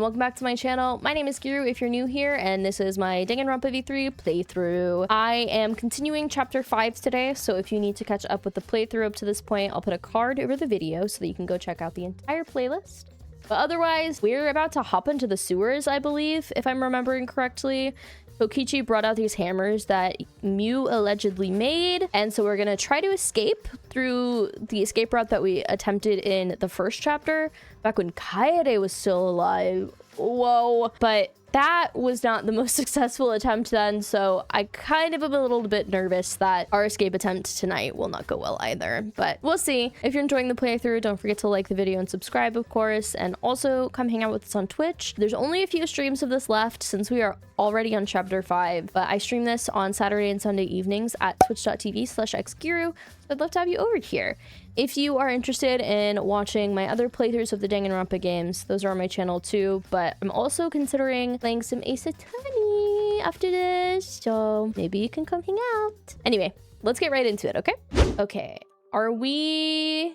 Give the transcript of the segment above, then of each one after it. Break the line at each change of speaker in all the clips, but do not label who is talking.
welcome back to my channel. My name is Giru if you're new here, and this is my Danganronpa V3 playthrough. I am continuing chapter 5 today, so if you need to catch up with the playthrough up to this point, I'll put a card over the video so that you can go check out the entire playlist. But otherwise, we're about to hop into the sewers, I believe, if I'm remembering correctly. Kokichi brought out these hammers that Mew allegedly made, and so we're gonna try to escape through the escape route that we attempted in the first chapter, back when Kaede was still alive. Whoa. But that was not the most successful attempt then, so I kind of am a little bit nervous that our escape attempt tonight will not go well either. But we'll see. If you're enjoying the playthrough, don't forget to like the video and subscribe, of course, and also come hang out with us on Twitch. There's only a few streams of this left since we are already on chapter 5, but I stream this on Saturday and Sunday evenings at twitch.tv/xgiru, so I'd love to have you over here. If you are interested in watching my other playthroughs of the Danganronpa games, those are on my channel too, but I'm also considering playing some Ace Attorney after this, so maybe you can come hang out. Anyway, let's get right into it, okay? Okay, are we...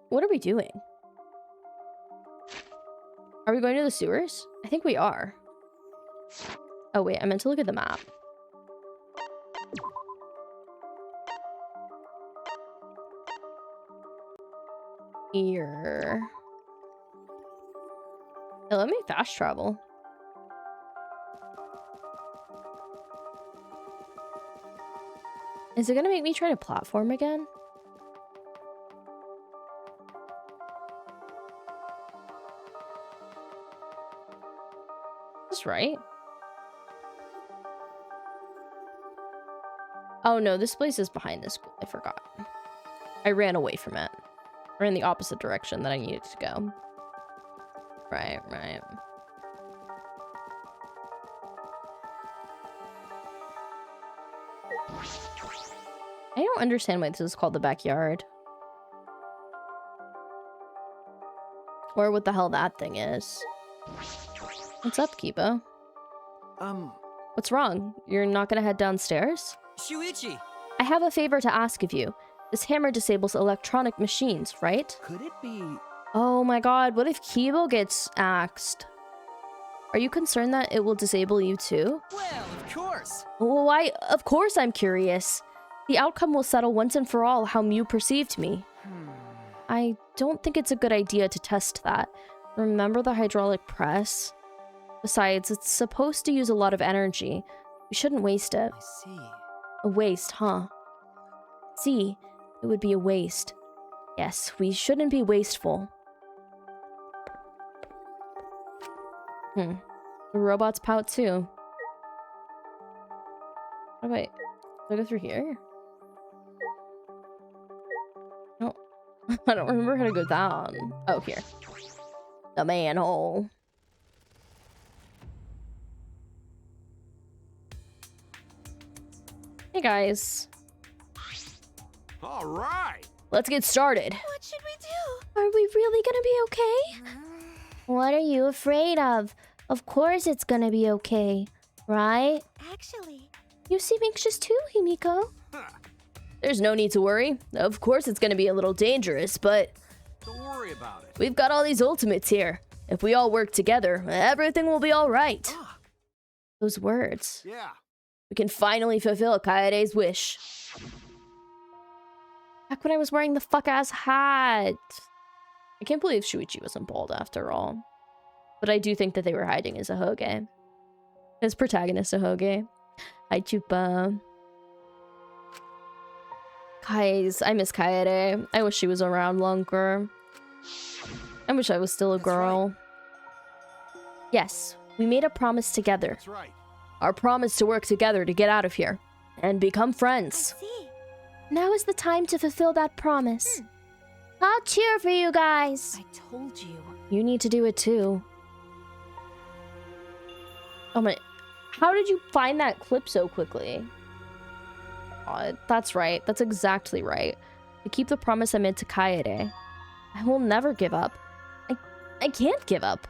What are we doing? Are we going to the sewers? I think we are. Oh wait, I meant to look at the map. Here. Hey, let me fast travel. Is it gonna make me try to platform again? Is this right? Oh no, this place is behind this school. I forgot. I ran away from it. Or in the opposite direction that I needed to go. Right. I don't understand why this is called the backyard. Or what the hell that thing is. What's up, Kiba? What's wrong? You're not gonna head downstairs?
Shuichi!
I have a favor to ask of you. This hammer disables electronic machines, right?
Could it be...
Oh my god, what if Kibo gets axed? Are you concerned that it will disable you too?
Well, of course!
Well, why? Of course I'm curious. The outcome will settle once and for all how Mew perceived me. I don't think it's a good idea to test that. Remember the hydraulic press? Besides, it's supposed to use a lot of energy. We shouldn't waste it.
I see.
A waste, huh? See, it would be a waste. Yes, we shouldn't be wasteful. The robots pout too. Oh wait, do I go through here? No, I don't remember how to go down. Oh, here. The manhole. Hey guys.
All right.
Let's get started.
What should we do? Are we really gonna be okay?
What are you afraid of? Of course it's gonna be okay, right?
Actually,
You seem anxious too, Himiko.
There's no need to worry. Of course it's gonna be a little dangerous, but
Don't worry about it.
we've got all these ultimates here. If we all work together, everything will be all right.
Ah,
Those words.
yeah.
We can finally fulfill Kaede's wish. Back when I was wearing the fuck-ass hat. I can't believe Shuichi wasn't bald after all. But I do think that they were hiding as a Hoge. As protagonist a Hoge. Hi, Chupa. Guys, I miss Kaede. I wish she was around longer. I wish I was still a girl. Yes, we made a promise together.
That's right.
Our promise to work together to get out of here. And become friends.
I see.
Now is the time to fulfill that promise. I'll cheer for you guys.
I told you.
You need to do it too. Oh my... How did you find that clip so quickly? That's right. That's exactly right. To keep the promise I made to Kaede. I will never give up. I can't give up.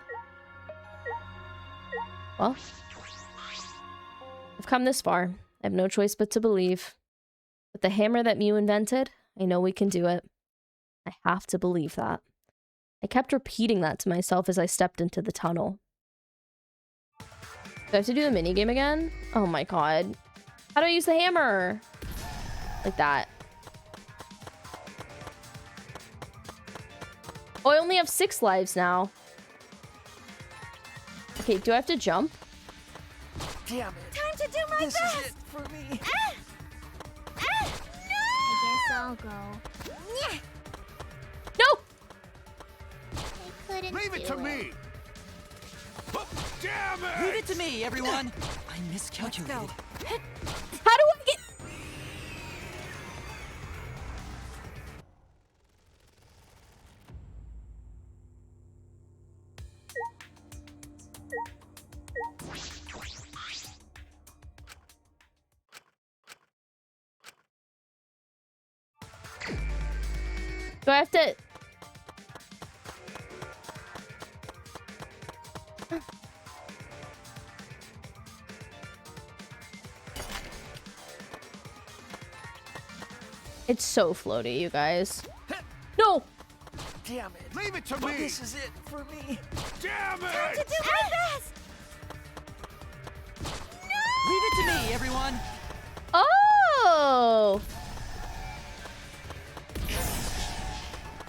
Well... I've come this far. I have no choice but to believe. With the hammer that Mew invented, I know we can do it. I have to believe that. I kept repeating that to myself as I stepped into the tunnel. Do I have to do the minigame again? Oh my god. How do I use the hammer? Like that. Oh, I only have 6 lives now. Okay, do I have to jump?
Damn it.
Time to do my
This
best.
is it for me.
No! I guess I'll go.
No!
I couldn't
Leave it
do
to me. Oh, damn it!
Leave it to me, everyone. I miscalculated.
How do I get... Do I have to... It's so floaty, you guys. No!
Damn it.
Leave it to me.
This is it for me.
Damn
Time to
it!
do my best.
Leave it to me, everyone.
Oh!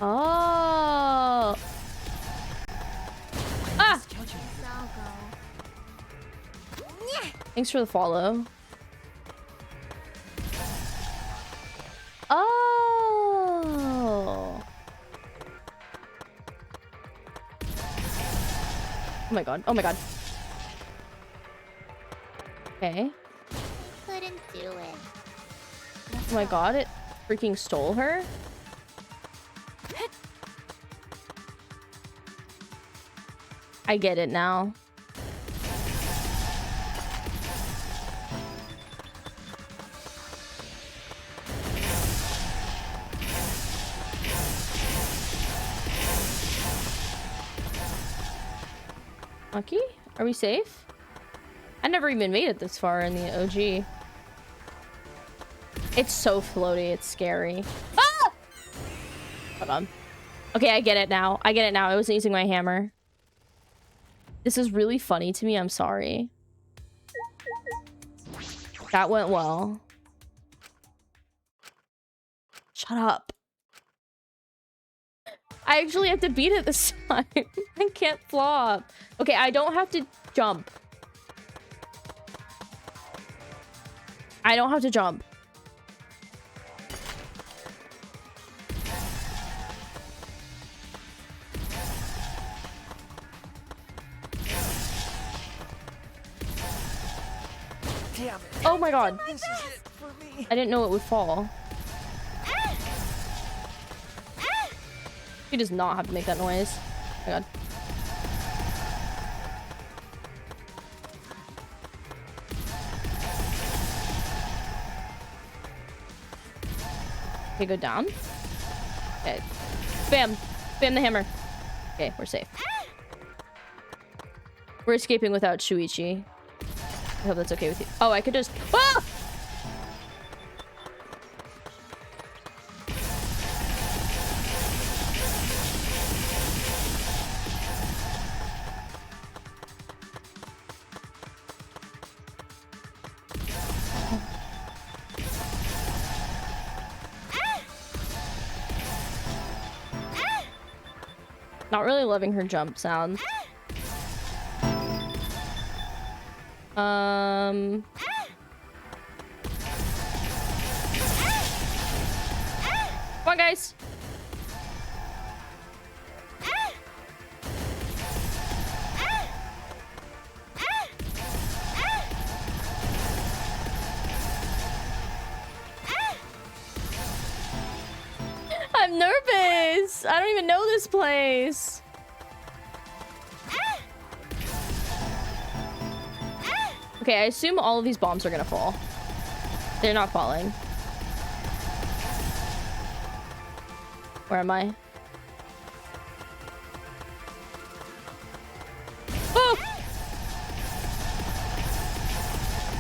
Oh! Ah!
Miscalculated.
I'll go.
Thanks for the follow. Oh! Oh my god. Oh my god. Okay.
Couldn't do it.
Oh my god, it freaking stole her? I get it now. Lucky? Are we safe? I never even made it this far in the OG. It's so floaty, it's scary. Ah! Hold on. Okay, I get it now. I get it now. I wasn't using my hammer. This is really funny to me. I'm sorry. That went well. Shut up. I actually have to beat it this time. I can't flop. Okay, I don't have to jump. I don't have to jump.
Damn it.
Oh my god.
This is it for me.
I didn't know it would fall. He does not have to make that noise. Oh my god. Okay, go down. Okay. Bam. Bam the hammer. Okay, we're safe. We're escaping without Shuichi. I hope that's okay with you. Oh, I could just... Ah! Not really loving her jump sound. Come on, guys. I'm nervous. I don't even know this place. Okay, I assume all of these bombs are gonna fall. They're not falling. Where am I? Oh!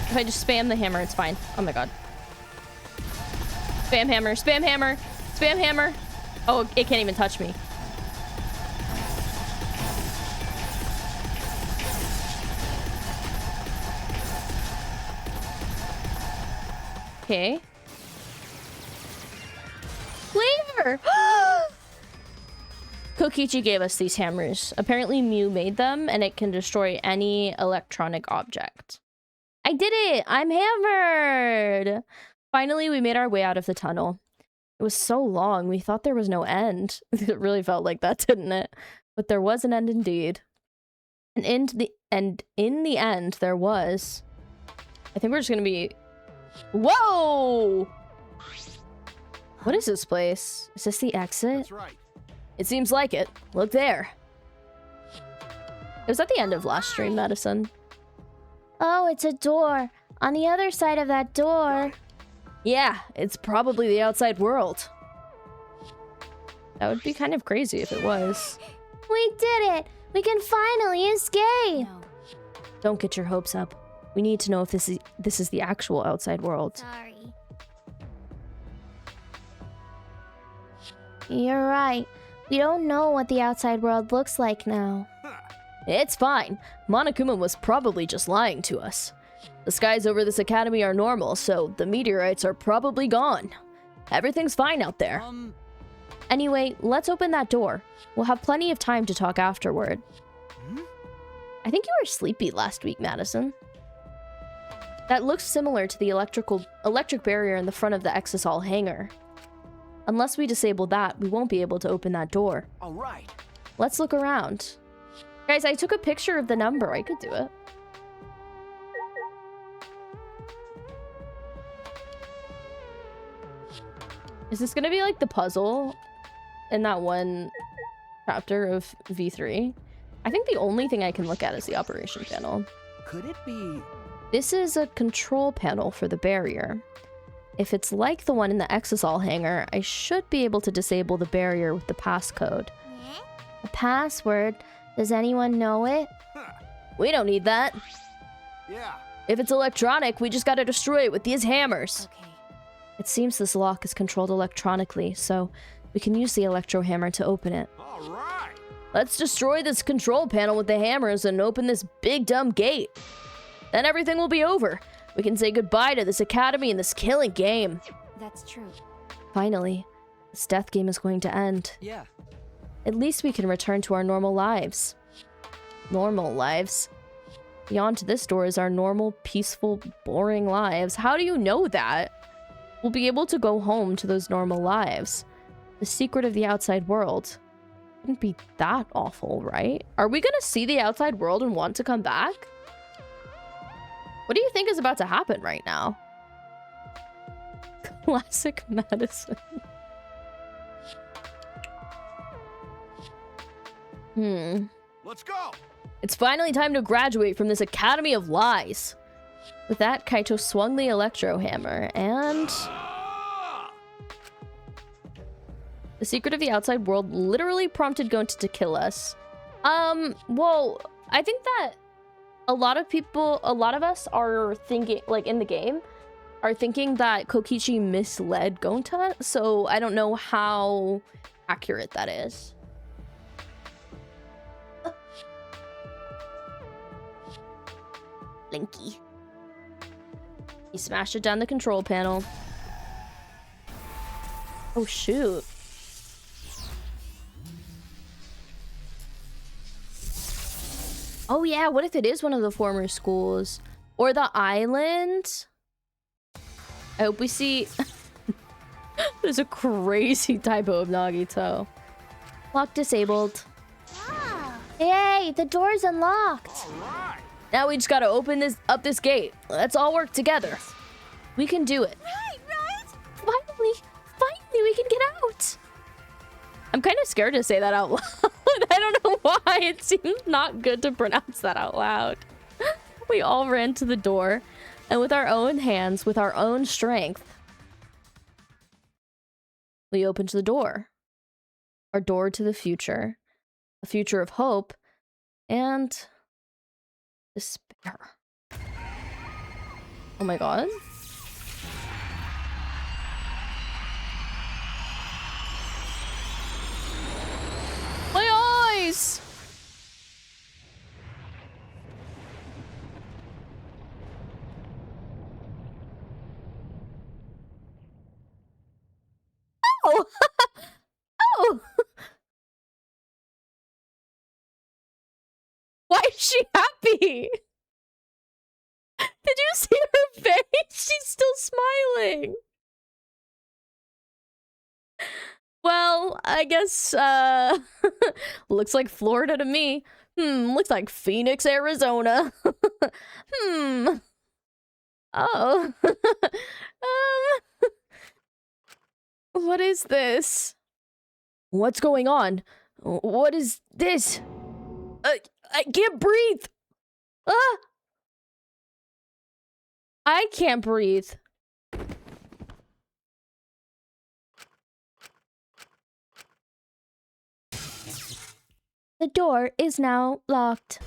If I just spam the hammer, it's fine. Oh my god. Spam hammer, spam hammer, spam hammer. Oh, it can't even touch me. Okay. Flavor! Kokichi gave us these hammers. Apparently Mew made them, and it can destroy any electronic object. I did it! I'm hammered! Finally, we made our way out of the tunnel. It was so long, we thought there was no end. It really felt like that, didn't it? But there was an end indeed. And in the end, there was... I think we're just gonna be... Whoa! What is this place? Is this the exit?
That's right.
It seems like it. Look there. It was at the end of last stream, Madison.
Oh, it's a door. On the other side of that door.
Yeah, it's probably the outside world. That would be kind of crazy if it was.
We did it! We can finally escape!
No.
Don't get your hopes up. We need to know if this is the actual outside world.
Sorry.
You're right. We don't know what the outside world looks like now.
It's fine. Monokuma was probably just lying to us. The skies over this academy are normal, so the meteorites are probably gone. Everything's fine out there. Anyway, let's open that door. We'll have plenty of time to talk afterward. I think you were sleepy last week, Madison. That looks similar to the electric barrier in the front of the Exisol hangar. Unless we disable that, we won't be able to open that door.
All right.
Let's look around. Guys, I took a picture of the number. I could do it. Is this gonna be like the puzzle in that one chapter of V3? I think the only thing I can look at is the operation panel.
Could it be?
This is a control panel for the barrier. If it's like the one in the Exisol hangar, I should be able to disable the barrier with the passcode.
A password? Does anyone know it?
We don't need that.
Yeah.
If it's electronic, we just gotta destroy it with these hammers.
Okay.
It seems this lock is controlled electronically, so we can use the electro hammer to open it.
All right.
Let's destroy this control panel with the hammers and open this big dumb gate. Then everything will be over. We can say goodbye to this academy and this killing game.
That's true.
Finally, this death game is going to end.
Yeah.
At least we can return to our normal lives. Normal lives. Beyond this door is our normal, peaceful, boring lives. How do you know that? We'll be able to go home to those normal lives. The secret of the outside world. Wouldn't be that awful, right? Are we gonna see the outside world and want to come back? What do you think is about to happen right now? Classic Madison.
Let's go.
It's finally time to graduate from this academy of lies. With that, Kaito swung the electro hammer, and the secret of the outside world literally prompted Gonta to kill us. Well, I think that a lot of us are thinking, like in the game, are thinking that Kokichi misled Gonta, so I don't know how accurate that is. Blinky. He smashed it down the control panel. Oh, shoot. Oh, yeah, what if it is one of the former schools? Or the island? I hope we see... There's a crazy typo of Nagito. Lock disabled.
Hey, the door's unlocked.
All right.
Now we just gotta open this gate. Let's all work together. We can do it.
Right?
Finally we can get out. I'm kind of scared to say that out loud. I don't know why. It seems not good to pronounce that out loud. We all ran to the door, and with our own hands, with our own strength, we opened the door. Our door to the future. A future of hope and despair. Oh my god. My eyes! Did you see her face? She's still smiling. Well, I guess, looks like Florida to me. Looks like Phoenix, Arizona. Oh. What is this? What's going on? What is this? I can't breathe. Ah! I can't breathe.
The door is now locked.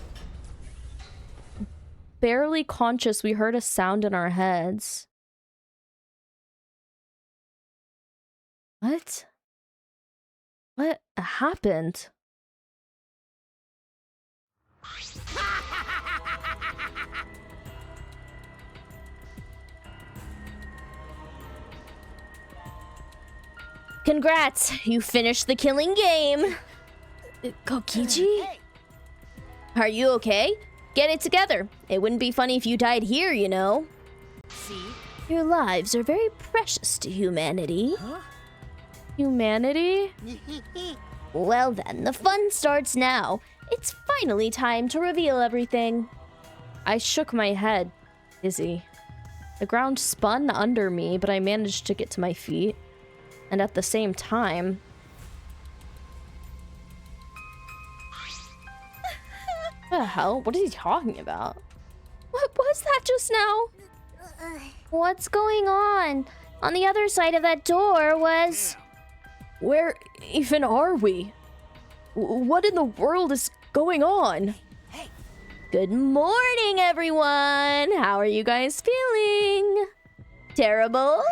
Barely conscious, we heard a sound in our heads. What? What happened?
Congrats, you finished the killing game.
Kokichi?
Hey,
Are you okay? Get it together. It wouldn't be funny if you died here, you know.
see?
Your lives are very precious to humanity.
Huh?
Humanity?
Well then, the fun starts now. It's finally time to reveal everything.
I shook my head, dizzy. The ground spun under me, but I managed to get to my feet. And at the same time... What the hell? What is he talking about? What was that just now?
What's going on? On the other side of that door was...
Where even are we? What in the world is going on?
Good morning, everyone! How are you guys feeling? Terrible?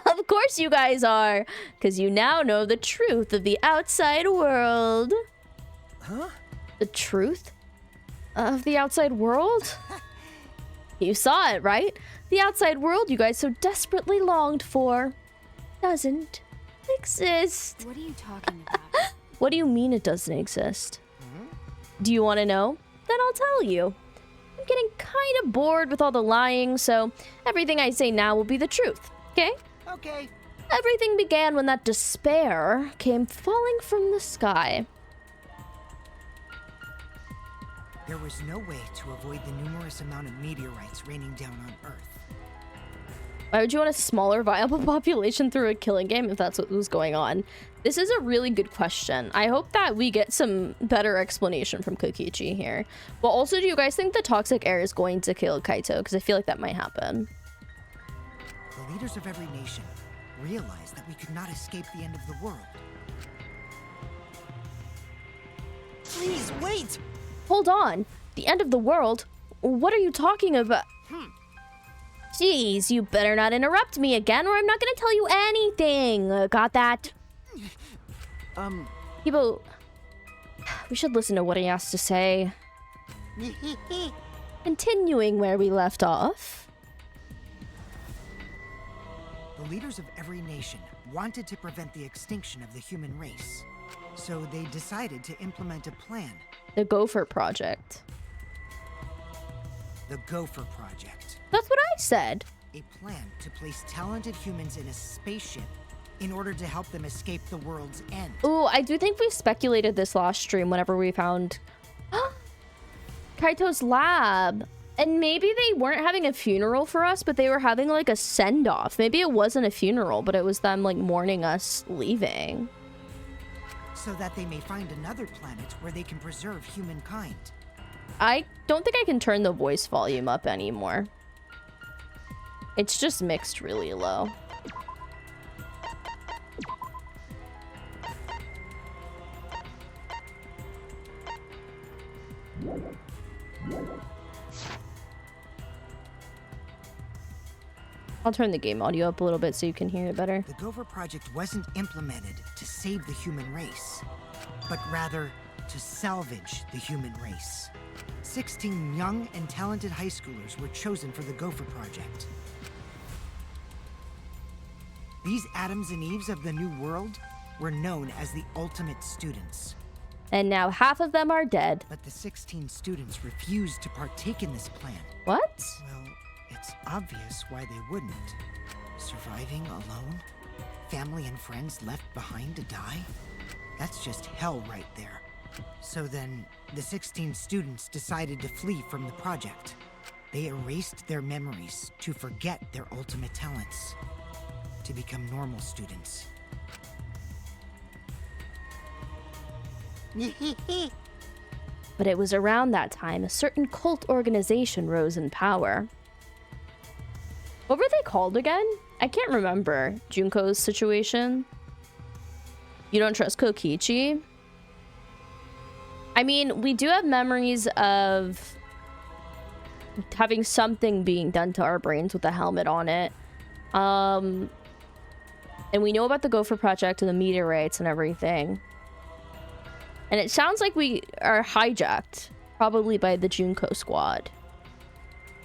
Of course you guys are, because you now know the truth of the outside world.
Huh?
The truth of the outside world? You saw it, right? The outside world you guys so desperately longed for doesn't exist.
What are you talking about?
What do you mean it doesn't exist? Do you want to know? Then I'll tell you. I'm getting kind of bored with all the lying, so everything I say now will be the truth, okay?
Okay.
Everything began when that despair came falling from the sky.
There was no way to avoid the numerous amount of meteorites raining down on Earth.
Why would you want a smaller viable population through a killing game if that's what was going on? This is a really good question. I hope that we get some better explanation from Kokichi here. Well, also, do you guys think the toxic air is going to kill Kaito? Because I feel like that might happen.
The leaders of every nation realized that we could not escape the end of the world. Please, wait!
Hold on. The end of the world? What are you talking about?
Jeez, you better not interrupt me again or I'm not gonna tell you anything. Got that?
People, we should listen to what he has to say. Continuing where we left off.
The leaders of every nation wanted to prevent the extinction of the human race. So they decided to implement a plan,
The Gopher Project.
the Gopher Project.
That's what I said.
A plan to place talented humans in a spaceship in order to help them escape the world's end.
Ooh, I do think we speculated this last stream whenever we found Kaito's lab. And maybe they weren't having a funeral for us, but they were having like a send-off. Maybe it wasn't a funeral, but it was them like mourning us leaving.
So that they may find another planet where they can preserve humankind.
I don't think I can turn the voice volume up anymore. It's just mixed really low. I'll turn the game audio up a little bit so you can hear it better.
The Gopher Project wasn't implemented to save the human race, but rather to salvage the human race. 16 young and talented high schoolers were chosen for the Gopher Project. These Adams and Eves of the New World were known as the ultimate students.
And now half of them are dead.
But the 16 students refused to partake in this plan.
What?
Well, it's obvious why they wouldn't. Surviving alone? Family and friends left behind to die? That's just hell right there. So then, the 16 students decided to flee from the project. They erased their memories to forget their ultimate talents, to become normal students.
But it was around that time a certain cult organization rose in power. What were they called again? I can't remember. Junko's situation. You don't trust Kokichi? I mean, we do have memories of having something being done to our brains with a helmet on it. And we know about the Gopher Project and the meteorites and everything. And it sounds like we are hijacked, probably by the Junko squad.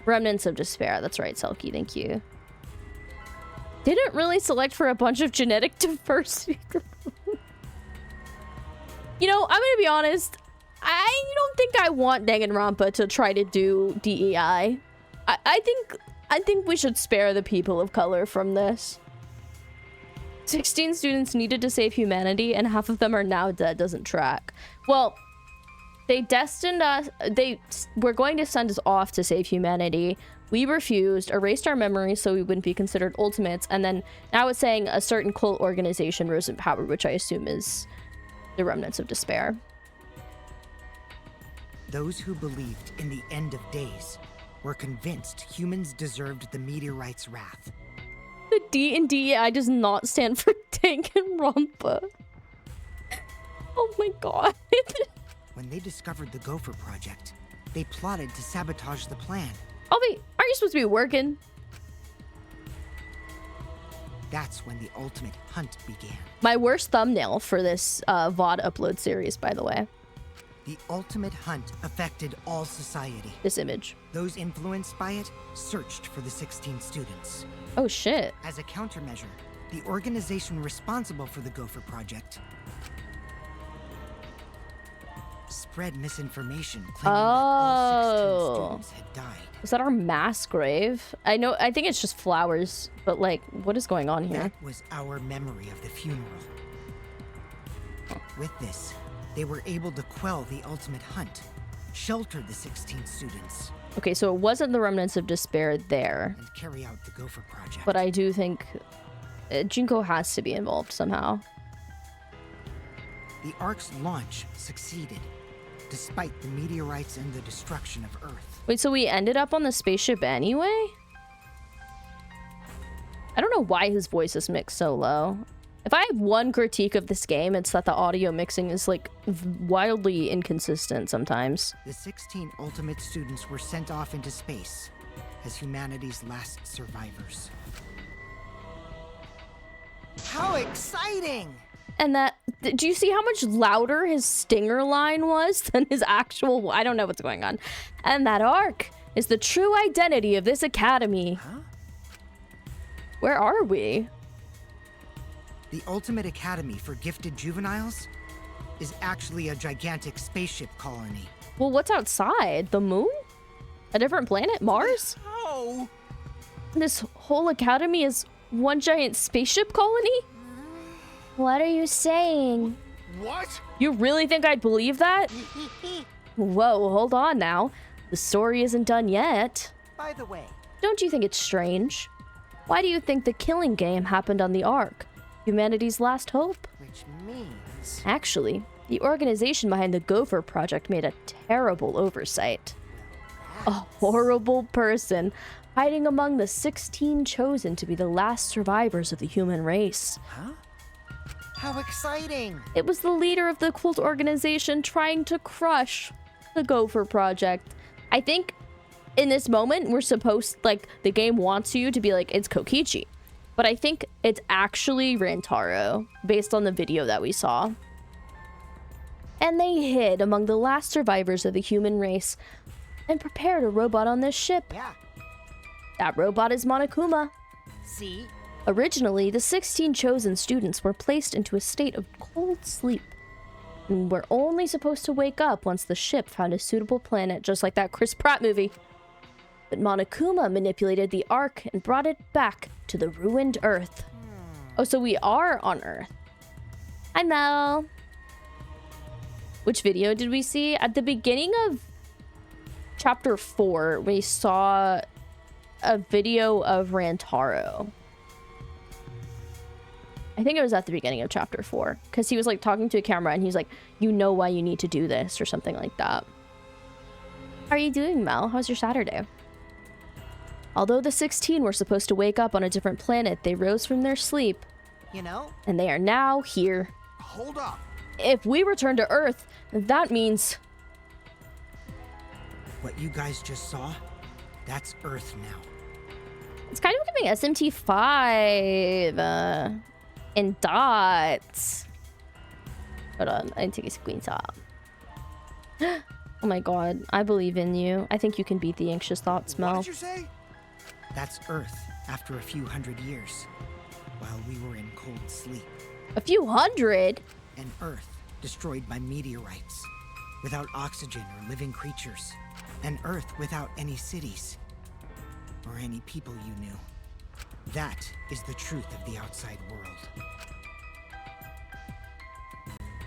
Remnants of Despair. That's right, Selkie. Thank you. Didn't really select for a bunch of genetic diversity. You know, I'm gonna be honest. I don't think I want Danganronpa to try to do DEI. I think we should spare the people of color from this. 16 students needed to save humanity, and half of them are now dead. Doesn't track. Well, they destined us. They were going to send us off to save humanity. We refused, erased our memories so we wouldn't be considered ultimates, and then now it's saying a certain cult organization rose in power, which I assume is the Remnants of Despair.
Those who believed in the end of days were convinced humans deserved the meteorite's wrath.
The D in DEI does not stand for Danganronpa. Oh my god.
When they discovered the Gopher Project, they plotted to sabotage the plan.
Oh wait, aren't you supposed to be working?
That's when the ultimate hunt began.
My worst thumbnail for this VOD upload series, by the way.
The ultimate hunt affected all society.
This image.
Those influenced by it searched for the 16 students.
Oh shit.
As a countermeasure, the organization responsible for the Gopher Project spread misinformation claiming that all 16 students had died.
Was that our mass grave? I think it's just flowers, but like, what is going on here?
That was our memory of the funeral. With this, they were able to quell the ultimate hunt, shelter the 16 students,
Okay, so it wasn't the Remnants of Despair there,
and carry out the Gopher Project.
but I do think Junko has to be involved somehow.
The Ark's launch succeeded, despite the meteorites and the destruction of Earth.
Wait, so we ended up on the spaceship anyway? I don't know why his voice is mixed so low. If I have one critique of this game, it's that the audio mixing is like wildly inconsistent sometimes.
The 16 ultimate students were sent off into space as humanity's last survivors. How exciting!
And that, do you see how much louder his stinger line was than his actual, I don't know what's going on. And that Ark is the true identity of this academy.
Huh?
Where are we?
The ultimate academy for gifted juveniles is actually a gigantic spaceship colony.
Well, what's outside? The moon? A different planet? Mars?
Oh!
This whole academy is one giant spaceship colony?
What are you saying?
What?
You really think I'd believe that? Whoa, hold on now. The story isn't done yet.
By the way,
Don't you think it's strange? Why do you think the killing game happened on the Ark? Humanity's last hope?
which means...
Actually, the organization behind the Gopher Project made a terrible oversight. A horrible person hiding among the 16 chosen to be the last survivors of the human race.
Huh? How exciting!
It was the leader of the cult organization trying to crush the Gopher Project. I think in this moment, we're supposed, like, the game wants you to be like, it's Kokichi. But I think it's actually Rantaro, based on the video that we saw. And they hid among the last survivors of the human race and prepared a robot on this ship.
Yeah,
That robot is Monokuma.
see?
Originally, the 16 chosen students were placed into a state of cold sleep. And we're only supposed to wake up once the ship found a suitable planet, just like that Chris Pratt movie. But Monokuma manipulated the Ark and brought it back to the ruined Earth. Oh, so we are on Earth. Hi, Mel. Which video did we see? At the beginning of chapter 4, we saw a video of Rantaro. I think it was at the beginning of chapter 4, because he was like talking to a camera and he's like, you know why you need to do this, or something like that. How are you doing, Mel? How's your Saturday? Although the 16 were supposed to wake up on a different planet, they rose from their sleep.
You know?
And they are now here.
Hold up.
If we return to Earth, that means...
What you guys just saw, that's Earth now.
It's kind of giving SMT5 and dots. Hold on, I need to take a screenshot. Oh my god, I believe in you. I think you can beat the anxious thoughts, Mel.
What did you say?
That's Earth after a few hundred years, while we were in cold sleep.
A few hundred?
An Earth destroyed by meteorites, without oxygen or living creatures. An Earth without any cities, or any people you knew. That is the truth of the outside world.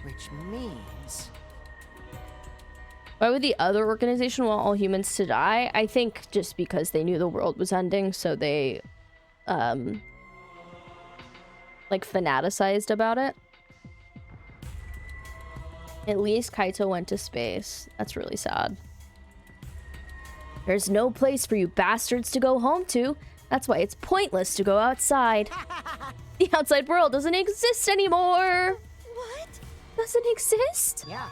Which means...
Why would the other organization want all humans to die? I think just because they knew the world was ending, so they, like, fanaticized about it. At least Kaito went to space. That's really sad. There's no place for you bastards to go home to. That's why it's pointless to go outside. The outside world doesn't exist anymore.
What?
Doesn't exist?
Yeah.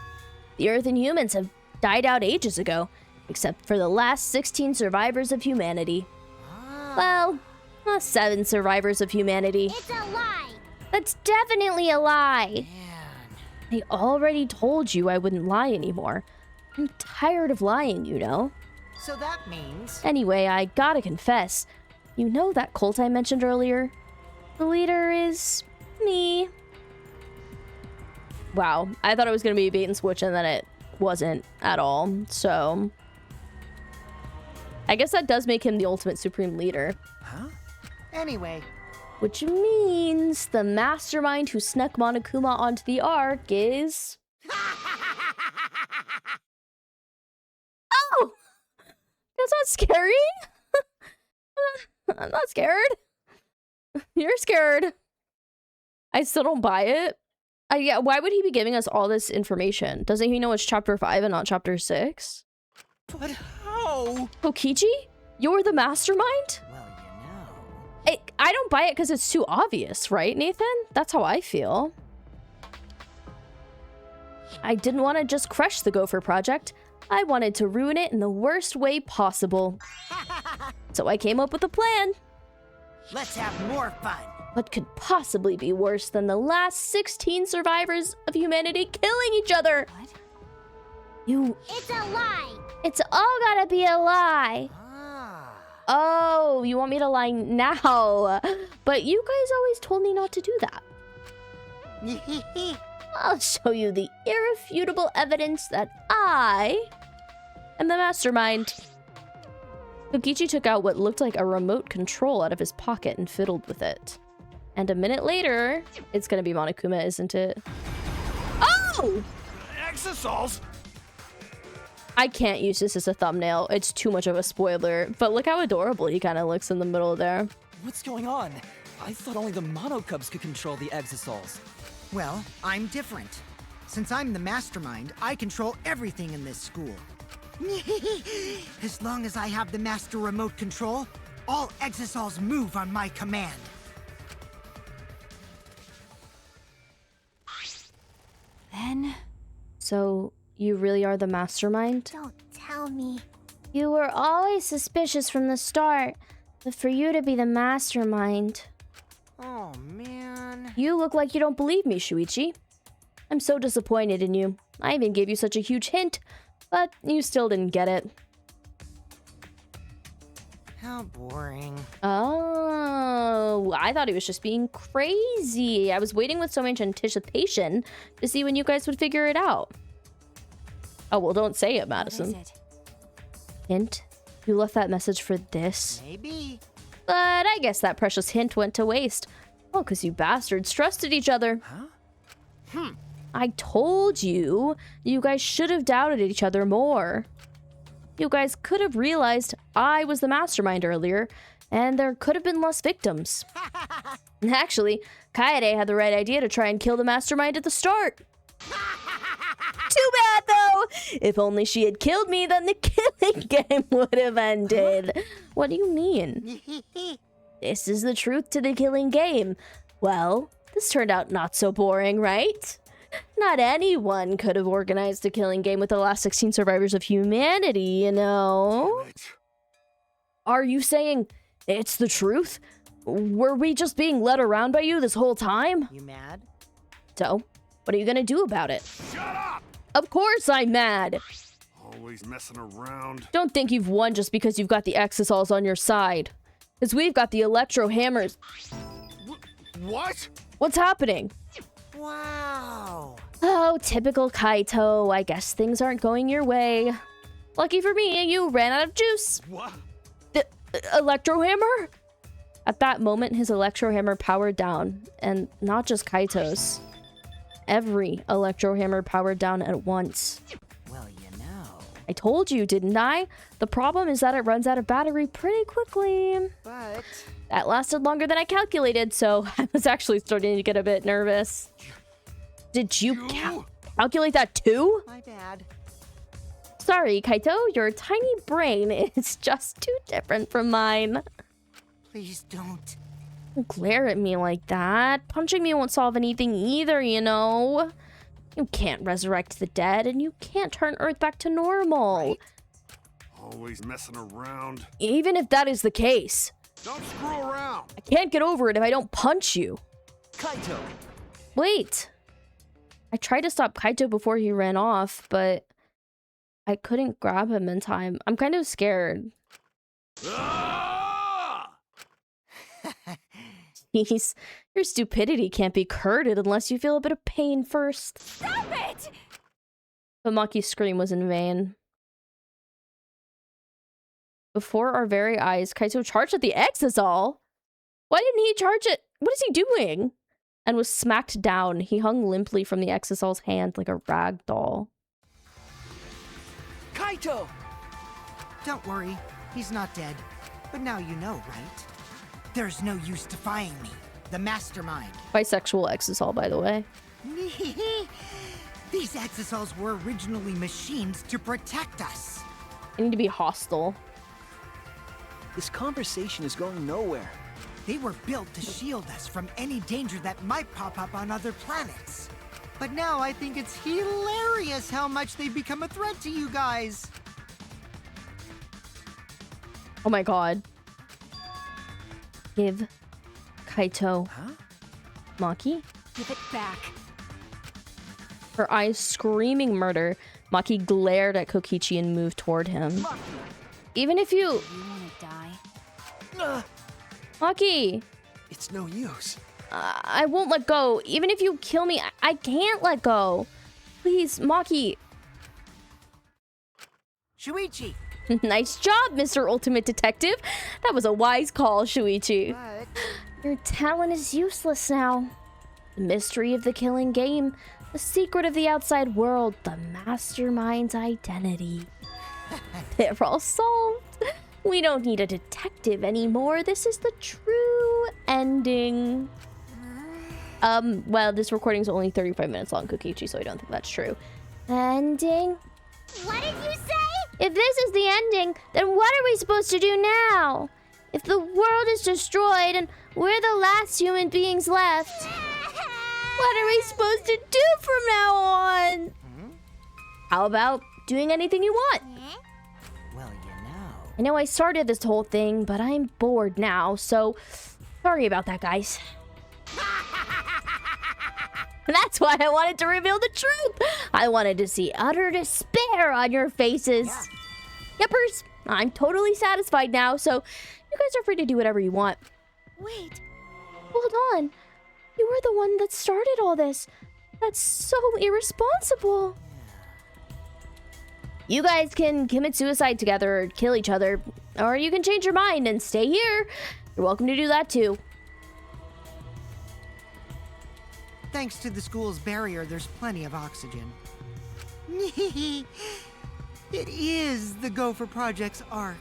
The Earth and humans have died out ages ago, except for the last 16 survivors of humanity. Well, 7 survivors of humanity.
It's a lie.
That's definitely a lie.
Man.
I already told you I wouldn't lie anymore. I'm tired of lying, you know.
So that means...
Anyway, I gotta confess. You know that cult I mentioned earlier? The leader is... me. Wow, I thought it was gonna be a bait and switch and then it wasn't at all, so... I guess that does make him the ultimate supreme leader.
Huh? Anyway...
Which means the mastermind who snuck Monokuma onto the Ark is... Oh! That's not scary. I'm not scared. You're scared. I still don't buy it. Yeah, why would he be giving us all this information? Doesn't he know it's chapter 5 and not chapter 6?
But how?
Kokichi? You're the mastermind?
Well, you know...
I don't buy it because it's too obvious, right, Nathan? That's how I feel. I didn't want to just crush the Gopher Project. I wanted to ruin it in the worst way possible. So I came up with a plan.
Let's have more fun.
What could possibly be worse than the last 16 survivors of humanity killing each other?
What?
You...
It's a lie.
It's all gotta be a lie.
Ah.
Oh, you want me to lie now? But you guys always told me not to do that. I'll show you the irrefutable evidence that I am the mastermind. Kokichi took out what looked like a remote control out of his pocket and fiddled with it. And a minute later, it's gonna be Monokuma, isn't it? Oh!
Exosols?
I can't use this as a thumbnail. It's too much of a spoiler. But look how adorable he kind of looks in the middle there.
What's going on? I thought only the Monocubs could control the Exosols.
Well, I'm different. Since I'm the mastermind, I control everything in this school. As long as I have the master remote control, all Exosols move on my command.
Then...
So, you really are the mastermind?
Don't tell me.
You were always suspicious from the start, but for you to be the mastermind...
Oh, man.
You look like you don't believe me, Shuichi. I'm so disappointed in you. I even gave you such a huge hint, but you still didn't get it.
How boring.
Oh, I thought he was just being crazy. I was waiting with so much anticipation to see when you guys would figure it out. Oh, well, don't say it, Madison.
What is it?
Hint? You left that message for this?
Maybe.
But I guess that precious hint went to waste. Oh, because you bastards trusted each other.
Huh?
I told you. You guys should have doubted each other more. You guys could have realized I was the mastermind earlier, and there could have been less victims. Actually, Kaede had the right idea to try and kill the mastermind at the start. Too bad, though. If only she had killed me, then the killing game would have ended. What do you mean? This is the truth to the killing game. Well, this turned out not so boring, right? Not anyone could have organized a killing game with the last 16 survivors of humanity, you know? Are you saying it's the truth? Were we just being led around by you this whole time?
You mad?
So, what are you gonna do about it?
Shut up!
Of course I'm mad!
Always messing around.
Don't think you've won just because you've got the exosols on your side. Because we've got the electro hammers.
What?
What's happening?
Wow.
Oh, typical Kaito. I guess things aren't going your way. Lucky for me, you ran out of juice.
What?
The electro hammer? At that moment, his electro hammer powered down. And not just Kaito's. Every electro hammer powered down at once.
Well, you know.
I told you, didn't I? The problem is that it runs out of battery pretty quickly.
But
That lasted longer than I calculated, so I was actually starting to get a bit nervous. Did you calculate that too?
my bad.
Sorry, Kaito, your tiny brain is just too different from mine.
Please don't.
Don't glare at me like that. Punching me won't solve anything either, you know. You can't resurrect the dead, and you can't turn Earth back to normal.
Right.
Always messing around.
Even if that is the case,
Don't screw around.
I can't get over it if I don't punch you.
Kaito!
Wait. I tried to stop Kaito before he ran off, but I couldn't grab him in time. I'm kind of scared.
Ah!
Jeez, your stupidity can't be curbed unless you feel a bit of pain first.
Stop it!
But Maki's scream was in vain. Before our very eyes, Kaito charged at the Exisal. Why didn't he charge it? What is he doing? And was smacked down. He hung limply from the Exisal's hand like a rag doll.
Kaito!
Don't worry. He's not dead. But now you know, right? There's no use defying me. The mastermind.
Bisexual Exisal, by the way.
These exosols were originally machined to protect us.
I need to be hostile.
This conversation is going nowhere.
They were built to shield us from any danger that might pop up on other planets. But now I think it's hilarious how much they've become a threat to you guys.
Oh my god. Give Kaito Maki.
Give it back.
Her eyes screaming murder, Maki glared at Kokichi and moved toward him. Even if you...
You wanna die?
Maki!
It's no use.
I won't let go. Even if you kill me, I can't let go. Please, Maki.
Shuichi!
Nice job, Mr. Ultimate Detective. That was a wise call, Shuichi.
But
Your talent is useless now. The mystery of the killing game, the secret of the outside world, the mastermind's identity. They're all solved. We don't need a detective anymore. This is the true ending. Well, this recording's only 35 minutes long, Kokichi, so I don't think that's true. Ending?
What did you say?
If this is the ending, then what are we supposed to do now? If the world is destroyed and we're the last human beings left, what are we supposed to do from now on? How about doing anything you want?
well, you know.
I know I started this whole thing, but I'm bored now, so sorry about that, guys. That's why I wanted to reveal the truth. I wanted to see utter despair on your faces. Yuppers. I'm totally satisfied now, so you guys are free to do whatever you want.
Wait.
Hold on. You were the one that started all this. That's so irresponsible. You guys can commit suicide together or kill each other, or you can change your mind and stay here. You're welcome to do that too.
Thanks to the school's barrier, there's plenty of oxygen. It is the Gopher Project's ark.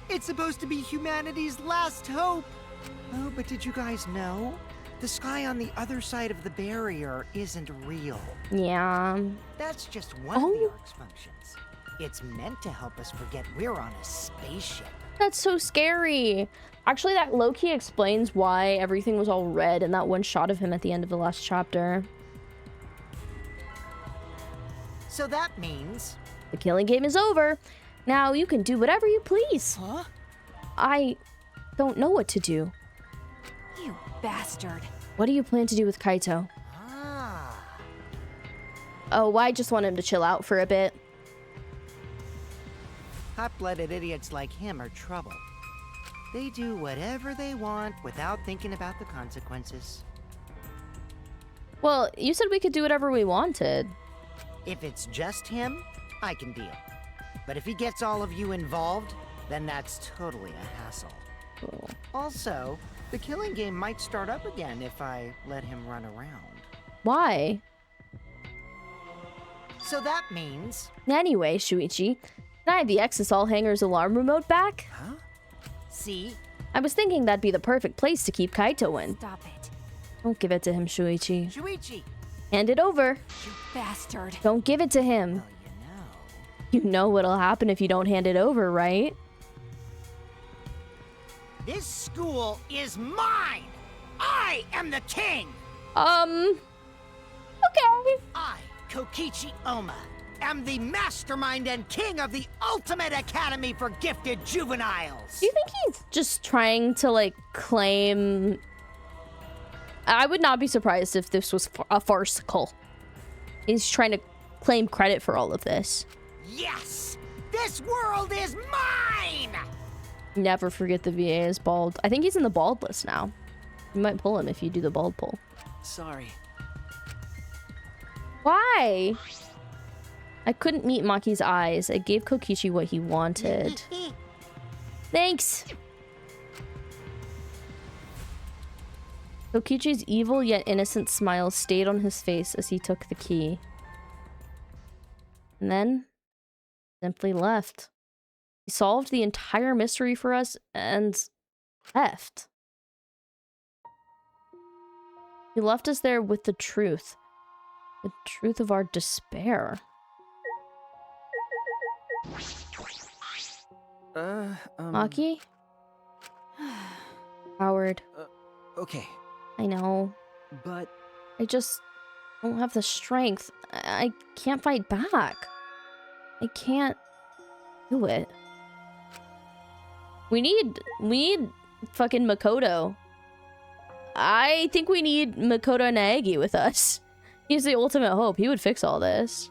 It's supposed to be humanity's last hope. Oh, but did you guys know? The sky on the other side of the barrier isn't real.
Yeah.
That's just one of the ark's functions. It's meant to help us forget we're on a spaceship.
That's so scary. Actually, that low-key explains why everything was all red in that one shot of him at the end of the last chapter.
So that means...
The killing game is over. Now you can do whatever you please.
Huh?
I don't know what to do.
You bastard.
What do you plan to do with Kaito?
Ah.
Oh, I just want him to chill out for a bit.
Hot-blooded idiots like him are trouble. They do whatever they want without thinking about the consequences.
Well, you said we could do whatever we wanted.
If it's just him, I can deal. But if he gets all of you involved, then that's totally a hassle.
Cool.
Also, the killing game might start up again if I let him run around.
Why?
So that means...
Anyway, Shuichi, can I have the Exisol Hanger's alarm remote back?
Huh? See?
I was thinking that'd be the perfect place to keep Kaito in.
Stop it.
Don't give it to him, Shuichi.
Shuichi!
Hand it over.
You bastard.
Don't give it to him.
Well,
You know what'll happen if you don't hand it over, right?
this school is mine! I am the king!
Okay.
I, Kokichi Oma, am the mastermind and king of the ultimate academy for gifted juveniles!
Do you think he's just trying to, like, claim... I would not be surprised if this was a farcical. He's trying to claim credit for all of this.
Yes! This world is mine!
Never forget the VA is bald. I think he's in the bald list now. You might pull him if you do the bald pull.
Sorry.
Why? I couldn't meet Maki's eyes. I gave Kokichi what he wanted. Thanks! Kokichi's evil yet innocent smile stayed on his face as he took the key. And then, simply left. He solved the entire mystery for us and left. He left us there with the truth. The truth of our despair. Maki? Howard.
Okay,
I know.
but
I just don't have the strength. I can't fight back. I can't do it. We need fucking Makoto. I think we need Makoto Naegi with us. He's the ultimate hope. He would fix all this.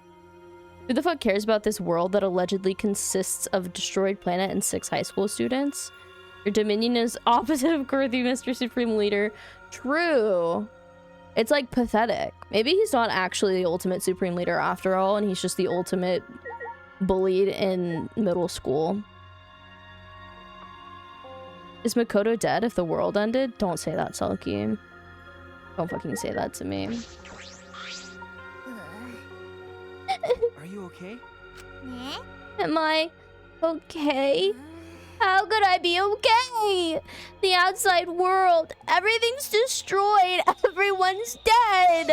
Who the fuck cares about this world that allegedly consists of a destroyed planet and 6 high school students? Your dominion is opposite of worthy Mr. Supreme Leader. True. It's like pathetic. Maybe he's not actually the ultimate Supreme Leader after all, and he's just the ultimate bullied in middle school. Is Makoto dead if the world ended? Don't say that, Selkie. Don't fucking say that to me.
are you okay?
Am I okay? How could I be okay? The outside world, everything's destroyed. Everyone's dead.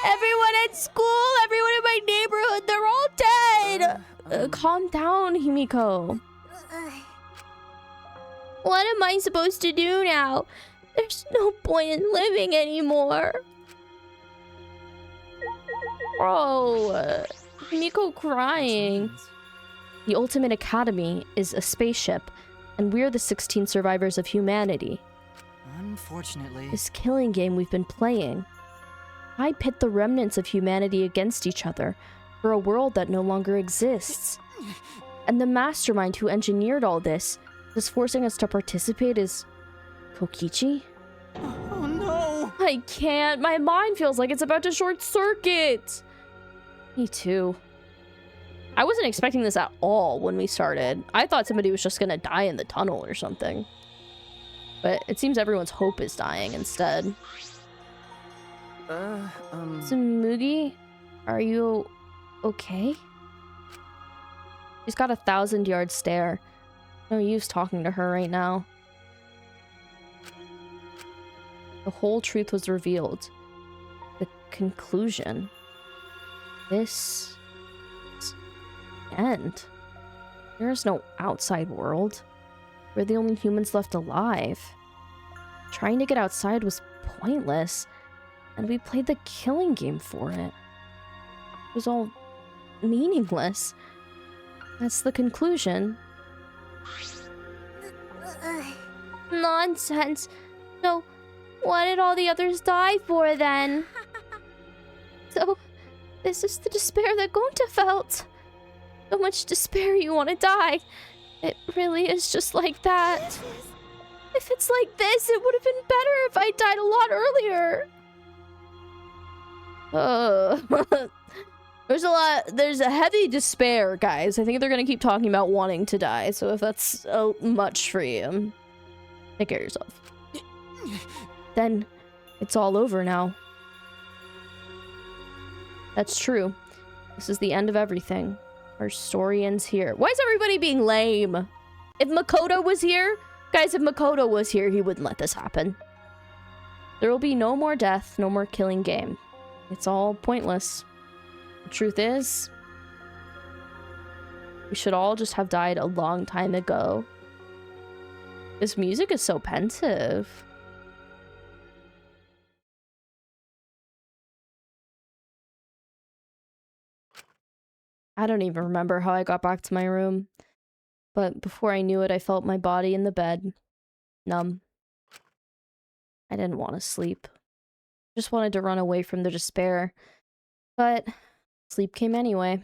Everyone at school, everyone in my neighborhood, they're all dead. Calm down, Himiko. What am I supposed to do now? There's no point in living anymore. Bro, Himiko crying. The Ultimate Academy is a spaceship, and we're the 16 survivors of humanity.
Unfortunately.
This killing game we've been playing. I pit the remnants of humanity against each other for a world that no longer exists. And the mastermind who engineered all this is forcing us to participate is Kokichi?
Oh no!
I can't. My mind feels like it's about to short circuit. Me too. I wasn't expecting this at all when we started. I thought somebody was just gonna die in the tunnel or something. But it seems everyone's hope is dying instead. Tsumugi, are you okay? She's got a 1,000-yard stare. No use talking to her right now. The whole truth was revealed. The conclusion. This is the end. There is no outside world. We're the only humans left alive. Trying to get outside was pointless, and we played the killing game for it. It was all meaningless. That's the conclusion.
Nonsense. So, what did all the others die for then? So, this is the despair that Gonta felt. So much despair you want to die. It really is just like that. If it's like this, it would have been better if I died a lot earlier.
There's a heavy despair, guys. I think they're gonna keep talking about wanting to die, so if that's much for you, take care of yourself. Then, it's all over now. That's true. This is the end of everything. Our story ends here. Why is everybody being lame? If Makoto was here, guys, if Makoto was here, he wouldn't let this happen. There will be no more death, no more killing game. It's all pointless. The truth is, we should all just have died a long time ago. This music is so pensive. I don't even remember how I got back to my room. But before I knew it, I felt my body in the bed. Numb. I didn't want to sleep. Just wanted to run away from the despair. But sleep came anyway.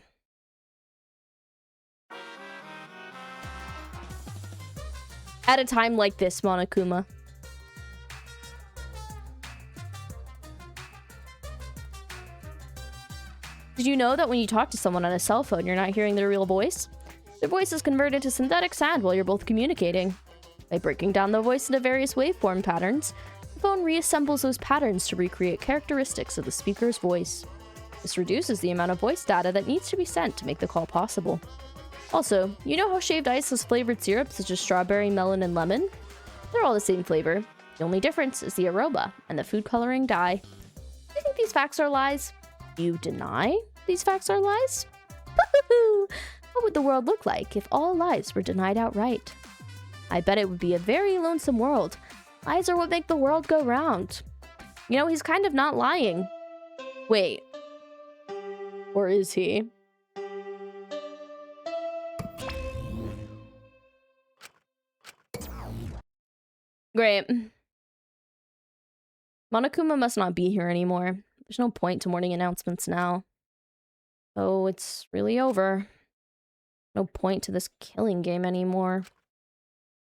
At a time like this, Monokuma. Did you know that when you talk to someone on a cell phone, you're not hearing their real voice? Their voice is converted to synthetic sound while you're both communicating. By breaking down the voice into various waveform patterns, the phone reassembles those patterns to recreate characteristics of the speaker's voice. This reduces the amount of voice data that needs to be sent to make the call possible. Also, you know how shaved ice has flavored syrups such as strawberry, melon, and lemon? They're all the same flavor. The only difference is the aroma and the food coloring dye. Do you think these facts are lies? Do you deny these facts are lies? What would the world look like if all lies were denied outright? I bet it would be a very lonesome world. Lies are what make the world go round. You know, he's kind of not lying. Wait. Or is he? Great. Monokuma must not be here anymore. There's no point to morning announcements now. So it's really over. No point to this killing game anymore.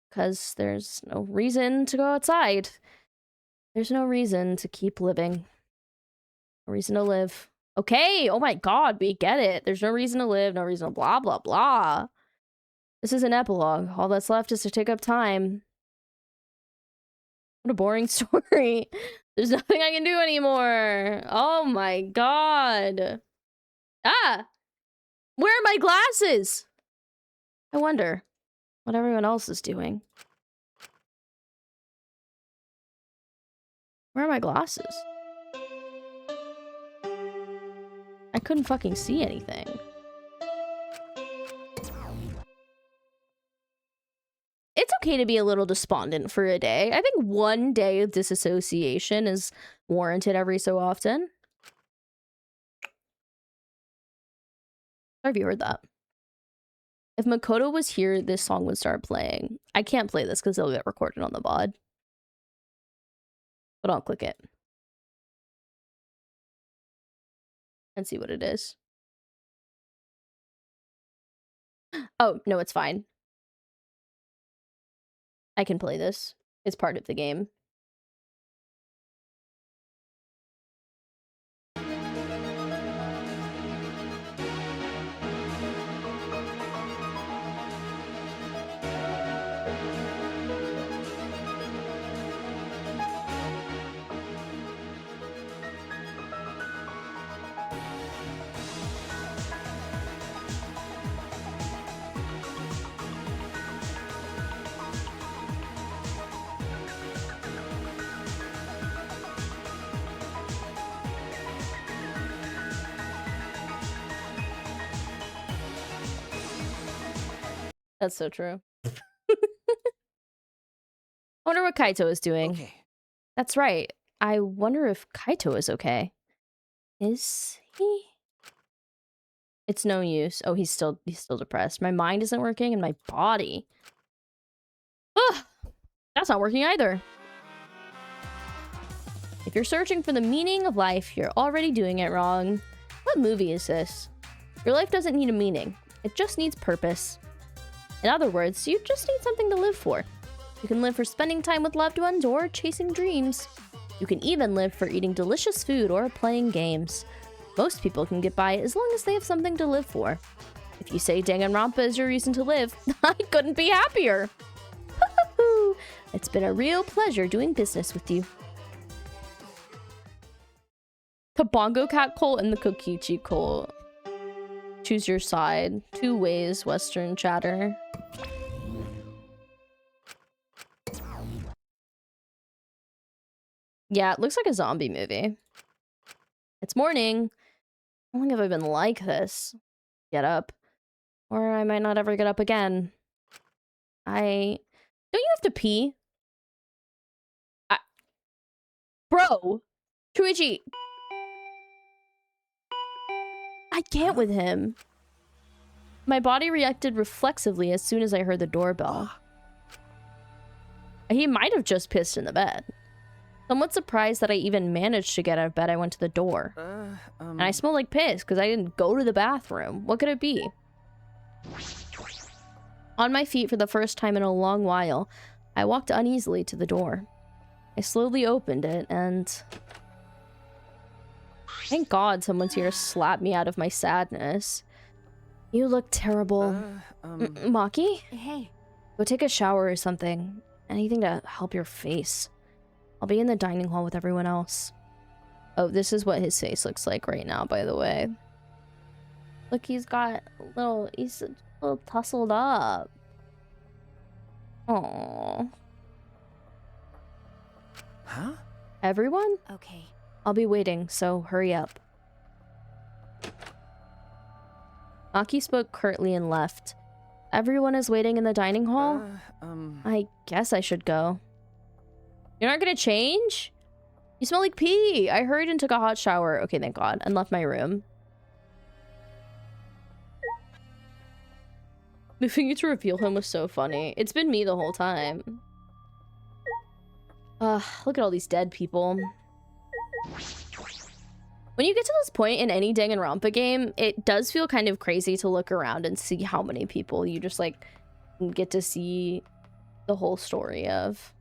Because there's no reason to go outside. There's no reason to keep living. No reason to live. Okay, oh my god, we get it. There's no reason to live, no reason to blah, blah, blah. This is an epilogue. All that's left is to take up time. What a boring story. There's nothing I can do anymore. Oh my god. Ah! Where are my glasses? I wonder what everyone else is doing. Where are my glasses? I couldn't fucking see anything. It's okay to be a little despondent for a day. I think one day of disassociation is warranted every so often. Have you heard that? If Makoto was here, this song would start playing. I can't play this because it'll get recorded on the VOD. But I'll click it. And see what it is.
Oh, no, it's fine. I can play this. It's part of the game. That's so true. I wonder what Kaito is doing.
Okay.
That's right. I wonder if Kaito is okay. Is he? It's no use. Oh, he's still depressed. My mind isn't working and my body. Ugh! That's not working either. If you're searching for the meaning of life, you're already doing it wrong. What movie is this? Your life doesn't need a meaning. It just needs purpose. In other words, you just need something to live for. You can live for spending time with loved ones or chasing dreams. You can even live for eating delicious food or playing games. Most people can get by as long as they have something to live for. If you say Danganronpa is your reason to live, I couldn't be happier. It's been a real pleasure doing business with you. The Bongo Cat cult and the Kokichi cult. Choose your side. 2 ways, Western chatter. Yeah, it looks like a zombie movie. It's morning. How long have I been like this? Get up. Or I might not ever get up again. Don't you have to pee? Bro! Truichi! I can't with him. My body reacted reflexively as soon as I heard the doorbell. He might have just pissed in the bed. Somewhat surprised that I even managed to get out of bed, I went to the door. And I smelled like piss because I didn't go to the bathroom. What could it be? On my feet for the first time in a long while, I walked uneasily to the door. I slowly opened it and... Thank God someone's here to slap me out of my sadness. You look terrible. Maki?
Hey.
Go take a shower or something. Anything to help your face. I'll be in the dining hall with everyone else. Oh, this is what his face looks like right now, by the way. Look, he's a little tussled up. Aww.
Huh?
Everyone?
Okay.
I'll be waiting, so hurry up. Maki spoke curtly and left. Everyone is waiting in the dining hall? I guess I should go. You're not gonna change? You smell like pee. I hurried and took a hot shower. Okay, thank God. And left my room. Moving you to reveal him was so funny. It's been me the whole time. Look at all these dead people. When you get to this point in any Danganronpa game, it does feel kind of crazy to look around and see how many people you just, like, get to see the whole story of.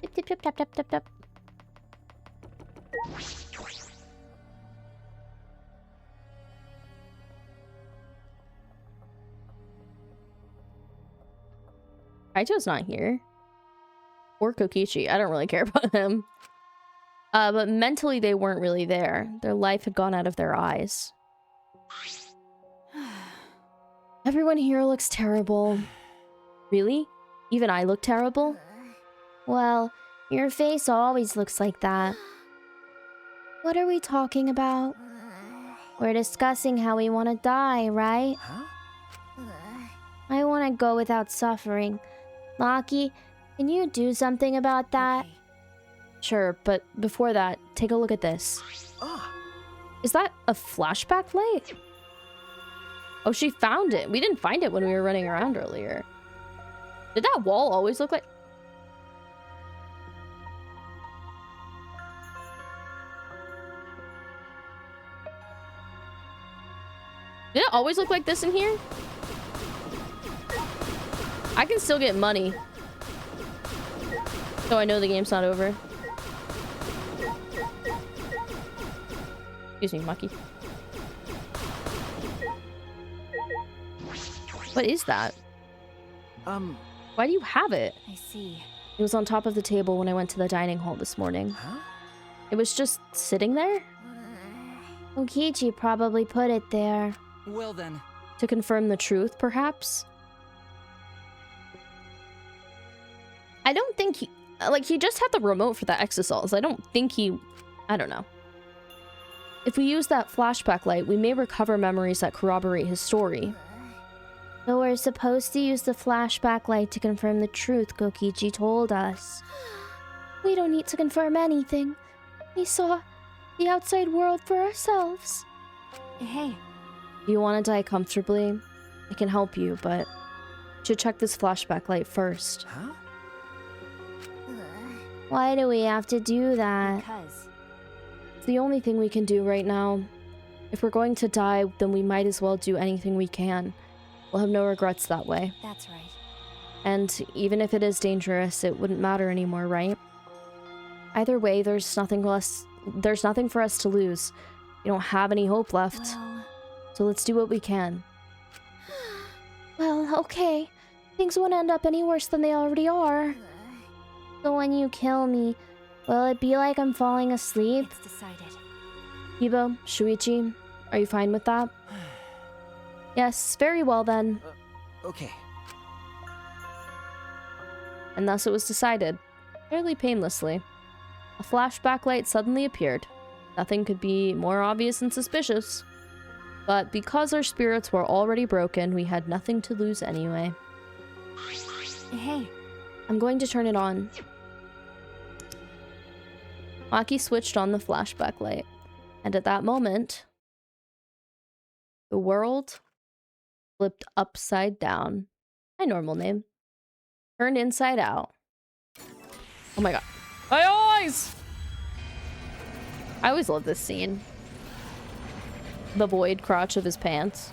Tip, tip, tip, tap, tap, tap, tap. Kaito's not here. Or Kokichi. I don't really care about him. But mentally they weren't really there. Their life had gone out of their eyes. Everyone here looks terrible. Really? Even I look terrible?
Well, your face always looks like that. What are we talking about? We're discussing how we want to die, right?
Huh?
I want to go without suffering. Maki, can you do something about that?
Okay.
Sure, but before that, take a look at this.
Ah,
Is that a flashback light? Oh, she found it. We didn't find it when we were running around earlier. Did that wall always look like... Did it always look like this in here? I can still get money. So I know the game's not over. Excuse me, Maki. What is that? Why do you have it?
I see.
It was on top of the table when I went to the dining hall this morning.
Huh?
It was just sitting there?
Okichi probably put it there.
Well then.
To confirm the truth, perhaps? I don't think he... Like, he just had the remote for the exosols. I don't think he... I don't know. If we use that flashback light, we may recover memories that corroborate his story.
So we're supposed to use the flashback light to confirm the truth Kokichi told us. We don't need to confirm anything. We saw the outside world for ourselves. Hey.
If you want to die comfortably, I can help you, but you should check this flashback light first.
Huh?
Why do we have to do that?
Because
It's the only thing we can do right now. If we're going to die, then we might as well do anything we can. We'll have no regrets that way.
that's right.
And even if it is dangerous, it wouldn't matter anymore, right? Either way, there's nothing for us to lose. We don't have any hope left.
Well,
So let's do what we can.
Well, okay. Things won't end up any worse than they already are. So when you kill me, will it be like I'm falling asleep?
it's decided.
Ibo, Shuichi, are you fine with that? Yes, very well then.
Okay.
And thus it was decided, fairly painlessly. A flashback light suddenly appeared. Nothing could be more obvious and suspicious. But because our spirits were already broken, we had nothing to lose anyway.
Hey,
I'm going to turn it on. Maki switched on the flashback light, and at that moment, the world flipped upside down. My normal name. Turned inside out. Oh my god. My eyes! I always love this scene. The void crotch of his pants.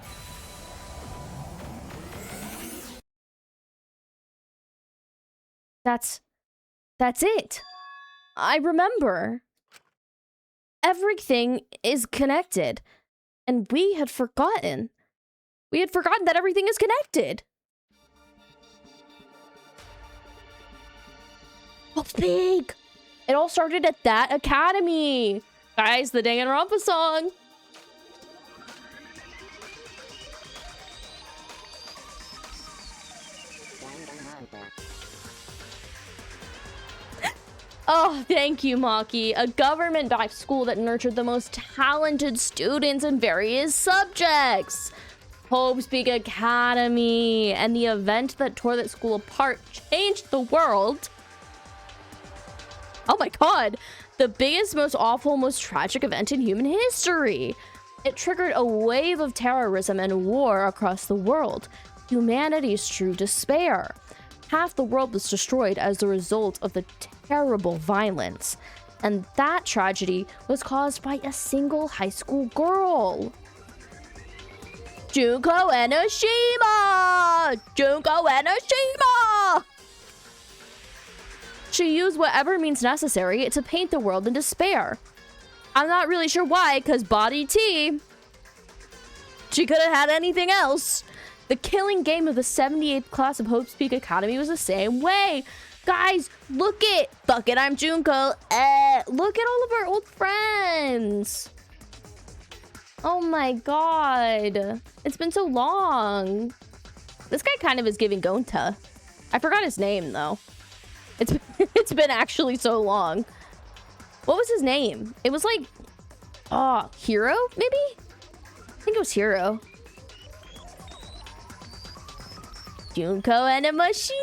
That's it. I remember. Everything is connected. And we had forgotten. We had forgotten that everything is connected. Oh, big. It all started at that academy. Guys, the Danganronpa song. Oh, thank you, Maki. A government-backed school that nurtured the most talented students in various subjects. Hope's Peak Academy. And the event that tore that school apart changed the world. Oh my god. The biggest, most awful, most tragic event in human history. It triggered a wave of terrorism and war across the world. Humanity's true despair. Half the world was destroyed as a result of the terrible violence. And that tragedy was caused by a single high school girl. Junko Enoshima! Junko Enoshima! She used whatever means necessary to paint the world in despair. I'm not really sure why, because body T. She could have had anything else. The killing game of the 78th class of Hope's Peak Academy was the same way. Guys, look it. Fuck it, I'm Junko. Look at all of our old friends. Oh my god. It's been so long. This guy kind of is giving Gonta. I forgot his name, though. It's been actually so long. What was his name? It was like... Oh, Hero, maybe? I think it was Hero. Junko Enoshima!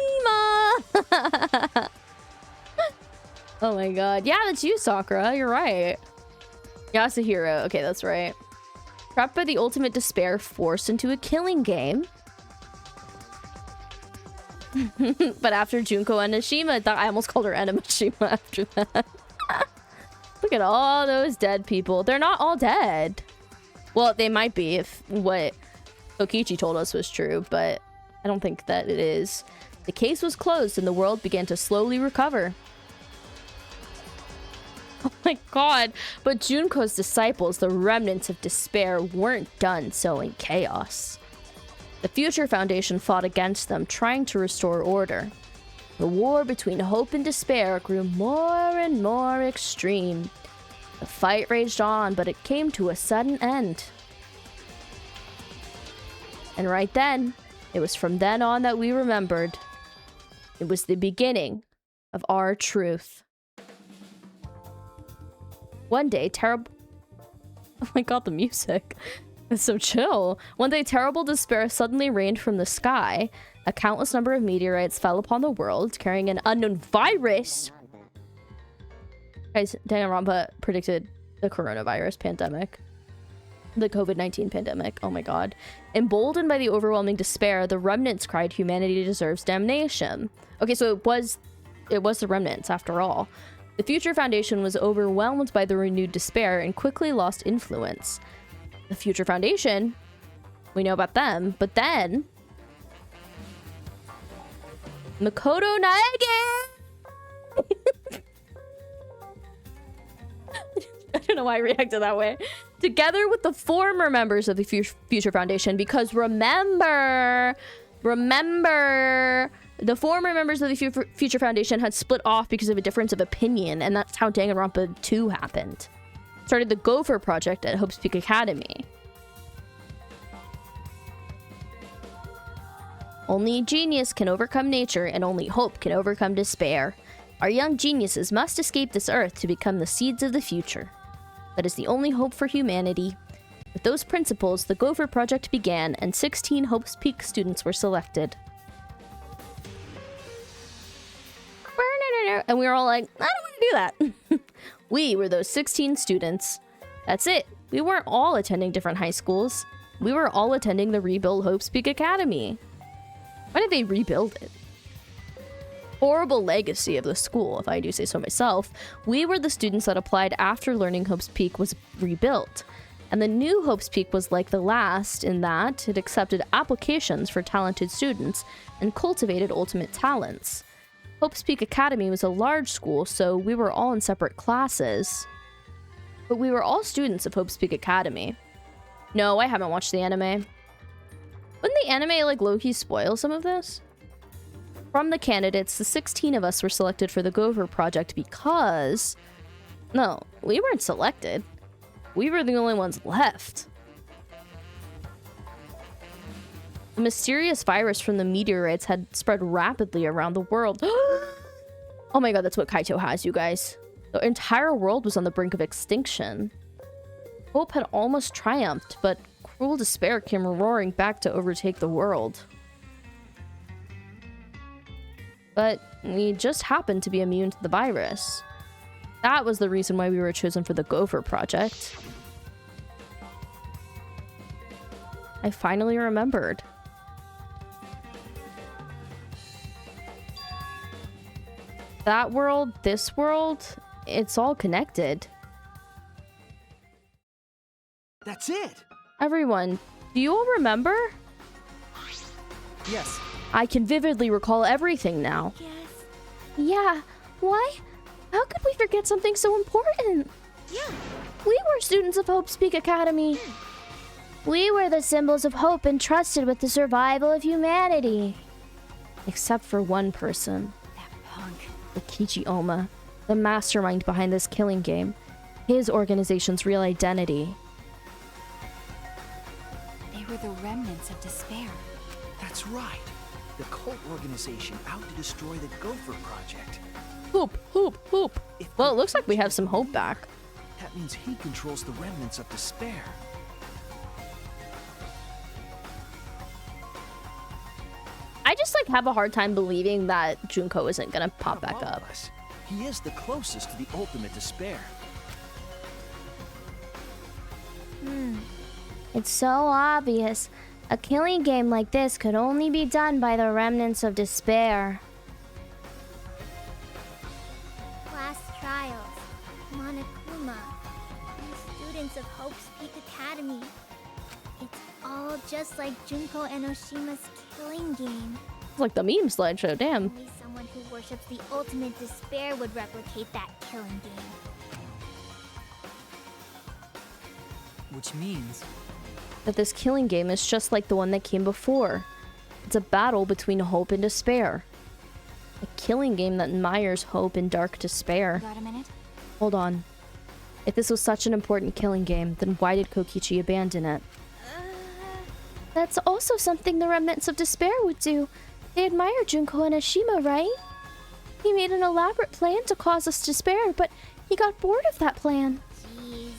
Oh my god. Yeah, that's you, Sakura. You're right. Yasuhiro. Okay, that's right. Trapped by the ultimate despair, forced into a killing game. But after Junko Enoshima, I almost called her Enoshima after that. Look at all those dead people. They're not all dead. Well, they might be if what Kokichi told us was true, but I don't think that it is. The case was closed and the world began to slowly recover. Oh my god. But Junko's disciples, the remnants of despair, weren't done sowing chaos. The Future Foundation fought against them, trying to restore order. The war between hope and despair grew more and more extreme. The fight raged on, but it came to a sudden end. And right then, it was from then on that we remembered. It was the beginning of our truth. One day, terrible... Oh my god, the music. It's so chill. One day, terrible despair suddenly rained from the sky. A countless number of meteorites fell upon the world, carrying an unknown virus. Guys, Danganronpa predicted the coronavirus pandemic. The COVID-19 pandemic. Oh my god. Emboldened by the overwhelming despair, the remnants cried humanity deserves damnation. Okay, so it was the remnants after all. The Future Foundation was overwhelmed by the renewed despair and quickly lost influence. The Future Foundation, we know about them, but then Makoto Naegi! I don't know why I reacted that way. Together with the former members of the Future Foundation, because remember, the former members of the Future Foundation had split off because of a difference of opinion, and that's how Danganronpa 2 happened. Started the Gopher Project at Hope's Peak Academy. Only genius can overcome nature, and only hope can overcome despair. Our young geniuses must escape this earth to become the seeds of the future. That is the only hope for humanity. With those principles, the Gopher Project began, and 16 Hope's Peak students were selected. And we were all like, I don't want to do that. We were those 16 students. That's it. We weren't all attending different high schools. We were all attending the rebuild Hope's Peak Academy. Why did they rebuild it? Horrible legacy of the school, if I do say so myself. We were the students that applied after learning Hope's Peak was rebuilt. And the new Hope's Peak was like the last in that it accepted applications for talented students and cultivated ultimate talents. Hope's Peak Academy was a large school, so we were all in separate classes. But we were all students of Hope's Peak Academy. No, I haven't watched the anime. Wouldn't the anime, like, low-key spoil some of this? From the candidates, the 16 of us were selected for the Gopher Project because... No, we weren't selected. We were the only ones left. A mysterious virus from the meteorites had spread rapidly around the world. Oh my god, that's what Kaito has, you guys. The entire world was on the brink of extinction. Hope had almost triumphed, but cruel despair came roaring back to overtake the world. But we just happened to be immune to the virus. That was the reason why we were chosen for the Gopher Project. I finally remembered. That world, this world, it's all connected.
That's it!
Everyone, do you all remember?
Yes.
I can vividly recall everything now.
Yes.
Yeah, why? How could we forget something so important?
Yeah.
We were students of Hope's Peak Academy. We were the symbols of hope entrusted with the survival of humanity.
Except for one person.
That punk.
Rikichi Oma, the mastermind behind this killing game. His organization's real identity.
They were the remnants of despair.
That's right. The cult organization out to destroy the Gopher Project.
Hoop, hoop, hoop. Well, it looks like we have some hope back.
That means he controls the remnants of despair.
I just like have a hard time believing that Junko isn't gonna pop back
Among
up.
us, he is the closest to the ultimate despair.
It's so obvious. A killing game like this could only be done by the remnants of despair.
Class trials, Monokuma, and students of Hope's Peak Academy. It's all just like Junko and Oshima's killing game.
It's like the meme slideshow, damn.
Only someone who worships the ultimate despair would replicate that killing game.
Which means...
That this killing game is just like the one that came before. It's a battle between hope and despair. A killing game that admires hope and dark despair.
Got a minute?
Hold on. If this was such an important killing game, then why did Kokichi abandon it?
That's also something the remnants of despair would do. They admire Junko and Ashima, right? He made an elaborate plan to cause us despair, but he got bored of that plan.
Jeez.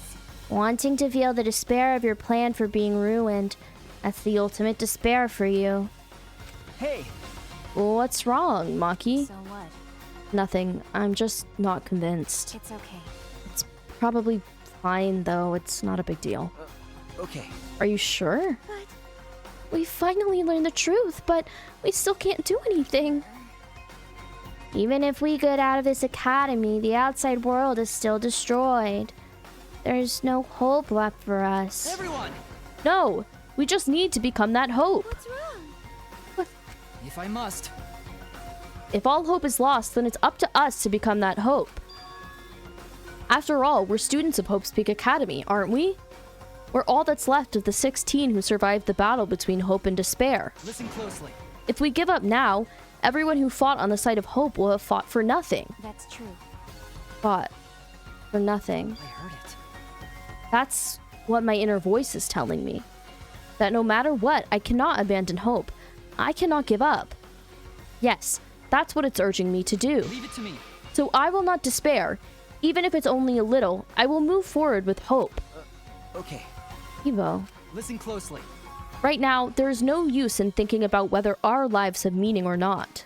Wanting to feel the despair of your plan for being ruined. That's the ultimate despair for you.
Hey!
What's wrong, Maki?
So what?
Nothing. I'm just not convinced.
It's okay.
It's probably fine, though. It's not a big deal.
Okay.
Are you sure?
But we finally learned the truth, but we still can't do anything. Even if we get out of this academy, the outside world is still destroyed. There's no hope left for us.
Everyone!
No! We just need to become that hope.
What's wrong?
If I must.
If all hope is lost, then it's up to us to become that hope. After all, we're students of Hope's Peak Academy, aren't we? We're all that's left of the 16 who survived the battle between hope and despair.
Listen closely.
If we give up now, everyone who fought on the side of hope will have fought for nothing.
That's true.
Fought for nothing.
I heard it.
That's what my inner voice is telling me. That no matter what, I cannot abandon hope. I cannot give up. Yes, that's what it's urging me to do.
Leave it to me.
So I will not despair. Even if it's only a little, I will move forward with hope.
Okay.
Evo.
Listen closely.
Right now, there is no use in thinking about whether our lives have meaning or not.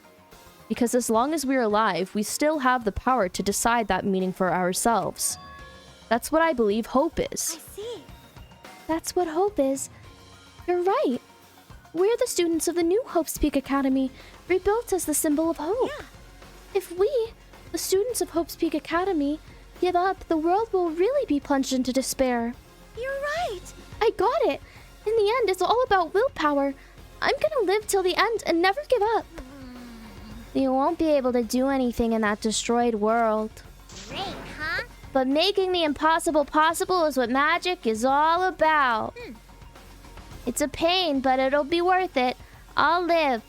Because as long as we're alive, we still have the power to decide that meaning for ourselves. That's what I believe hope is.
I see.
That's what hope is. You're right. We're the students of the new Hope's Peak Academy, rebuilt as the symbol of hope.
Yeah.
If we, the students of Hope's Peak Academy, give up, the world will really be plunged into despair.
You're right.
I got it. In the end, it's all about willpower. I'm gonna live till the end and never give up. You won't be able to do anything in that destroyed world.
Great, huh?
But making the impossible possible is what magic is all about. It's a pain, but it'll be worth it. I'll live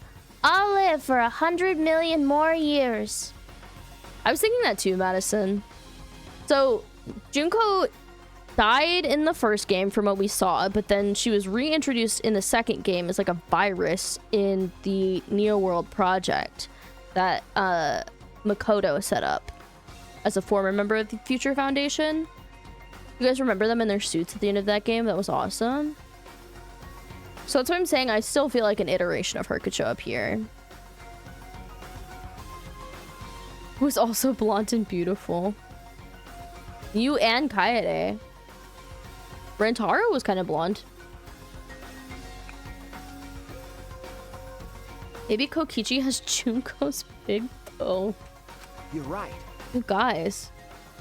for 100 million more years.
I was thinking that too, Madison. So, Junko died in the first game from what we saw, but then she was reintroduced in the second game as like a virus in the Neo World project that Makoto set up as a former member of the Future Foundation. You guys remember them in their suits at the end of that game? That was awesome. So that's what I'm saying. I still feel like an iteration of her could show up here. Who's also blonde and beautiful. You and Kaede. Rentaro was kind of blonde. Maybe Kokichi has Junko's big toe.
You're right.
You guys.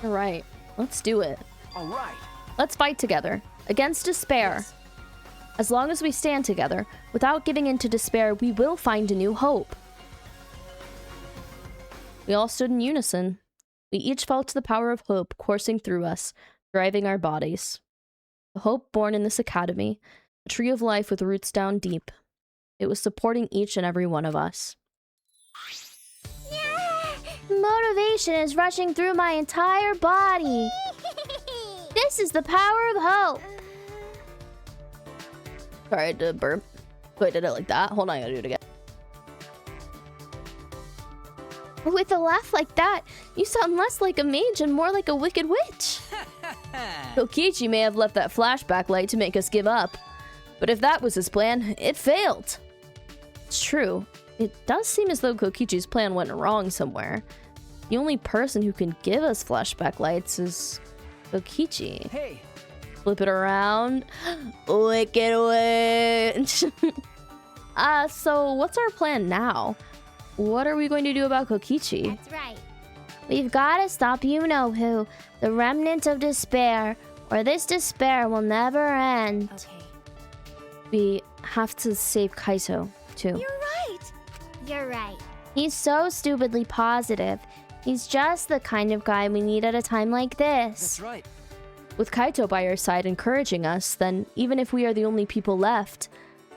You're right. Let's do it.
All right.
Let's fight together. Against despair.
Yes.
As long as we stand together, without giving in to despair, we will find a new hope. We all stood in unison. We each felt the power of hope coursing through us, driving our bodies. The hope born in this academy, a tree of life with roots down deep. It was supporting each and every one of us.
Motivation is rushing through my entire body. This is the power of hope.
Sorry, I did a burp. Wait, did it like that? Hold on, I gotta do it again.
With a laugh like that, you sound less like a mage and more like a wicked witch.
Kokichi may have left that flashback light to make us give up. But if that was his plan, it failed. It's true. It does seem as though Kokichi's plan went wrong somewhere. The only person who can give us flashback lights is Kokichi.
Hey.
Flip it around. Wicked witch. So what's our plan now? What are we going to do about Kokichi?
That's right.
We've got to stop you-know-who, the remnant of despair, or this despair will never end.
Okay.
We have to save Kaito, too.
You're right. You're right.
He's so stupidly positive. He's just the kind of guy we need at a time like this.
That's right.
With Kaito by our side encouraging us, then even if we are the only people left,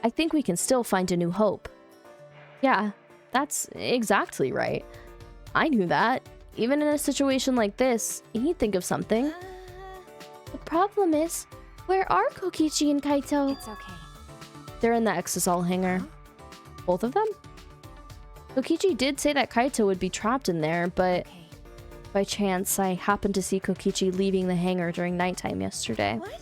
I think we can still find a new hope. Yeah, that's exactly right. I knew that. Even in a situation like this, he'd think of something.
The problem is, where are Kokichi and Kaito?
It's okay.
They're in the Exisal hangar. Both of them? Kokichi did say that Kaito would be trapped in there, but
Okay.
by chance, I happened to see Kokichi leaving the hangar during nighttime yesterday.
What?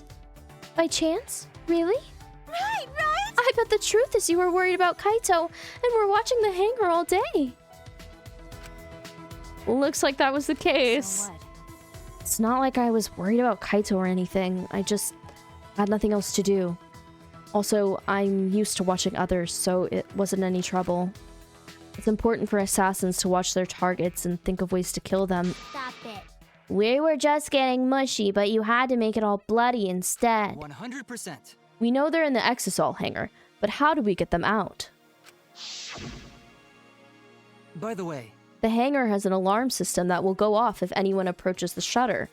By chance? Really?
Right, right.
I bet the truth is you were worried about Kaito and were watching the hangar all day.
Looks like that was the case.
So what?
It's not like I was worried about Kaito or anything. I just had nothing else to do. Also, I'm used to watching others, so it wasn't any trouble. It's important for assassins to watch their targets and think of ways to kill them.
Stop it.
We were just getting mushy, but you had to make it all bloody instead.
100%.
We know they're in the Exisal hangar, but how do we get them out?
By the way,
The hangar has an alarm system that will go off if anyone approaches the shutter.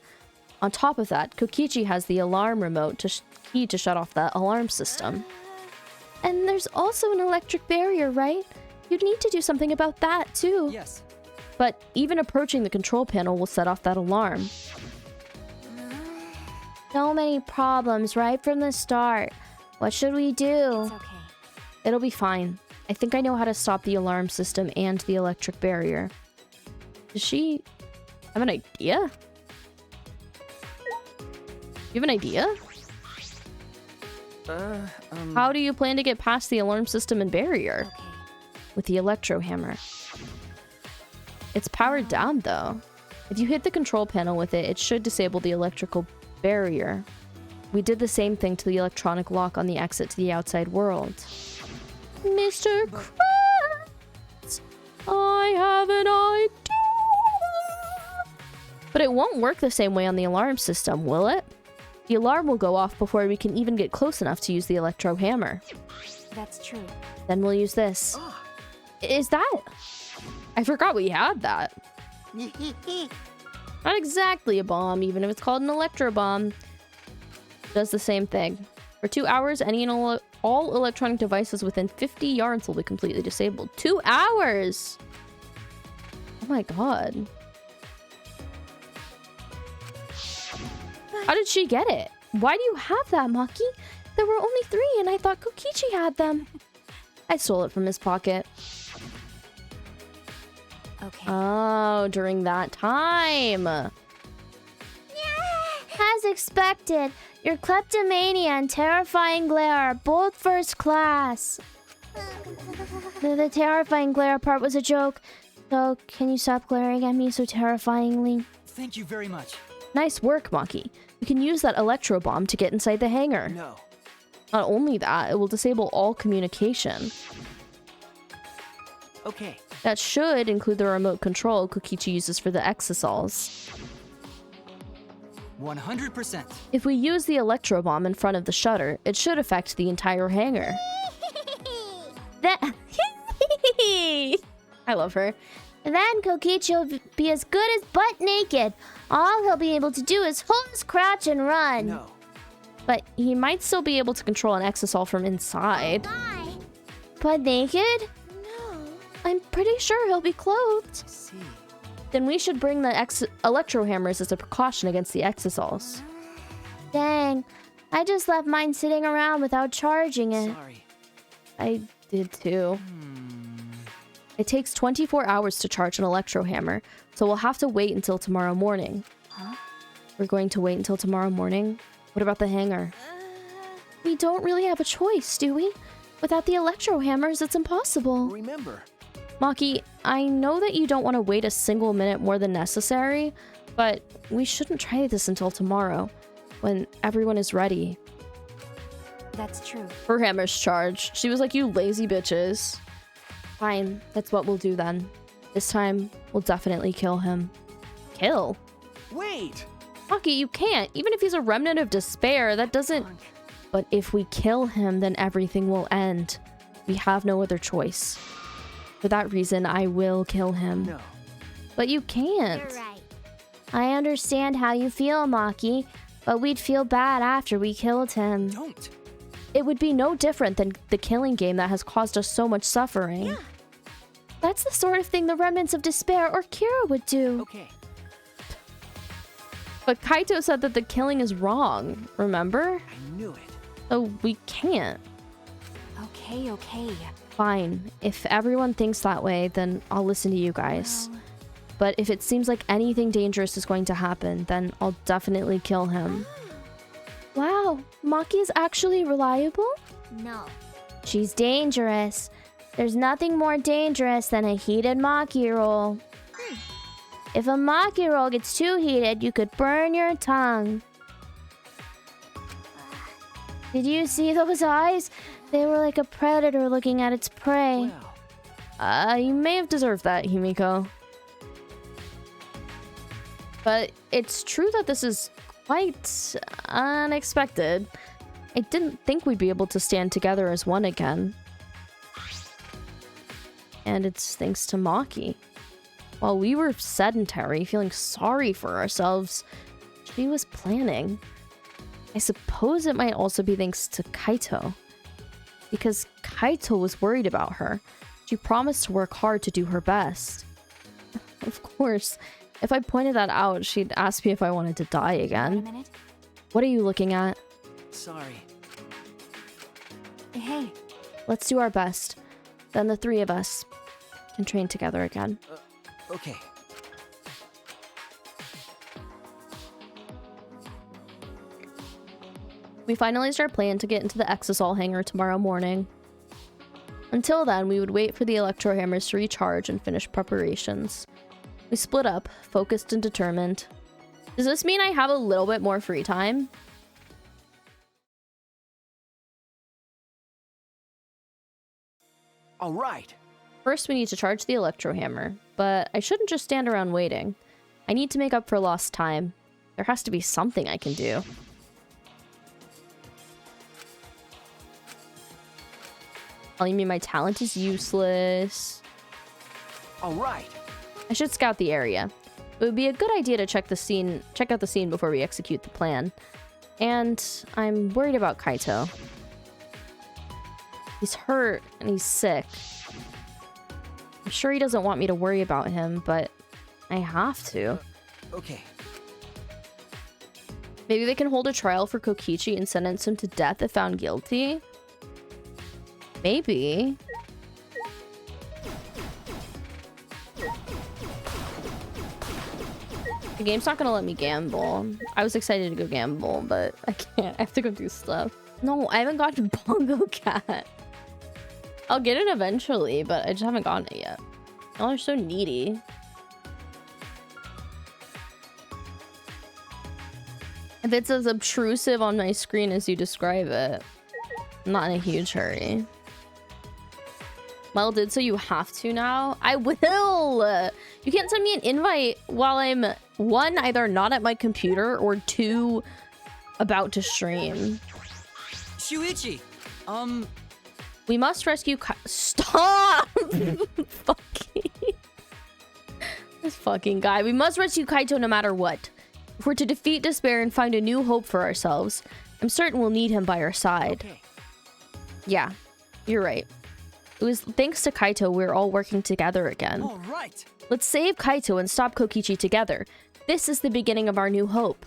On top of that, Kokichi has the alarm remote key to shut off the alarm system.
And there's also an electric barrier, right? You'd need to do something about that, too.
yes.
But even approaching the control panel will set off that alarm.
So many problems right from the start. What should we do?
It's okay.
It'll be fine. I think I know how to stop the alarm system and the electric barrier. Does she have an idea? You have an idea? How do you plan to get past the alarm system and barrier?
Okay.
With the electro hammer. It's powered down though. If you hit the control panel with it, it should disable the electrical barrier. We did the same thing to the electronic lock on the exit to the outside world. Mr. Krabs, I have an idea. But it won't work the same way on the alarm system, will it? The alarm will go off before we can even get close enough to use the electro hammer.
That's true.
Then we'll use this. Is that? I forgot we had that. Not exactly a bomb, even if it's called an electro bomb. Does the same thing. For 2 hours, any and all electronic devices within 50 yards will be completely disabled. 2 hours! Oh my god. How did she get it?
Why do you have that, Maki? There were only 3 and I thought Kokichi had them.
I stole it from his pocket.
Okay.
Oh, during that time.
As expected, your kleptomania and terrifying glare are both first class. The terrifying glare part was a joke. So, can you stop glaring at me so terrifyingly?
Thank you very much.
Nice work, Maki. You can use that electro bomb to get inside the hangar.
No.
Not only that, it will disable all communication.
Okay.
That should include the remote control Kokichi uses for the Exisals.
100%.
If we use the electro bomb in front of the shutter, it should affect the entire hangar.
That
I love her.
Then Kokichi will be as good as butt naked. All he'll be able to do is hold his crouch and run.
No.
But he might still be able to control an Exisal from inside.
Bye.
Butt naked?
No.
I'm pretty sure he'll be clothed.
See.
Then we should bring the electro hammers as a precaution against the Exisals.
Dang, I just left mine sitting around without charging it.
Sorry.
I did too. It takes 24 hours to charge an electro hammer, so we'll have to wait until tomorrow morning.
Huh?
We're going to wait until tomorrow morning? What about the hangar?
We don't really have a choice, do we? Without the electro hammers, it's impossible.
Remember,
Maki, I know that you don't want to wait a single minute more than necessary, but we shouldn't try this until tomorrow, when everyone is ready.
That's true.
Her hammer's charged. She was like, you lazy bitches. Fine, that's what we'll do then. This time, we'll definitely kill him. Kill?
wait.
Maki, you can't. Even if he's a remnant of despair, that doesn't...
But if we kill him, then everything will end. We have no other choice. For that reason, I will kill him.
No.
But you can't.
You're right.
I understand how you feel, Maki, but we'd feel bad after we killed him.
Don't.
It would be no different than the killing game that has caused us so much suffering.
Yeah.
That's the sort of thing the remnants of despair or Kira would do.
Okay.
But Kaito said that the killing is wrong, remember?
I knew it.
So we can't.
Okay, okay.
Fine. If everyone thinks that way, then I'll listen to you guys.
Well,
But if it seems like anything dangerous is going to happen, then I'll definitely kill him.
Wow, Maki is actually reliable?
No.
She's dangerous. There's nothing more dangerous than a heated Maki roll. If a Maki roll gets too heated, you could burn your tongue. Did you see those eyes? They were like a predator looking at its prey.
Well,
You may have deserved that, Himiko. But it's true that this is quite unexpected. I didn't think we'd be able to stand together as one again. And it's thanks to Maki. While we were sedentary, feeling sorry for ourselves, she was planning. I suppose it might also be thanks to Kaito. Because Kaito was worried about her. She promised to work hard to do her best. Of course, if I pointed that out, she'd ask me if I wanted to die
wait a
again.
minute.
What are you looking at?
sorry.
Hey,
Let's do our best. Then the three of us can train together again.
Okay.
We finalized our plan to get into the Exisol hangar tomorrow morning. Until then, we would wait for the electro hammers to recharge and finish preparations. We split up, focused and determined. Does this mean I have a little bit more free time?
All right.
First, we need to charge the electro hammer, but I shouldn't just stand around waiting. I need to make up for lost time. There has to be something I can do. Telling me my talent is useless.
All right.
I should scout the area. It would be a good idea to check out the scene before we execute the plan. And I'm worried about Kaito. He's hurt and he's sick. I'm sure he doesn't want me to worry about him, but I have to.
Okay.
Maybe they can hold a trial for Kokichi and sentence him to death if found guilty? Maybe. The game's not gonna let me gamble. I was excited to go gamble, but I can't. I have to go do stuff. No, I haven't gotten Bongo Cat. I'll get it eventually, but I just haven't gotten it yet. Oh, they're so needy. If it's as obtrusive on my screen as you describe it, I'm not in a huge hurry. Well, did so you have to now? I will! You can't send me an invite while I'm, one, either not at my computer, or two, about to stream.
Shuichi,
We must rescue Stop! Fucking... This fucking guy. We must rescue Kaito no matter what. If we're to defeat despair and find a new hope for ourselves, I'm certain we'll need him by our side.
Okay.
Yeah, you're right. It was thanks to Kaito we're all working together again.
all right.
Let's save Kaito and stop Kokichi together. This is the beginning of our new hope.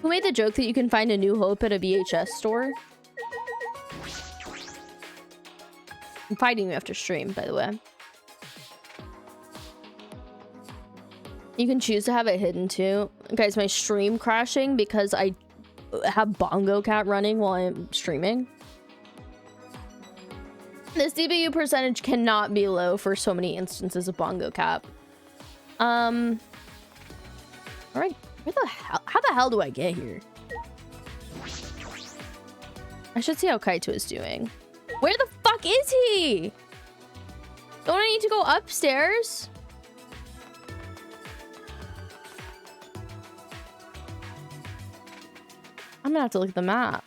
Who made the joke that you can find a new hope at a VHS store? I'm fighting you after stream, by the way. You can choose to have it hidden too. Guys, my stream crashing because I have Bongo Cat running while I'm streaming. This CPU percentage cannot be low for so many instances of Bongo Cat. Alright, where the hell? How the hell do I get here? I should see how Kaito is doing. Where the fuck is he? Don't I need to go upstairs? I'm gonna have to look at the map.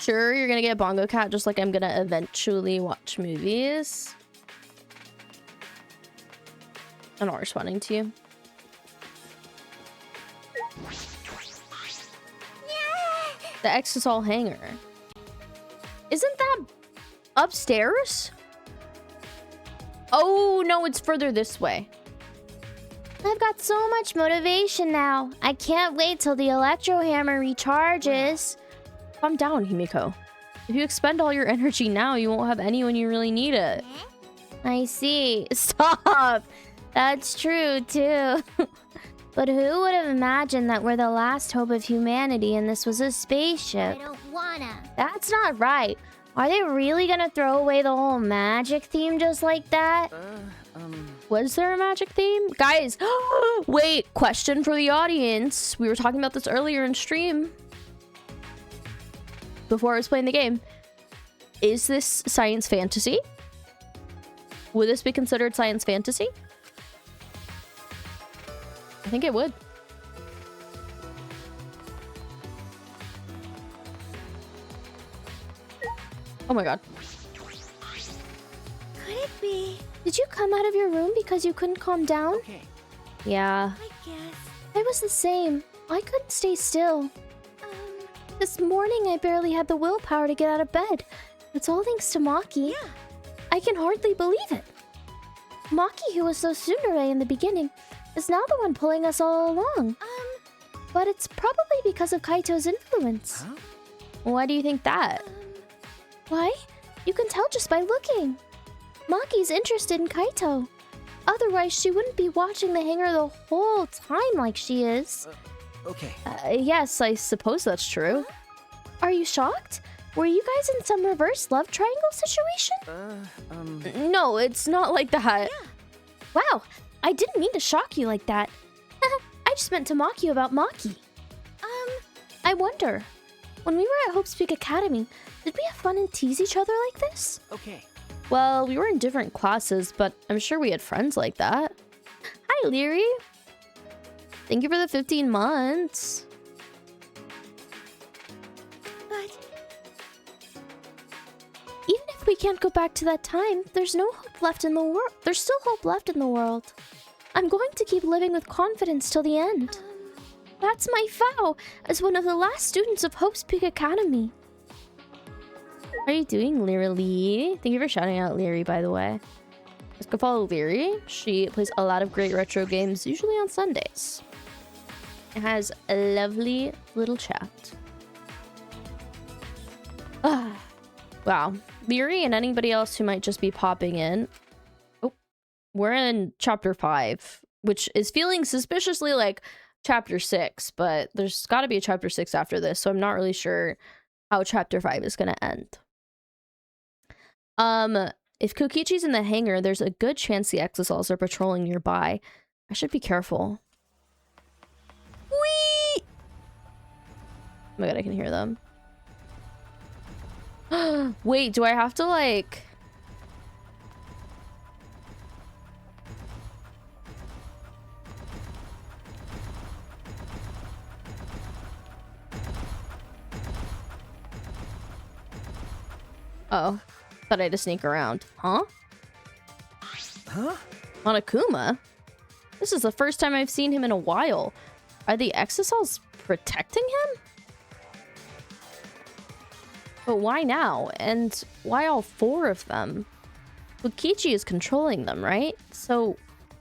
Sure, you're gonna get Bongo Cat just like I'm gonna eventually watch movies. I'm not responding to you. The Exisal hangar. Isn't that upstairs? Oh, no, it's further this way.
I've got so much motivation now. I can't wait till the electro hammer recharges.
Calm down, Himiko. If you expend all your energy now, you won't have any when you really need it.
I see. Stop. That's true, too. But who would have imagined that we're the last hope of humanity and this was a spaceship?
I don't wanna.
That's not right. Are they really gonna throw away the whole magic theme just like that?
Was there a magic theme? Guys, wait, question for the audience. We were talking about this earlier in stream. Before I was playing the game. Is this science fantasy? Would this be considered science fantasy? I think it would. Oh my god.
Could it be?
Did you come out of your room because you couldn't calm down?
Okay.
Yeah.
I guess.
I was the same. I couldn't stay still. This morning I barely had the willpower to get out of bed. It's all thanks to Maki.
Yeah.
I can hardly believe it. Maki, who was so tsundere in the beginning, is now the one pulling us all along. But it's probably because of Kaito's influence.
Huh?
Why do you think that?
Why? You can tell just by looking. Maki's interested in Kaito. Otherwise, she wouldn't be watching the hangar the whole time like she is.
Okay.
Yes, I suppose that's true.
Are you shocked? Were you guys in some reverse love triangle situation?
No, it's not like that.
Wow, I didn't mean to shock you like that. I just meant to mock you about Maki. I wonder, when we were at Hope's Peak Academy, did we have fun and tease each other like this?
Okay.
Well, we were in different classes, but I'm sure we had friends like that. Hi, Leary. Thank you for the 15 months.
But
Even if we can't go back to that time, there's no hope left in the world. There's still hope left in the world. I'm going to keep living with confidence till the end. That's my vow as one of the last students of Hope's Peak Academy.
How are you doing, Leary? Thank you for shouting out Leary, by the way. Let's go follow Leary. She plays a lot of great retro games, usually on Sundays. It has a lovely little chat. Wow. Leary and anybody else who might just be popping in. Oh, we're in chapter 5, which is feeling suspiciously like chapter 6, but there's got to be a chapter 6 after this, so I'm not really sure how chapter 5 is going to end. If Kokichi's in the hangar, there's a good chance the Exisals are patrolling nearby. I should be careful. Whee! Oh my god, I can hear them. Wait, do I have to like... Oh, thought I had to sneak around. Huh?
Huh?
Monokuma? This is the first time I've seen him in a while. Are the Exisals protecting him? But why now? And why all 4 of them? Kokichi is controlling them, right? So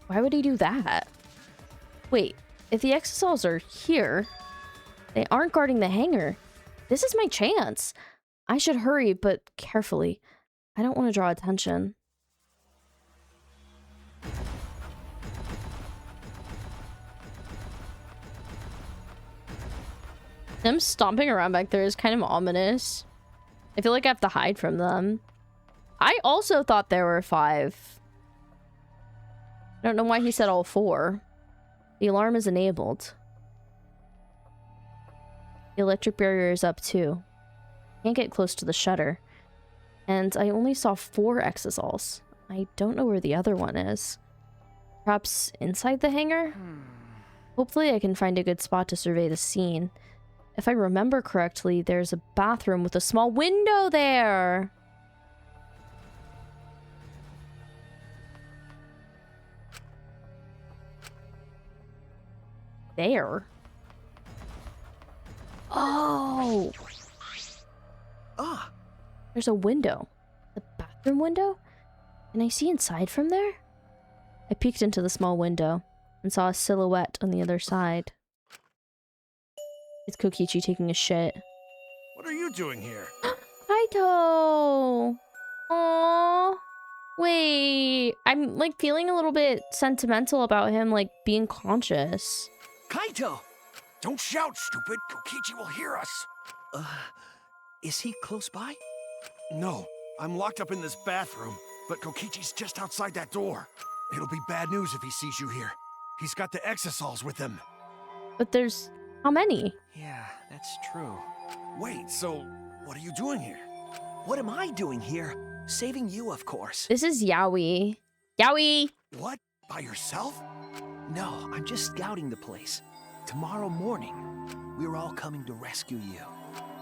why would he do that? Wait, if the Exisals are here, they aren't guarding the hangar. This is my chance. I should hurry, but carefully. I don't want to draw attention. Them stomping around back there is kind of ominous. I feel like I have to hide from them. I also thought there were 5. I don't know why he said all 4. The alarm is enabled. The electric barrier is up too. Can't get close to the shutter. And I only saw 4 Exisals. I don't know where the other one is. Perhaps inside the hangar? Hopefully I can find a good spot to survey the scene. if I remember correctly, there's a bathroom with a small window there. There. Oh.
Ah,
There's a window. The bathroom window? Can I see inside from there? I peeked into the small window and saw a silhouette on the other side. It's Kokichi taking a shit.
What are you doing here?
Kaito! Aww. Wait, I'm like feeling a little bit sentimental about him like being conscious.
Kaito!
Don't shout, stupid. Kokichi will hear us.
Is he close by?
No, I'm locked up in this bathroom, but Kokichi's just outside that door. It'll be bad news if he sees you here. He's got the exosols with him.
But there's how many?
Yeah, that's true.
Wait, so what are you doing here?
What am I doing here? Saving you, of course.
This is Yaoi. Yaoi!
What? By yourself?
No, I'm just scouting the place. Tomorrow morning, we're all coming to rescue you.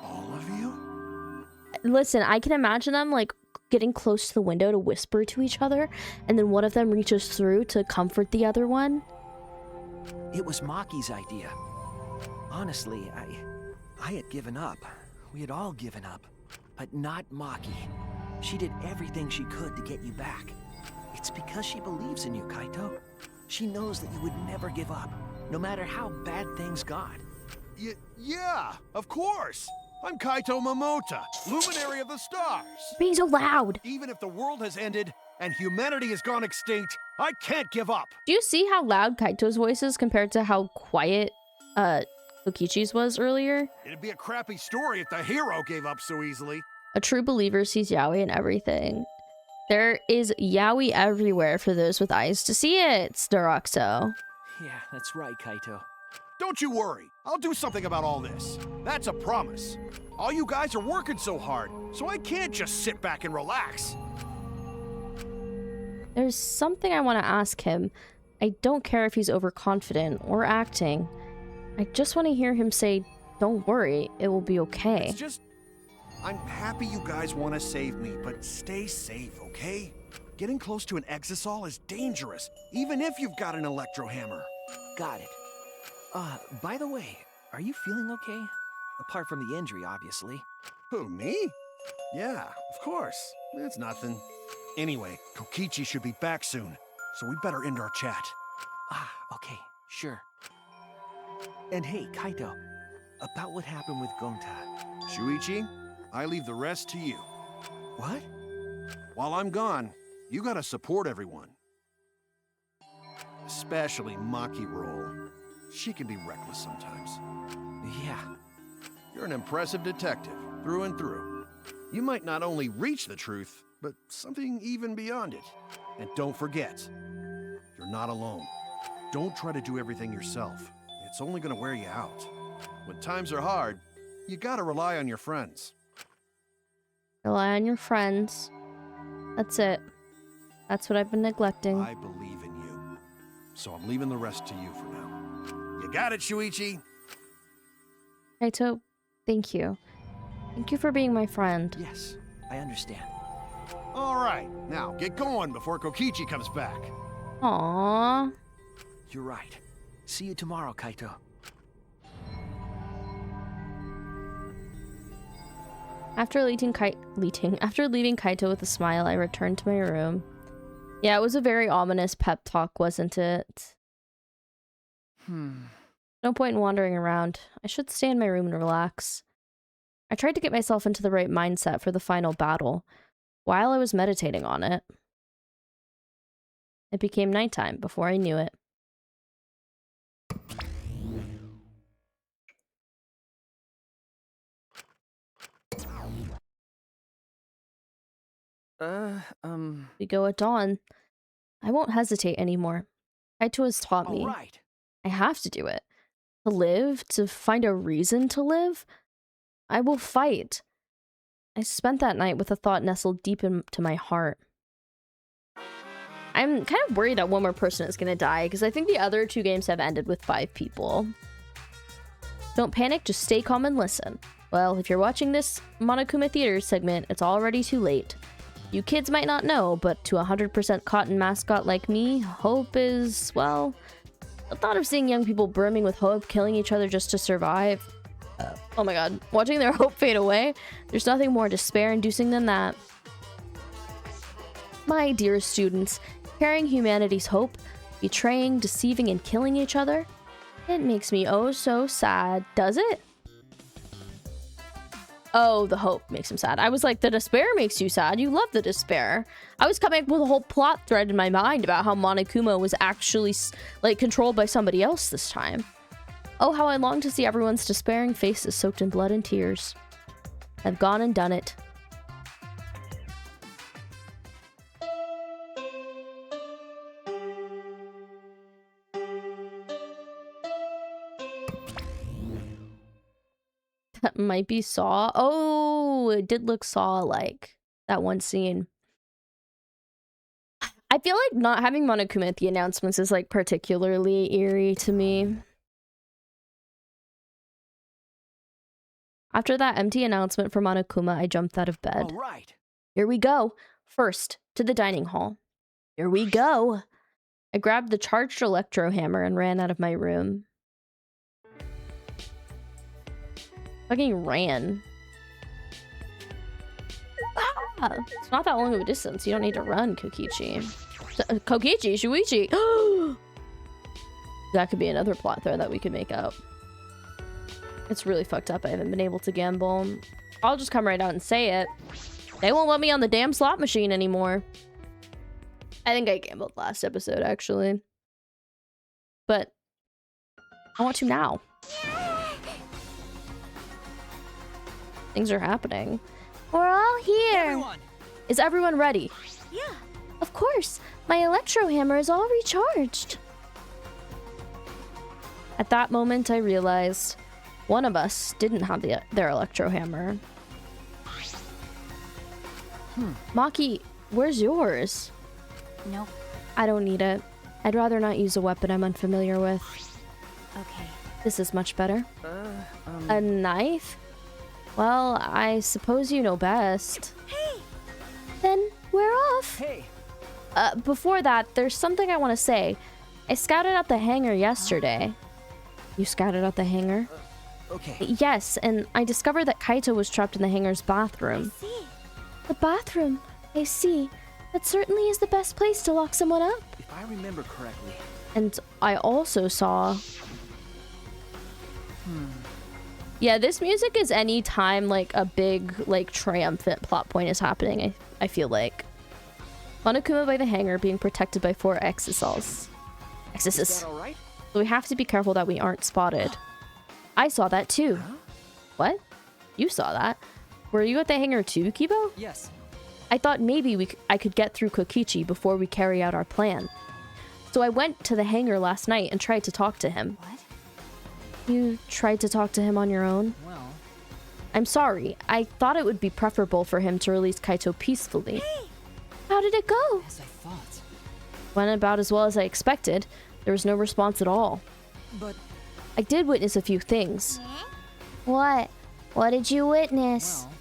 All of you?
Listen, I can imagine them like getting close to the window to whisper to each other, and then one of them reaches through to comfort the other one.
It was Maki's idea. Honestly, I had given up. We had all given up. But not Maki. She did everything she could to get you back. It's because she believes in you, Kaito. She knows that you would never give up, no matter how bad things got.
Yeah, of course. I'm Kaito Momota, luminary of the stars.
Being so loud.
Even if the world has ended and humanity has gone extinct, I can't give up.
Do you see how loud Kaito's voice is compared to how quiet Kokichi's was earlier?
It'd be a crappy story if the hero gave up so easily.
A true believer sees yaoi in everything. There is yaoi everywhere for those with eyes to see it, Staroxo.
Yeah, that's right, Kaito.
Don't you worry. I'll do something about all this. That's a promise. All you guys are working so hard, so I can't just sit back and relax.
There's something I want to ask him. I don't care if he's overconfident or acting. I just want to hear him say, "Don't worry, it will be okay."
It's just... I'm happy you guys want to save me, but stay safe, okay? Getting close to an exisol is dangerous, even if you've got an electro hammer.
Got it. By the way, are you feeling okay? Apart from the injury, obviously.
Who, me? Yeah, of course. It's nothing. Anyway, Kokichi should be back soon, so we better end our chat.
Ah, okay, sure. And hey, Kaito, about what happened with Gonta.
Shuichi, I leave the rest to you.
What?
While I'm gone, you gotta support everyone. Especially Maki Roll. She can be reckless sometimes.
Yeah.
You're an impressive detective, through and through. You might not only reach the truth, but something even beyond it. And don't forget, you're not alone. Don't try to do everything yourself. It's only gonna wear you out. When times are hard, you gotta rely on your friends.
Rely on your friends. That's it. That's what I've been neglecting.
I believe in you. So I'm leaving the rest to you for now. You got it, Shuichi?
Kaito, thank you. Thank you for being my friend.
Yes, I understand.
All right, now get going before Kokichi comes back.
Aww.
You're right. See you tomorrow, Kaito.
After leaving Kaito with a smile, I returned to my room. Yeah, it was a very ominous pep talk, wasn't it? No point in wandering around. I should stay in my room and relax. I tried to get myself into the right mindset for the final battle. While I was meditating on it, it became nighttime before I knew it. We go at dawn. I won't hesitate anymore. Kaito has taught me.
All right.
I have to do it. To live, to find a reason to live, I will fight. I spent that night with a thought nestled deep into my heart. I'm kind of worried that one more person is going to die, because I think the other two games have ended with 5 people. Don't panic, just stay calm and listen. Well, if you're watching this Monokuma Theater segment, it's already too late. You kids might not know, but to a 100% cotton mascot like me, hope is, well, the thought of seeing young people brimming with hope, killing each other just to survive. Oh my god, watching their hope fade away? There's nothing more despair-inducing than that. My dear students, carrying humanity's hope, betraying, deceiving, and killing each other, it makes me oh so sad, does it? Oh, the hope makes him sad. I was like, the despair makes you sad. You love the despair. I was coming up with a whole plot thread in my mind about how Monokuma was actually, like, controlled by somebody else this time. Oh, how I long to see everyone's despairing faces soaked in blood and tears. I've gone and done it. That might be Saw. Oh, it did look Saw-like. That one scene. I feel like not having Monokuma at the announcements is like particularly eerie to me. After that empty announcement for Monokuma, I jumped out of bed.
All right.
Here we go. First, to the dining hall. Here we go. I grabbed the charged electro hammer and ran out of my room. Fucking ran. Ah, it's not that long of a distance. You don't need to run, Kokichi. Kokichi, Shuichi. That could be another plot thread that we could make up. It's really fucked up. I haven't been able to gamble. I'll just come right out and say it. They won't let me on the damn slot machine anymore. I think I gambled last episode, actually. But I want to now. Things are happening.
We're all here.
Everyone.
Is everyone ready?
Yeah.
Of course. My electro hammer is all recharged.
At that moment, I realized one of us didn't have their electro hammer. Maki, where's yours?
Nope.
I don't need it. I'd rather not use a weapon I'm unfamiliar with.
Okay.
This is much better. A knife? Well, I suppose you know best.
Hey!
Then we're off.
Hey.
Before that, there's something I want to say. I scouted out the hangar yesterday. You scouted out the hangar?
Okay.
Yes, and I discovered that Kaito was trapped in the hangar's bathroom.
See?
The bathroom. I see. That certainly is the best place to lock someone up.
If I remember correctly.
And I also saw... Yeah, this music is any time like a big, like, triumphant plot point is happening, I feel like. Monokuma by the hangar being protected by 4 exisals.
Is that all right?
So we have to be careful that we aren't spotted. I saw that too.
Huh?
What? You saw that? Were you at the hangar too, Kibo?
Yes.
I thought maybe I could get through Kokichi before we carry out our plan. So I went to the hangar last night and tried to talk to him.
What?
You tried to talk to him on your own?
Well.
I'm sorry. I thought it would be preferable for him to release Kaito peacefully.
How did it go?
As I thought.
Went about as well as I expected. There was no response at all.
But
I did witness a few things.
What? What did you witness?
well,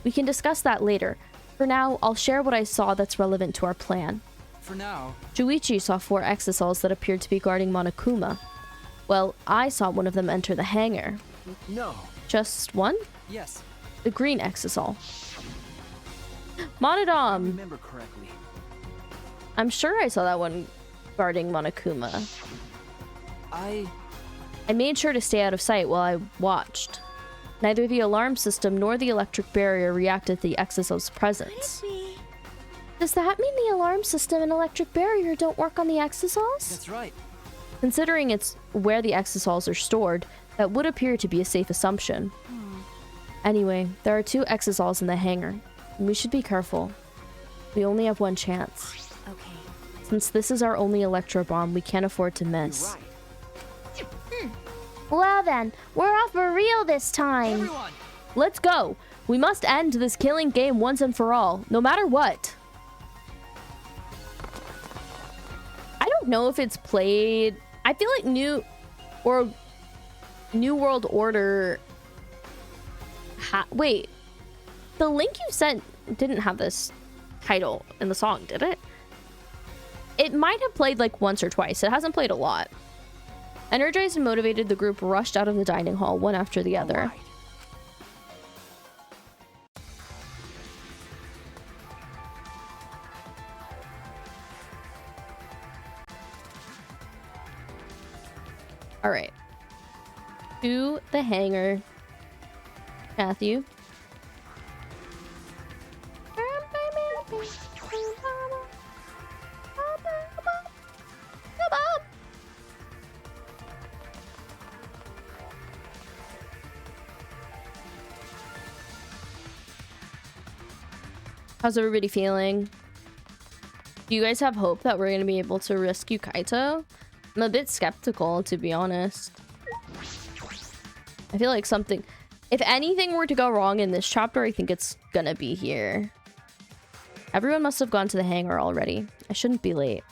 We can discuss that later. For now, I'll share what I saw that's relevant to our plan.
for now.
Shuichi saw 4 exisals that appeared to be guarding Monokuma. Well, I saw one of them enter the hangar.
No.
Just one?
Yes.
The green exisal.
If I
Monodam!
remember correctly.
I'm sure I saw that one guarding Monokuma.
I
made sure to stay out of sight while I watched. Neither the alarm system nor the electric barrier reacted to the exisal's presence.
Does that mean the alarm system and electric barrier don't work on the exisals?
That's right.
Considering it's where the exisals are stored, that would appear to be a safe assumption. Anyway, there are 2 exisals in the hangar, and we should be careful. We only have one chance.
Okay.
Since this is our only electro bomb, we can't afford to
You're
miss.
right.
Well then, we're off for real this time.
Everyone.
Let's go! We must end this killing game once and for all, no matter what. I don't know if it's played... I feel like new... Or... New World Order... Wait. The link you sent didn't have this title in the song, did it? It might have played like once or twice. It hasn't played a lot. Energized and motivated, the group rushed out of the dining hall, one after the other. All right. To the hangar. Matthew. How's everybody feeling? Do you guys have hope that we're going to be able to rescue Kaito? I'm a bit skeptical, to be honest. I feel like something... If anything were to go wrong in this chapter, I think it's gonna be here. Everyone must have gone to the hangar already. I shouldn't be late.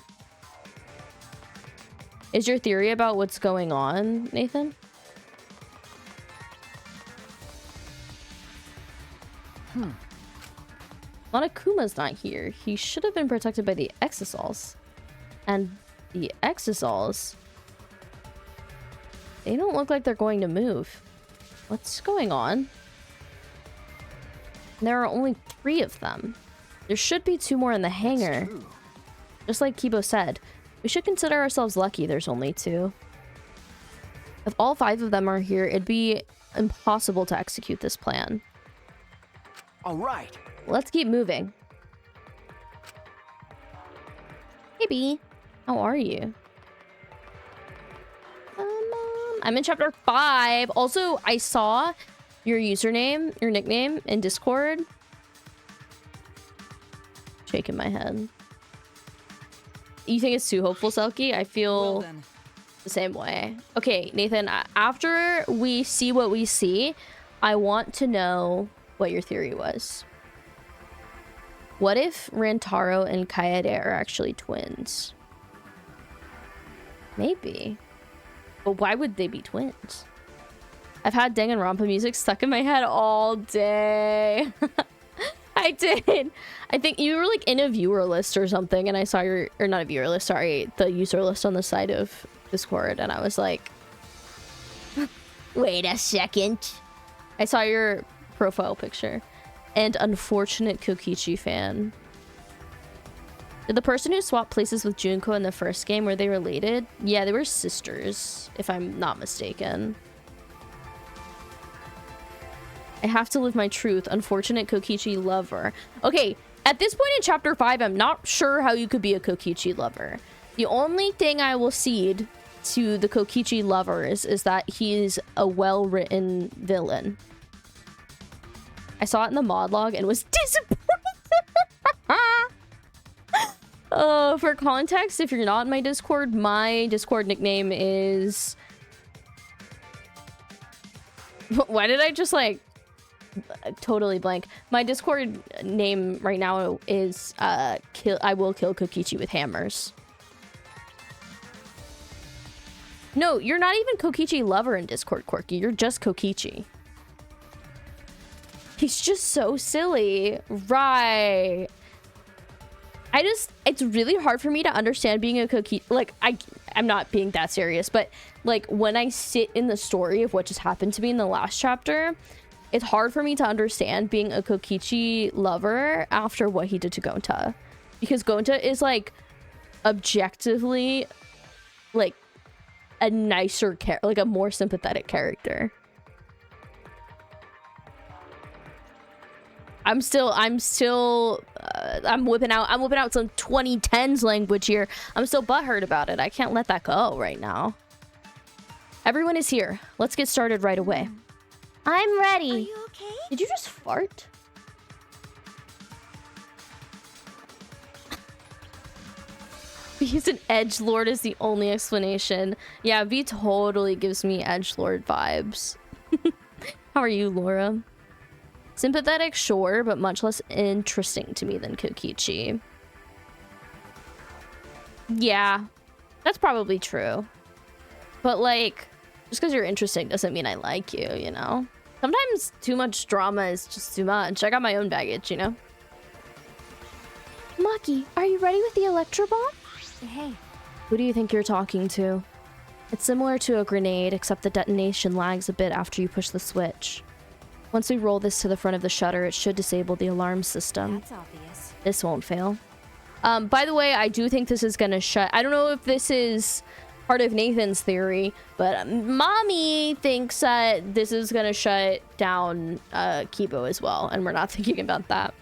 Is your theory about what's going on, Nathan? Monokuma's not here. He should have been protected by the Exosols. And the Exosols... They don't look like they're going to move. What's going on? There are only 3 of them. There should be 2 more in the hangar. Just like Kibo said, we should consider ourselves lucky there's only 2. If all 5 of them are here, it'd be impossible to execute this plan.
All right.
Let's keep moving. Hey, B. How are you? I'm in chapter 5. Also, I saw your username, your nickname in Discord. Shaking my head. You think it's too hopeful, Selkie? I feel the same way. Okay, Nathan, after we see what we see, I want to know what your theory was. What if Rantaro and Kaede are actually twins? Maybe. But why would they be twins? I've had Danganronpa music stuck in my head all day. I did. I think you were like in a viewer list or something, and I saw your, or not a viewer list, sorry, the user list on the side of Discord, and I was like, wait a second. I saw your profile picture. And unfortunate Kokichi fan. Did the person who swapped places with Junko in the first game, were they related? Yeah, they were sisters, if I'm not mistaken. I have to live my truth. Unfortunate Kokichi lover. Okay, at this point in chapter 5, I'm not sure how you could be a Kokichi lover. The only thing I will cede to the Kokichi lovers is that he's a well-written villain. I saw it in the mod log and was disappointed. For context, if you're not in my Discord nickname is... Why did I just like... totally blank. My Discord name right now is I will kill Kokichi with hammers. No, you're not even Kokichi lover in Discord, Corky. You're just Kokichi. He's just so silly. Right. It's really hard for me to understand being a Kokichi. Like, I'm not being that serious, but like when I sit in the story of what just happened to me in the last chapter, it's hard for me to understand being a Kokichi lover after what he did to Gonta. Because Gonta is like objectively like a nicer character, like a more sympathetic character. I'm whipping out some 2010s language here. I'm still butthurt about it. I can't let that go right now. Everyone is here. Let's get started right away.
I'm ready. Are you okay?
Did you just fart? He's an edgelord is the only explanation. Yeah, V totally gives me edgelord vibes. How are you, Laura? Sympathetic, sure, but much less interesting to me than Kokichi. Yeah, that's probably true. But like, Just because you're interesting doesn't mean I like you, you know? Sometimes too much drama is just too much. I got my own baggage, you know?
Maki, are you ready with the electro bomb?
Hey,
Who do you think you're talking to? It's similar to a grenade, except the detonation lags a bit after you push the switch. Once we roll this to the front of the shutter, it should disable the alarm system.
that's obvious.
This won't fail. By the way, I do think this is gonna shut... I don't know if this is part of Nathan's theory, but Mommy thinks that this is gonna shut down Kibo as well, and we're not thinking about that.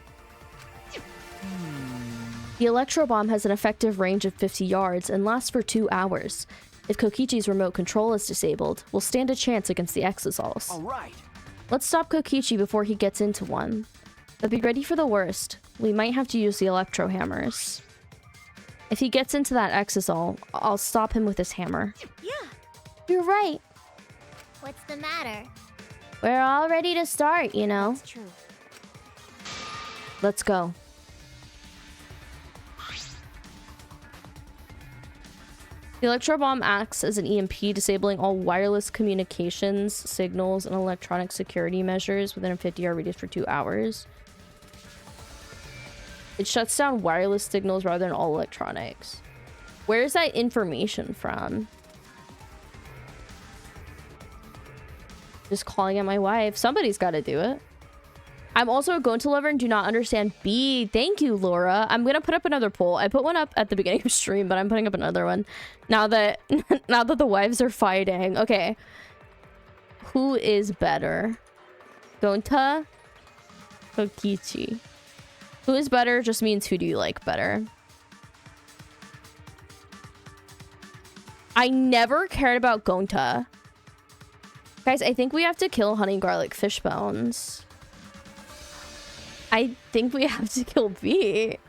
The electro bomb has an effective range of 50 yards and lasts for 2 hours. If Kokichi's remote control is disabled, we'll stand a chance against the Exosols.
All right.
Let's stop Kokichi before he gets into one. But be ready for the worst. We might have to use the electro hammers. If he gets into that Exosol, I'll stop him with his hammer.
Yeah.
You're right.
What's the matter?
We're all ready to start, you know?
It's true.
Let's go. The electro bomb acts as an EMP, disabling all wireless communications, signals, and electronic security measures within a 50-yard radius for 2 hours. It shuts down wireless signals rather than all electronics. Where is that information from? Just calling at my wife. Somebody's got to do it. I'm also a Gonta lover and do not understand B. Thank you, Laura. I'm gonna put up another poll. I put one up at the beginning of stream, but I'm putting up another one now that now that the wives are fighting. Okay, who is better, Gonta, Kokichi? Who is better just means who do you like better. I never cared about Gonta. Guys, I think we have to kill honey garlic fish bones. I think we have to kill B.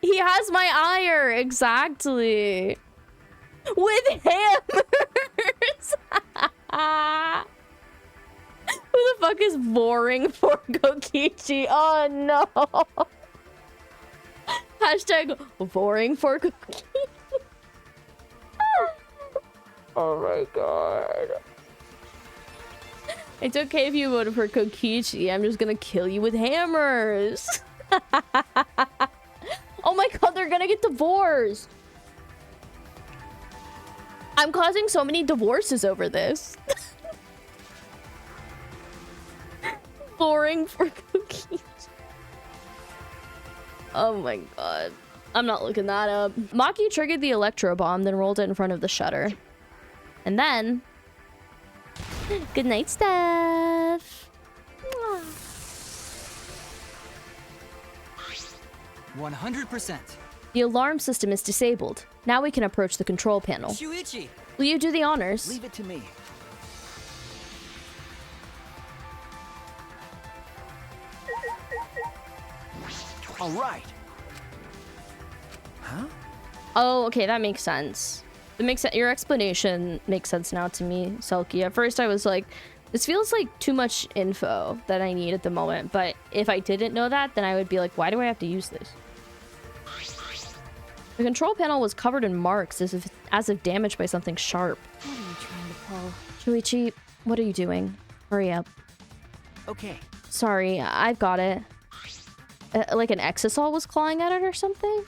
He has my ire, exactly. With hammers. Who the fuck is boring for Kokichi? Oh no. Hashtag boring for Kokichi. Oh my god. It's okay if you voted for Kokichi. I'm just gonna kill you with hammers. Oh my god, they're gonna get divorced. I'm causing so many divorces over this. Boring for Kokichi. Oh my god. I'm not looking that up. Maki triggered the electro bomb, then rolled it in front of the shutter. And then... good night, Steph.
100%.
The alarm system is disabled. Now we can approach the control panel.
Shuichi!
Will you do the honors?
Leave it to me. All right. Huh?
Oh, okay, that makes sense. It makes sense. Your explanation makes sense now to me, Selkie. At first, I was like, this feels like too much info that I need at the moment. But if I didn't know that, then I would be like, why do I have to use this? The control panel was covered in marks as if damaged by something sharp.
What are you trying to pull?
Shuichi, what are you doing? Hurry up.
Okay.
Sorry, I've got it. Like an Exosol was clawing at it or something?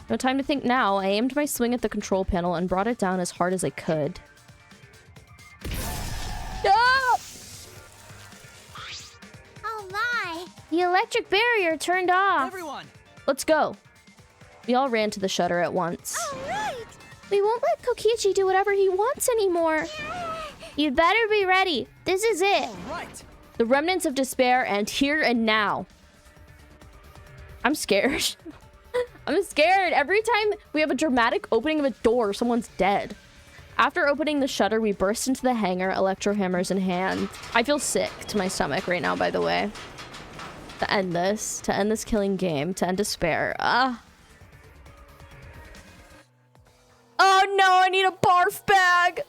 No time to think now. I aimed my swing at the control panel and brought it down as hard as I could. No!
Oh my!
The electric barrier turned off.
Everyone!
Let's go. We all ran to the shutter at once.
Alright!
We won't let Kokichi do whatever he wants anymore. You'd better be ready. This is it.
All right!
The remnants of despair and here and now. I'm scared. I'm scared. Every time we have a dramatic opening of a door, someone's dead. After opening the shutter, we burst into the hangar, electro hammers in hand. I feel sick to my stomach right now, by the way. To end this killing game, to end despair. Oh no, I need a barf bag.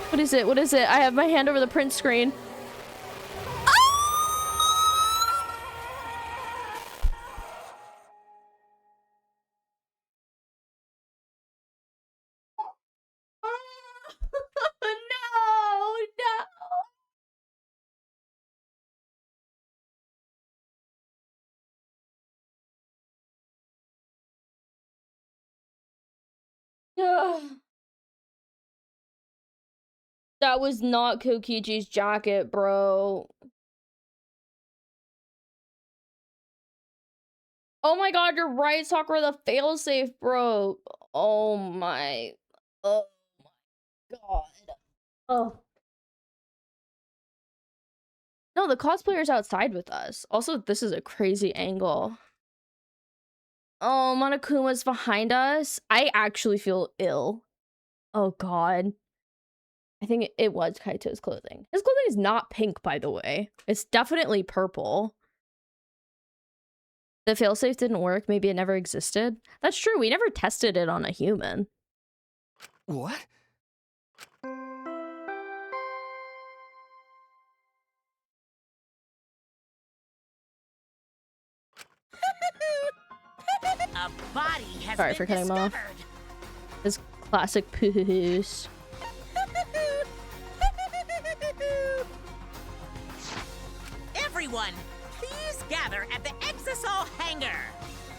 What is it? What is it? I have my hand over the print screen. That was not Kokichi's jacket, bro. Oh my god, you're right, Sakura, the failsafe, bro. Oh my god. Oh. No, the cosplayer's outside with us. Also, this is a crazy angle. Oh, Monokuma's behind us. I actually feel ill. Oh god. I think it was Kaito's clothing. His clothing is not pink, by the way. It's definitely purple. The failsafe didn't work. Maybe it never existed. That's true. We never tested it on a human.
What?
A body has
Sorry
been
for cutting him off.
discovered.
His classic poos.
Everyone, please gather at the Exisol hangar.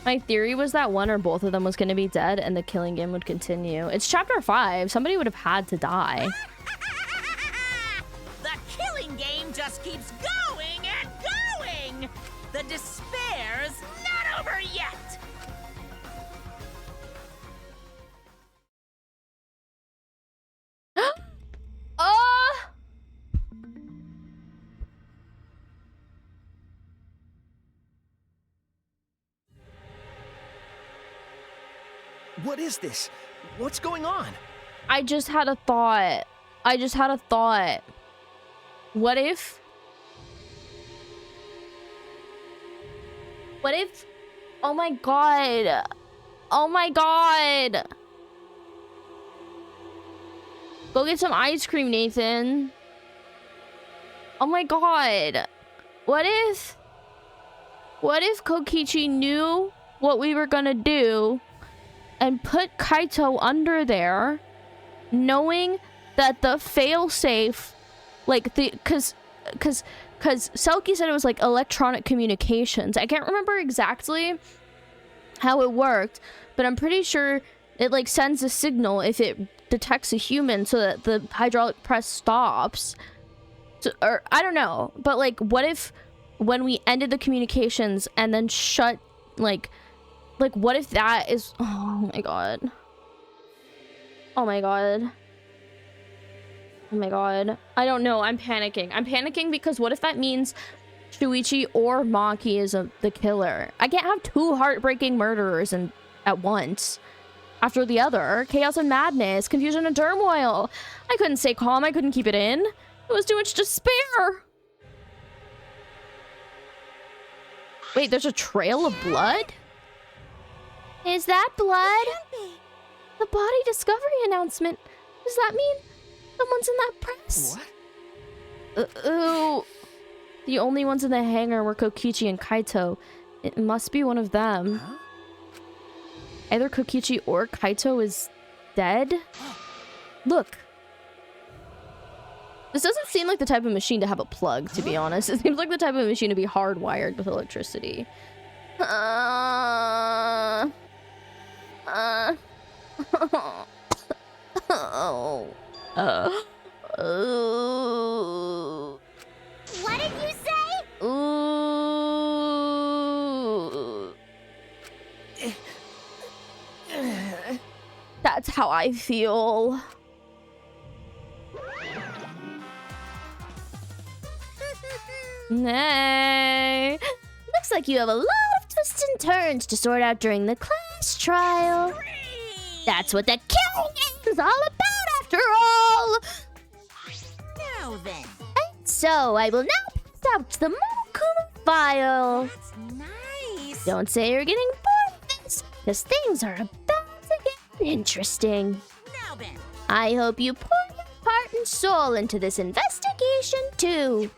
My theory was that one or both of them was going to be dead and the killing game would continue. It's chapter 5. Somebody would have had to die.
The killing game just keeps going and going. The despair's not over yet.
What is this? What's going on?
I just had a thought. What if? Oh my god. Oh my god. Go get some ice cream, Nathan. Oh my god. What if Kokichi knew what we were gonna do and put Kaito under there, knowing that the failsafe, like cause Selkie said it was like electronic communications. I can't remember exactly how it worked, but I'm pretty sure it like sends a signal if it detects a human so that the hydraulic press stops. So, or I don't know, but like what if when we ended the communications and then shut like what if that is, oh my god. Oh my god. Oh my god. I don't know. I'm panicking. I'm panicking because what if that means Shuichi or Maki is the killer? I can't have two heartbreaking murderers at once. After the other. Chaos and madness. Confusion and turmoil. I couldn't stay calm. I couldn't keep it in. It was too much despair. Wait, there's a trail of blood? Is that blood? The body discovery announcement. Does that mean someone's in that press?
What?
Ooh. The only ones in the hangar were Kokichi and Kaito. It must be one of them.
Huh?
Either Kokichi or Kaito is dead. Look. This doesn't seem like the type of machine to have a plug, to be honest. It seems like the type of machine to be hardwired with electricity.
What did you say?
Ooh. That's how I feel. Nay.
Looks like you have a lot of twists and turns to sort out during the class trial. That's what the killing game's all about, after all.
Now then.
And so I will now pass out the Monokuma file.
That's nice.
Don't say you're getting bored of this, because things are about to get interesting.
Now then.
I hope you pour your heart and soul into this investigation, too.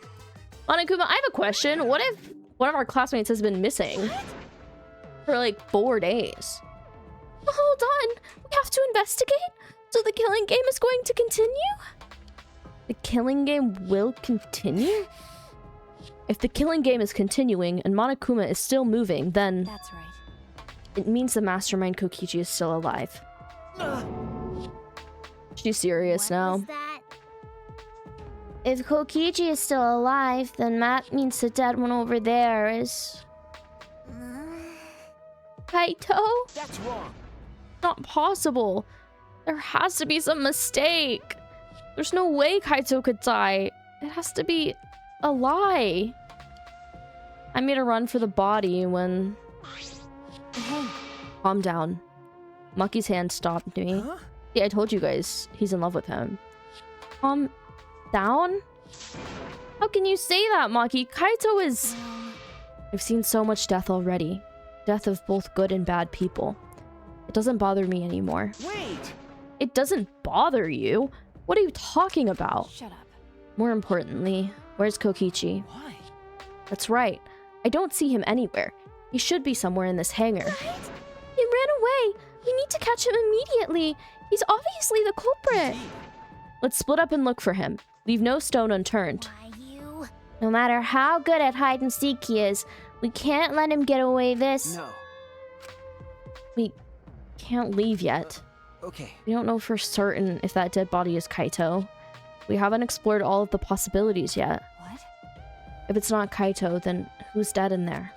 Monokuma, I have a question. What if one of our classmates has been missing for like 4 days?
Hold on. We have to investigate? So the killing game is going to continue?
The killing game will continue? If the killing game is continuing and Monokuma is still moving, then
That's right.
it means the mastermind Kokichi is still alive. She's serious
What
now.
was that?
If Kokichi is still alive, then that means the dead one over there is... Kaito?
That's wrong.
Not possible. There has to be some mistake. There's no way Kaito could die. It has to be a lie. I made a run for the body when...
Hey.
Calm down. Maki's hand stopped me.
Huh?
Yeah, I told you guys. He's in love with him. Calm down? How can you say that, Maki? Kaito is... I've seen so much death already. Death of both good and bad people. It doesn't bother me anymore.
Wait!
It doesn't bother you? What are you talking about?
Shut up.
More importantly, where's Kokichi?
Why?
That's right. I don't see him anywhere. He should be somewhere in this hangar.
What? He ran away. We need to catch him immediately. He's obviously the culprit.
Let's split up and look for him. Leave no stone unturned.
Why you?
No matter how good at hide and seek he is, we can't let him get away this.
No.
We can't leave yet.
Okay.
We don't know for certain if that dead body is Kaito. We haven't explored all of the possibilities yet.
What?
If it's not Kaito, then who's dead in there?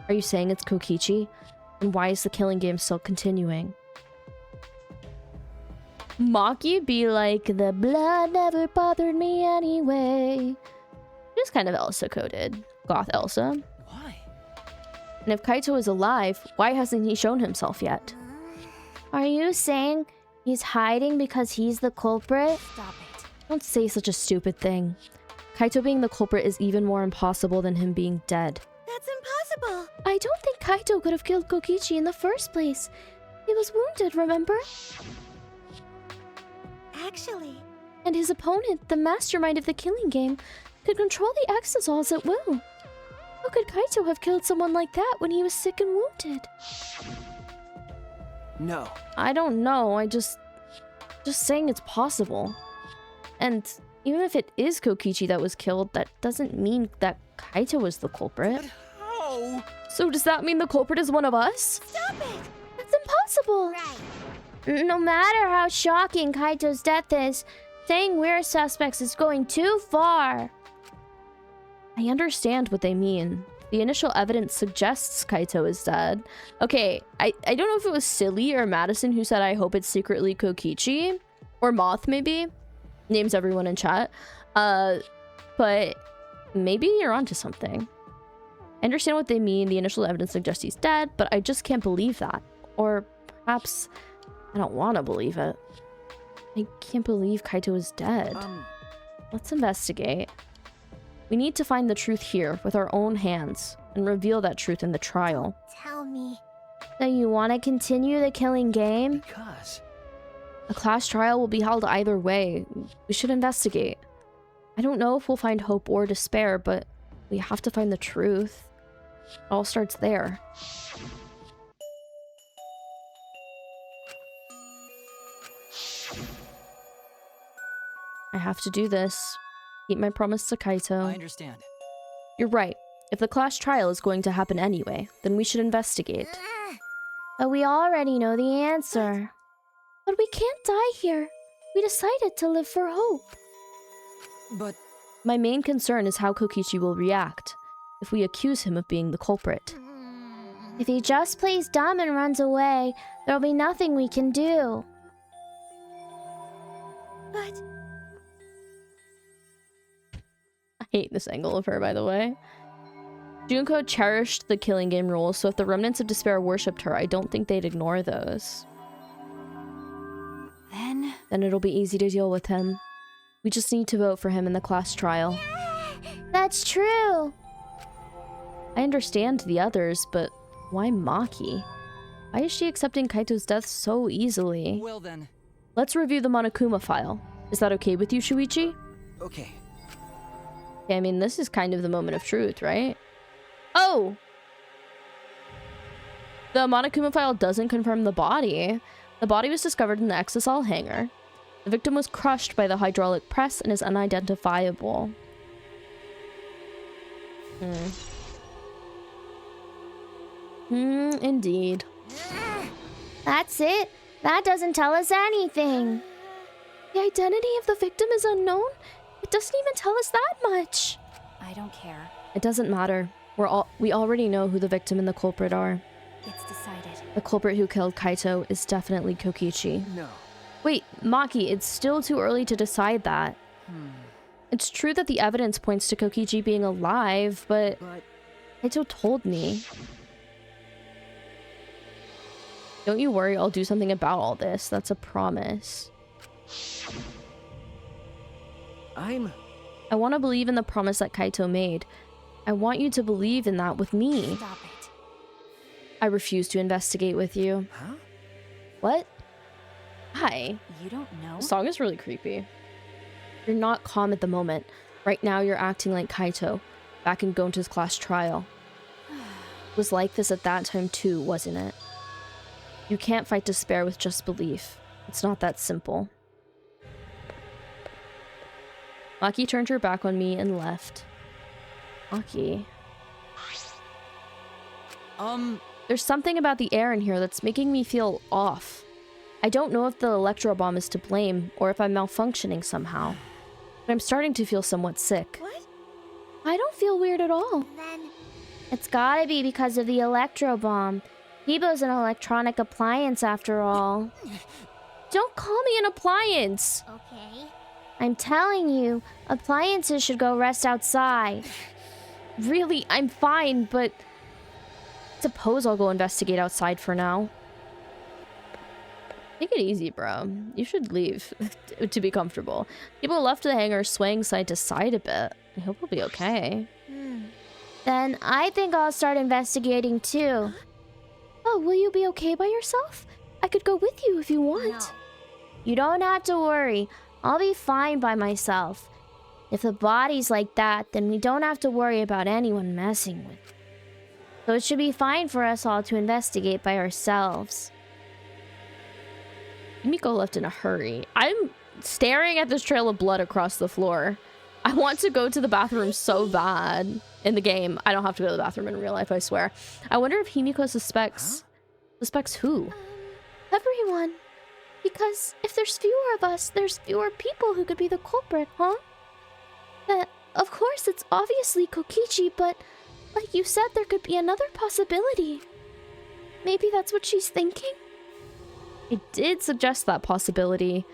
Are you saying it's Kokichi? And why is the killing game still continuing? Maki be like, the blood never bothered me anyway. Just kind of Elsa coded. Goth Elsa.
Why?
And if Kaito is alive, why hasn't he shown himself yet?
Are you saying he's hiding because he's the culprit?
Stop it.
Don't say such a stupid thing. Kaito being the culprit is even more impossible than him being dead.
That's impossible. I don't think Kaito could have killed Kokichi in the first place. He was wounded, remember?
Actually,
And his opponent, the mastermind of the killing game, could control the exosols at will. How could Kaito have killed someone like that when he was sick and wounded?
No.
I don't know. Just saying it's possible. And even if it is Kokichi that was killed, that doesn't mean that Kaito was the culprit.
But how?
So does that mean the culprit is one of us?
stop it!
That's impossible.
Right.
No matter how shocking Kaito's death is, saying we're suspects is going too far.
I understand what they mean. The initial evidence suggests Kaito is dead. Okay, I don't know if it was Silly or Madison who said, I hope it's secretly Kokichi. Or Moth, maybe. Names everyone in chat. But maybe you're onto something. I understand what they mean. The initial evidence suggests he's dead, but I just can't believe that. Or perhaps I don't want to believe it. I can't believe Kaito is dead. Let's investigate. We need to find the truth here with our own hands and reveal that truth in the trial.
Tell me.
So you want to continue the killing game?
Because...
A class trial will be held either way. We should investigate. I don't know if we'll find hope or despair, but we have to find the truth. It all starts there. I have to do this. Keep my promise to Kaito.
I understand.
You're right. If the class trial is going to happen anyway, then we should investigate.
But we already know the answer. But we can't die here. We decided to live for hope.
But
My main concern is how Kokichi will react if we accuse him of being the culprit.
If he just plays dumb and runs away, there'll be nothing we can do. But...
I hate this angle of her, by the way. Junko cherished the killing game rules, so if the remnants of despair worshipped her, I don't think they'd ignore those. Then it'll be easy to deal with him. We just need to vote for him in the class trial.
That's true.
I understand the others, but why Maki? Why is she accepting Kaito's death so easily?
well then.
Let's review the Monokuma file. Is that okay with you, Shuichi?
Okay.
Okay, I mean, this is kind of the moment of truth, right? Oh! The Monokuma file doesn't confirm the body. The body was discovered in the Exosol hangar. The victim was crushed by the hydraulic press and is unidentifiable. Indeed.
That's it. That doesn't tell us anything. The identity of the victim is unknown? It doesn't even tell us that much.
I don't care.
It doesn't matter. We already know who the victim and the culprit are.
It's decided.
The culprit who killed Kaito is definitely Kokichi.
No.
Wait, Maki, it's still too early to decide that. It's true that the evidence points to Kokichi being alive, but Kaito told me. Don't you worry, I'll do something about all this. That's a promise. I want to believe in the promise that Kaito made. I want you to believe in that with me.
Stop it.
I refuse to investigate with you.
Huh?
What? Hi.
You don't know?
The song is really creepy. You're not calm at the moment. Right now you're acting like Kaito, back in Gonta's class trial. It was like this at that time too, wasn't it? You can't fight despair with just belief. It's not that simple. Maki turned her back on me and left. Maki. There's something about the air in here that's making me feel off. I don't know if the electro bomb is to blame or if I'm malfunctioning somehow. But I'm starting to feel somewhat sick.
What?
I don't feel weird at all.
Then
It's gotta be because of the electro bomb. Hebo's an electronic appliance after all.
Don't call me an appliance!
okay.
I'm telling you, appliances should go rest outside.
Really, I'm fine, but... Suppose I'll go investigate outside for now. Take it easy, bro. You should leave to be comfortable. People left the hangar swaying side to side a bit. I hope we'll be okay.
Then I think I'll start investigating too. Oh, will you be okay by yourself? I could go with you if you want.
No.
You don't have to worry. I'll be fine by myself. If the body's like that, then we don't have to worry about anyone messing with it. So it should be fine for us all to investigate by ourselves.
Miko left in a hurry. I'm staring at this trail of blood across the floor. I want to go to the bathroom so bad in the game. I don't have to go to the bathroom in real life, I swear. I wonder if Himiko suspects... Suspects who?
Everyone. Because if there's fewer of us, there's fewer people who could be the culprit, huh? Of course, it's obviously Kokichi, but like you said, there could be another possibility. Maybe that's what she's thinking?
I did suggest that possibility.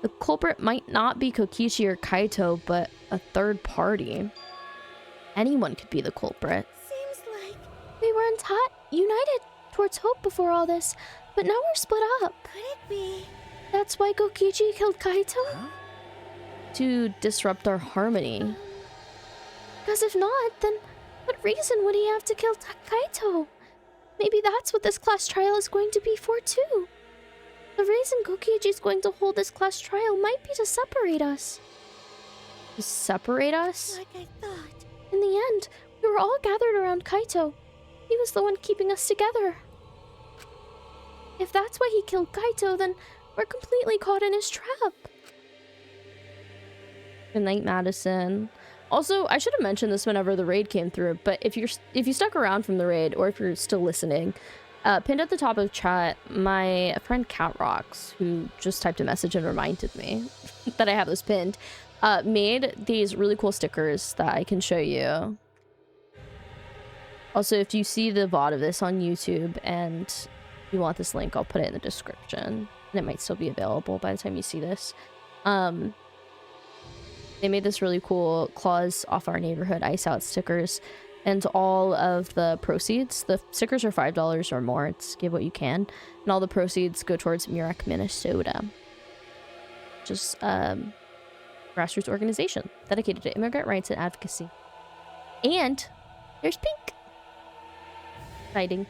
The culprit might not be Kokichi or Kaito, but a third party. Anyone could be the culprit.
Seems like
We were united towards hope before all this, but now we're split up.
could it be?
That's why Kokichi killed Kaito?
To disrupt our harmony.
Because if not, then what reason would he have to kill Kaito? Maybe that's what this class trial is going to be for too. The reason Kokichi's going to hold this class trial might be to separate us.
To separate us?
Like I thought.
In the end, we were all gathered around Kaito. He was the one keeping us together. If that's why he killed Kaito, then we're completely caught in his trap.
Good night, Madison. Also, I should have mentioned this whenever the raid came through, but if you stuck around from the raid, or if you're still listening, pinned at the top of chat, my friend Cat Rocks, who just typed a message and reminded me that I have this pinned, made these really cool stickers that I can show you. Also, if you see the VOD of this on YouTube and you want this link, I'll put it in the description. And it might still be available by the time you see this. They made this really cool Claws Off Our Neighborhood Ice Out stickers. And all of the proceeds, the stickers are $5 or more. It's give what you can. And all the proceeds go towards Murek, Minnesota. Just grassroots organization dedicated to immigrant rights and advocacy. And there's Pink. Exciting.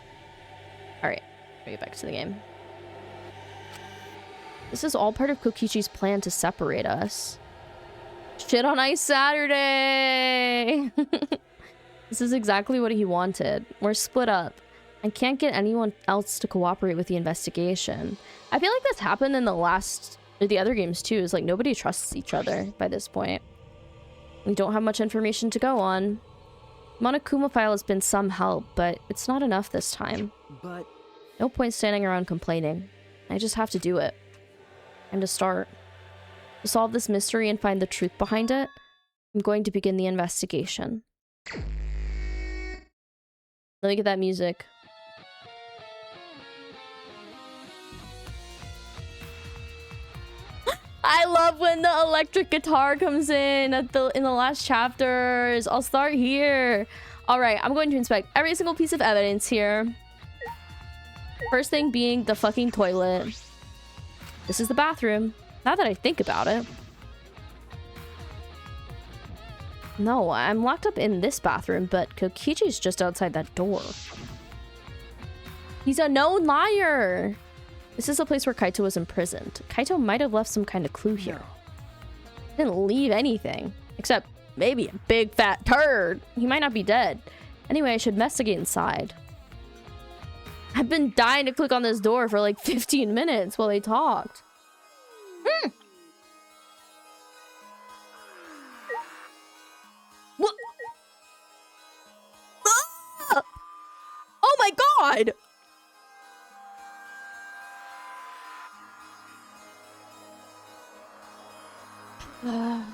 Alright, let me get back to the game. This is all part of Kokichi's plan to separate us. Shit on Ice Saturday! This is exactly what he wanted. We're split up. I can't get anyone else to cooperate with the investigation. I feel like that's happened in the other games too, is like nobody trusts each other by this point. We don't have much information to go on. Monokuma file has been some help, but it's not enough this time.
But
No point standing around complaining. I just have to do it. Time to start. To solve this mystery and find the truth behind it, I'm going to begin the investigation. Let me get that music. I love when the electric guitar comes in at the last chapters. I'll start here. All right, I'm going to inspect every single piece of evidence here. First thing being the fucking toilet. This is the bathroom. Now that I think about it. No, I'm locked up in this bathroom, but Kokichi's just outside that door. He's a known liar. This is the place where Kaito was imprisoned. Kaito might have left some kind of clue here. He didn't leave anything, except maybe a big fat turd. He might not be dead. Anyway, I should investigate inside. I've been dying to click on this door for like 15 minutes while they talked. What? Ah! Oh my god!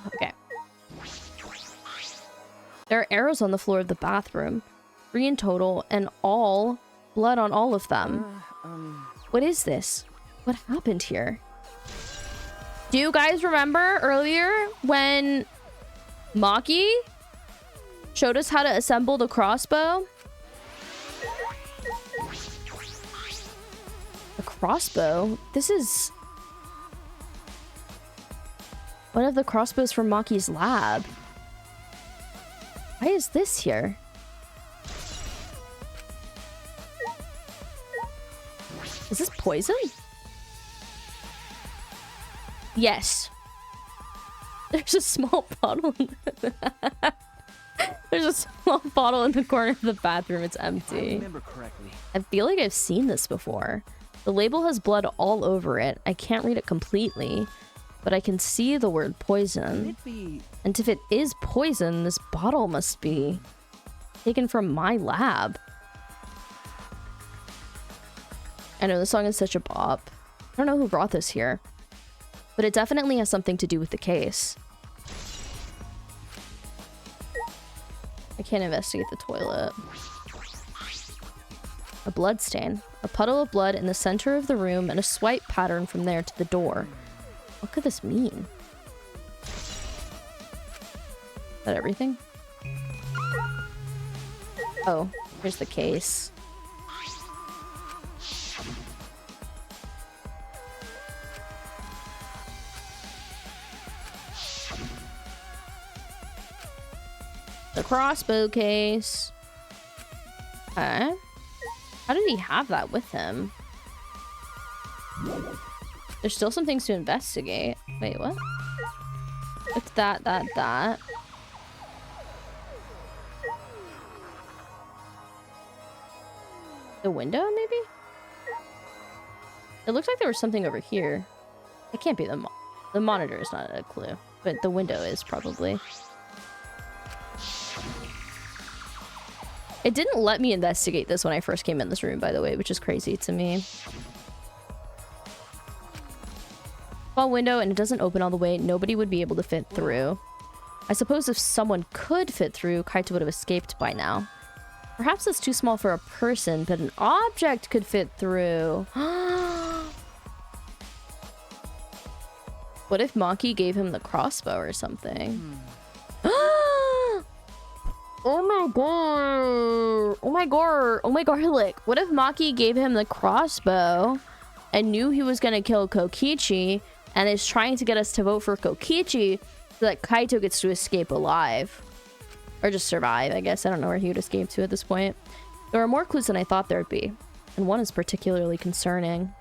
Okay. There are arrows on the floor of the bathroom. 3 in total, and all blood on all of them. What is this? What happened here? Do you guys remember earlier when Maki showed us how to assemble the crossbow? The crossbow? This is one of the crossbows from Maki's lab. Why is this here? Is this poison? Yes. There's a small bottle in There's a small bottle in the corner of the bathroom. It's empty.
I remember correctly.
I feel like I've seen this before. The label has blood all over it. I can't read it completely, but I can see the word poison. And if it is poison, this bottle must be taken from my lab. I know, the song is such a bop. I don't know who brought this here, but it definitely has something to do with the case. I can't investigate the toilet. A blood stain. A puddle of blood in the center of the room and a swipe pattern from there to the door. What could this mean? Is that everything? Oh, here's the case. The crossbow case. Okay. How did he have that with him? There's still some things to investigate. Wait, what? It's that. The window, maybe? It looks like there was something over here. It can't be the monitor is not a clue, but the window is probably. It didn't let me investigate this when I first came in this room, by the way, which is crazy to me. Small window, and it doesn't open all the way. Nobody would be able to fit through. I suppose if someone could fit through, Kaito would have escaped by now. Perhaps it's too small for a person, but an object could fit through. What if Maki gave him the crossbow or something? Oh my god. Oh my god. Oh my garlic. What if Maki gave him the crossbow and knew he was going to kill Kokichi and is trying to get us to vote for Kokichi so that Kaito gets to escape alive? Or just survive, I guess. I don't know where he would escape to at this point. There are more clues than I thought there would be, and one is particularly concerning.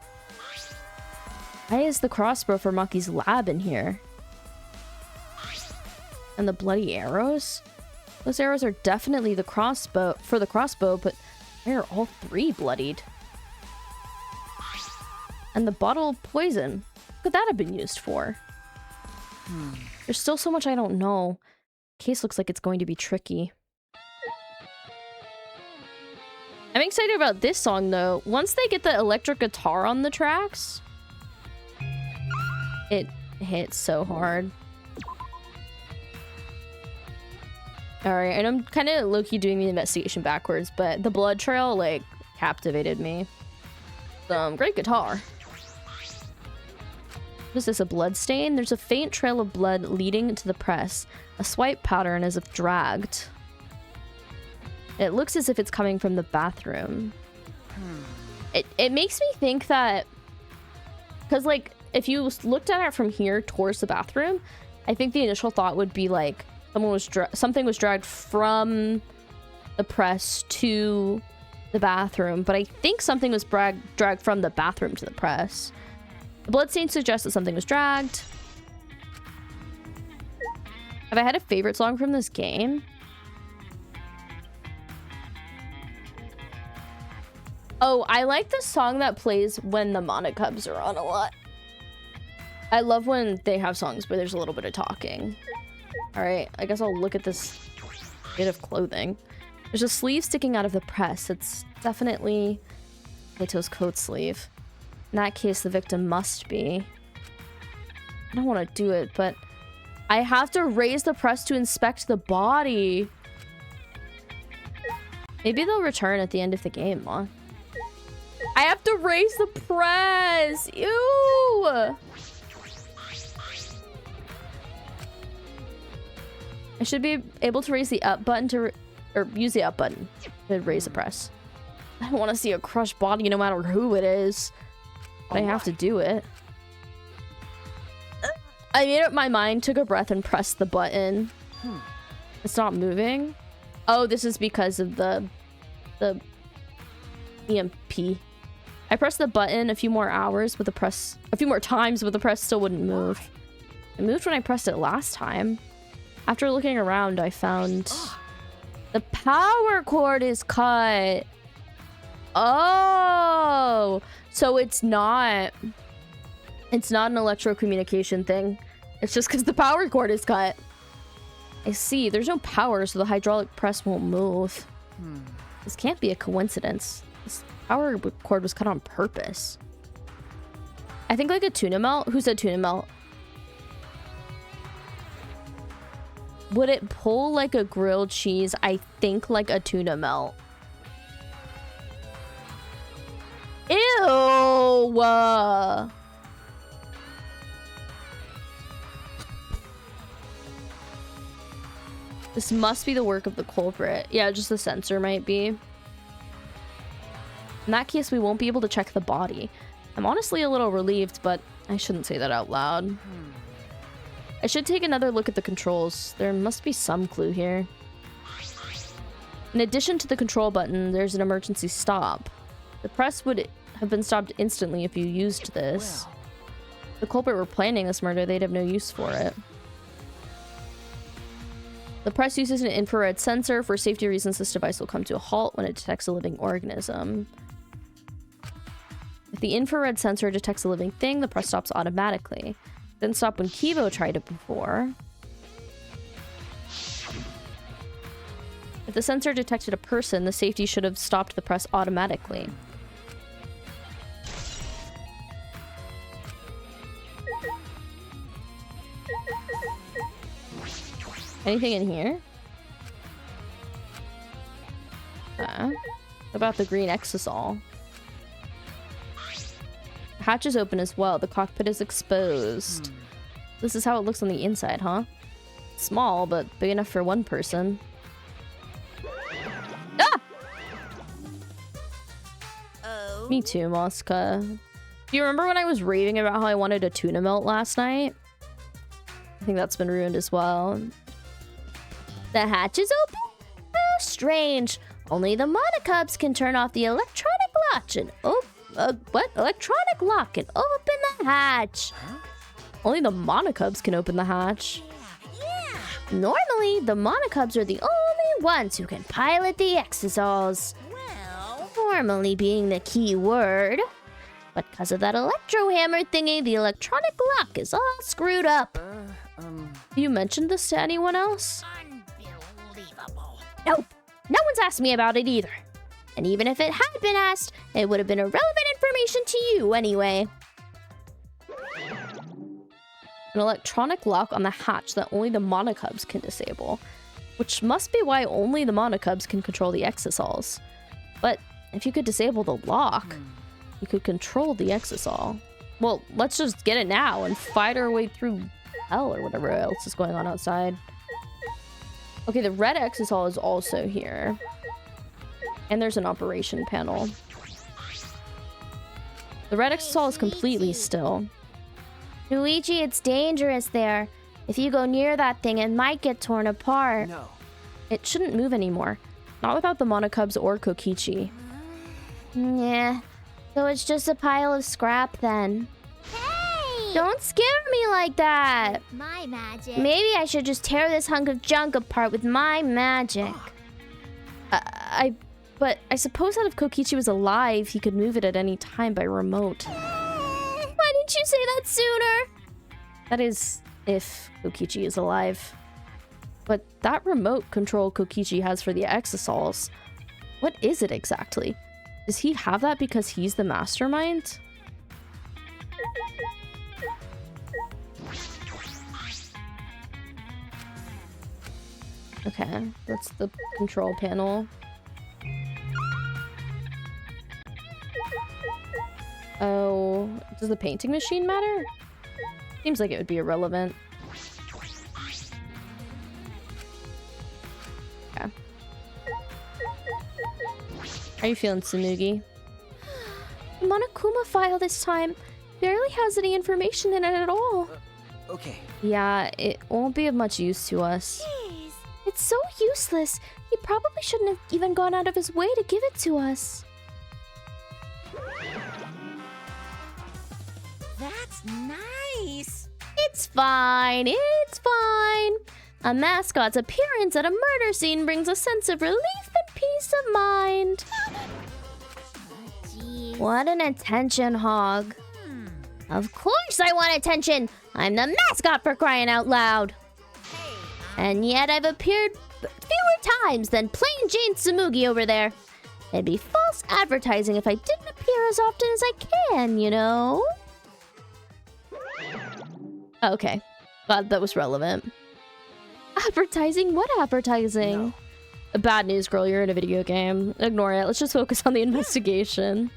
Why is the crossbow for Maki's lab in here? And the bloody arrows? Those arrows are definitely the crossbow for the crossbow, but why are all 3 bloodied? And the bottle of poison. What could that have been used for? There's still so much I don't know. Case looks like it's going to be tricky. I'm excited about this song though. Once they get the electric guitar on the tracks, it It hit so hard. Alright, and I'm kind of low-key doing the investigation backwards, but the blood trail, like, captivated me. Great guitar. What is this, a blood stain? There's a faint trail of blood leading to the press. A swipe pattern as if dragged. It looks as if it's coming from the bathroom. It makes me think that... Because, like, if you looked at it from here towards the bathroom, I think the initial thought would be, like, something was dragged from the press to the bathroom. But I think something was dragged from the bathroom to the press. The bloodstain suggests that something was dragged. Have I had a favorite song from this game? Oh, I like the song that plays when the Monocubs are on a lot. I love when they have songs where there's a little bit of talking. All right, I guess I'll look at this bit of clothing. There's a sleeve sticking out of the press. It's definitely Kaito's coat sleeve. In that case, the victim must be. I don't want to do it, but I have to raise the press to inspect the body. Maybe they'll return at the end of the game, huh? I have to raise the press. Ew. I should be able to raise the up button or use the up button to raise the press. I don't want to see a crushed body no matter who it is. But I have to do it. I made up my mind, took a breath, and pressed the button. It's not moving. Oh, this is because of the EMP. I pressed the button a few more times, but the press still wouldn't move. It moved when I pressed it last time. After looking around, I found the power cord is cut. Oh, so it's not an electrocommunication thing. It's just because the power cord is cut. I see. There's no power, so the hydraulic press won't move. This can't be a coincidence. This power cord was cut on purpose. I think like a tuna melt. Who said tuna melt? Would it pull like a grilled cheese? I think like a tuna melt. Ew! This must be the work of the culprit. Yeah, just the sensor might be. In that case, we won't be able to check the body. I'm honestly a little relieved, but I shouldn't say that out loud. I should take another look at the controls. There must be some clue here. In addition to the control button, there's an emergency stop. The press would have been stopped instantly if you used this. If the culprit were planning this murder, they'd have no use for it. The press uses an infrared sensor. For safety reasons, this device will come to a halt when it detects a living organism. If the infrared sensor detects a living thing, the press stops automatically. Didn't stop when Kibo tried it before. If the sensor detected a person, the safety should have stopped the press automatically. Anything in here? What about the green exosol? The hatch is open as well. The cockpit is exposed. This is how it looks on the inside, huh? Small, but big enough for one person. Ah!
Oh.
Me too, Mosca. Do you remember when I was raving about how I wanted a tuna melt last night? I think that's been ruined as well. The hatch is open? Oh, strange. Only the Monocubs can turn off the electronic latch and electronic lock and open the hatch. Only the Monocubs can open the hatch.
Yeah.
Normally, the Monocubs are the only ones who can pilot the exosols.
Well.
Normally being the key word. But because of that electro hammer thingy, the electronic lock is all screwed up. You mentioned this to anyone else?
Unbelievable.
Nope. No one's asked me about it either. And even if it had been asked, it would have been irrelevant information to you anyway. An electronic lock on the hatch that only the monocubs can disable. Which must be why only the monocubs can control the exosols. But if you could disable the lock, you could control the exosol. Well, let's just get it now and fight our way through hell or whatever else is going on outside. Okay, the red exosol is also here. And there's an operation panel. The red exosol is completely still.
Luigi, it's dangerous there. If you go near that thing, it might get torn apart.
No.
It shouldn't move anymore. Not without the monocubs or Kokichi.
Yeah. So it's just a pile of scrap then.
Hey!
Don't scare me like that.
My magic.
Maybe I should just tear this hunk of junk apart with my magic.
But I suppose that if Kokichi was alive, he could move it at any time by remote.
Why didn't you say that sooner?
That is, if Kokichi is alive. But that remote control Kokichi has for the exosols, what is it exactly? Does he have that because he's the mastermind? Okay, that's the control panel. Oh, does the painting machine matter? Seems like it would be irrelevant. Okay. How are you feeling, Tsunugi?
The Monokuma file this time barely has any information in it at all.
Okay.
Yeah, it won't be of much use to us.
Jeez.
It's so useless. He probably shouldn't have even gone out of his way to give it to us.
That's nice.
It's fine. It's fine. A mascot's appearance at a murder scene brings a sense of relief and peace of mind.
Jeez.
What an attention hog. Of course I want attention. I'm the mascot, for crying out loud. And yet I've appeared fewer times than plain Jane Tsumugi over there. It'd be false advertising if I didn't appear as often as I can, you know?
Okay, glad that was relevant.
Advertising? What advertising?
No.
Bad news, girl, you're in a video game. Ignore it, let's just focus on the investigation.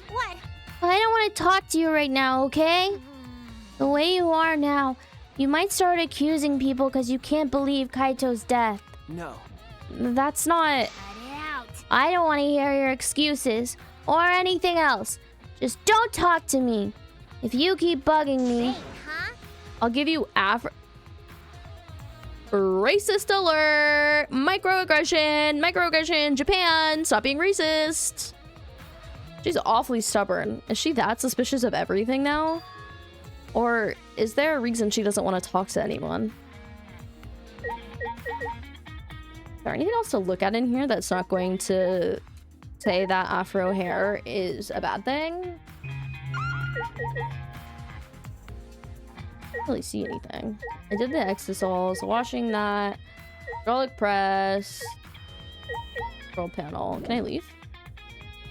What?
I don't want to talk to you right now, okay? The way you are now, you might start accusing people because you can't believe Kaito's death.
No.
That's not...
Cut it out.
I don't want to hear your excuses or anything else. Just don't talk to me. If you keep bugging me...
Fake, huh?
I'll give you racist alert! Microaggression! Japan! Stop being racist! She's awfully stubborn. Is she that suspicious of everything now? Or is there a reason she doesn't want to talk to anyone? Is there anything else to look at in here that's not going to say that afro hair is a bad thing? I don't really see anything. I did the exosols, washing that, hydraulic press, control panel. Can I leave?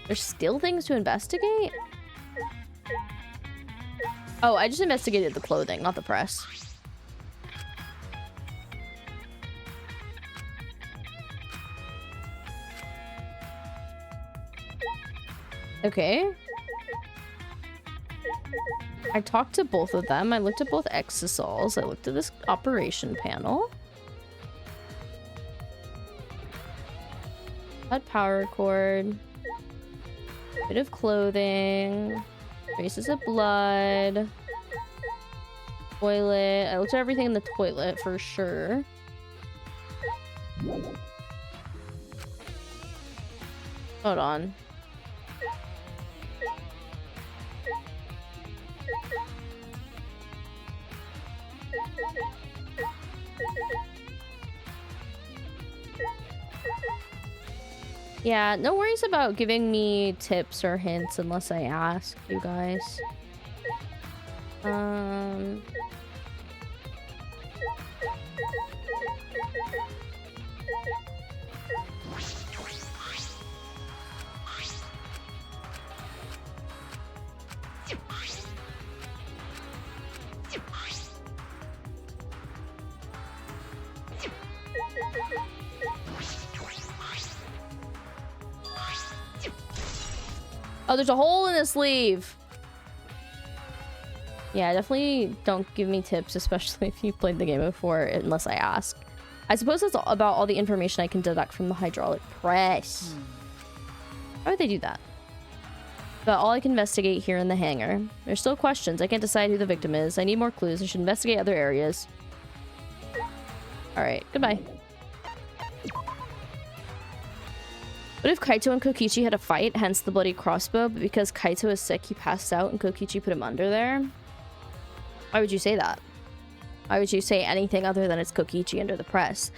There's still things to investigate? Oh, I just investigated the clothing, not the press. Okay. I talked to both of them. I looked at both exosols. I looked at this operation panel. That power cord. Bit of clothing. Traces of blood. Toilet. I looked at everything in the toilet for sure. Hold on. Yeah, no worries about giving me tips or hints unless I ask you guys. Oh, there's a hole in the sleeve. Yeah, definitely don't give me tips, especially if you played the game before, unless I ask. I suppose that's about all the information I can deduct from the hydraulic press. How would they do that? But all I can investigate here in the hangar. There's still questions. I can't decide who the victim is. I need more clues. I should investigate other areas. Alright, goodbye. What if Kaito and Kokichi had a fight, hence the bloody crossbow, but because Kaito is sick, he passed out and Kokichi put him under there? Why would you say that? Why would you say anything other than it's Kokichi under the press?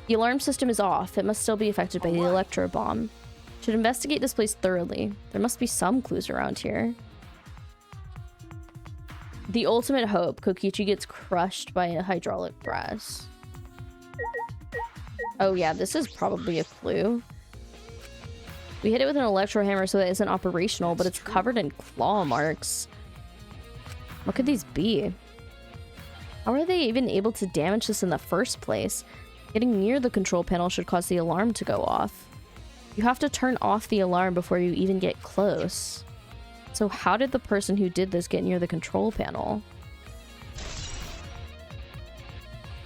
The alarm system is off. It must still be affected by the electro bomb. Should investigate this place thoroughly. There must be some clues around here. The ultimate hope. Kokichi gets crushed by a hydraulic press. Oh yeah, this is probably a clue. We hit it with an electro hammer so that it isn't operational, but it's covered in claw marks. What could these be? How are they even able to damage this in the first place? Getting near the control panel should cause the alarm to go off. You have to turn off the alarm before you even get close. So how did the person who did this get near the control panel?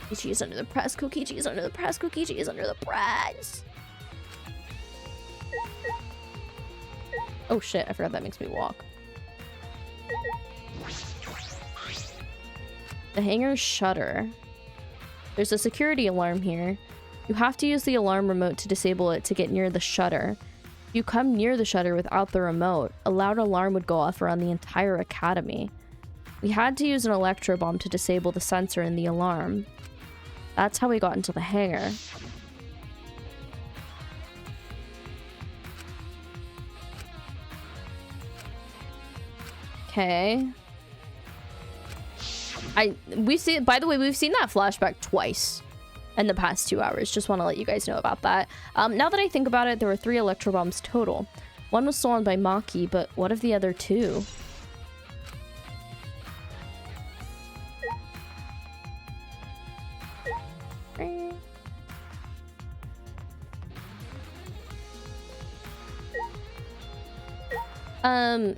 Kokichi is under the press. Kokichi is under the press. Kokichi is under the press. Oh shit, I forgot that makes me walk. The hangar's shutter. There's a security alarm here. You have to use the alarm remote to disable it to get near the shutter. If you come near the shutter without the remote, a loud alarm would go off around the entire academy. We had to use an electro bomb to disable the sensor in the alarm. That's how we got into the hangar. Okay. By the way, we've seen that flashback twice in the past 2 hours. Just want to let you guys know about that. Now that I think about it, there were 3 electro bombs total. One was stolen by Maki, but what of the other 2?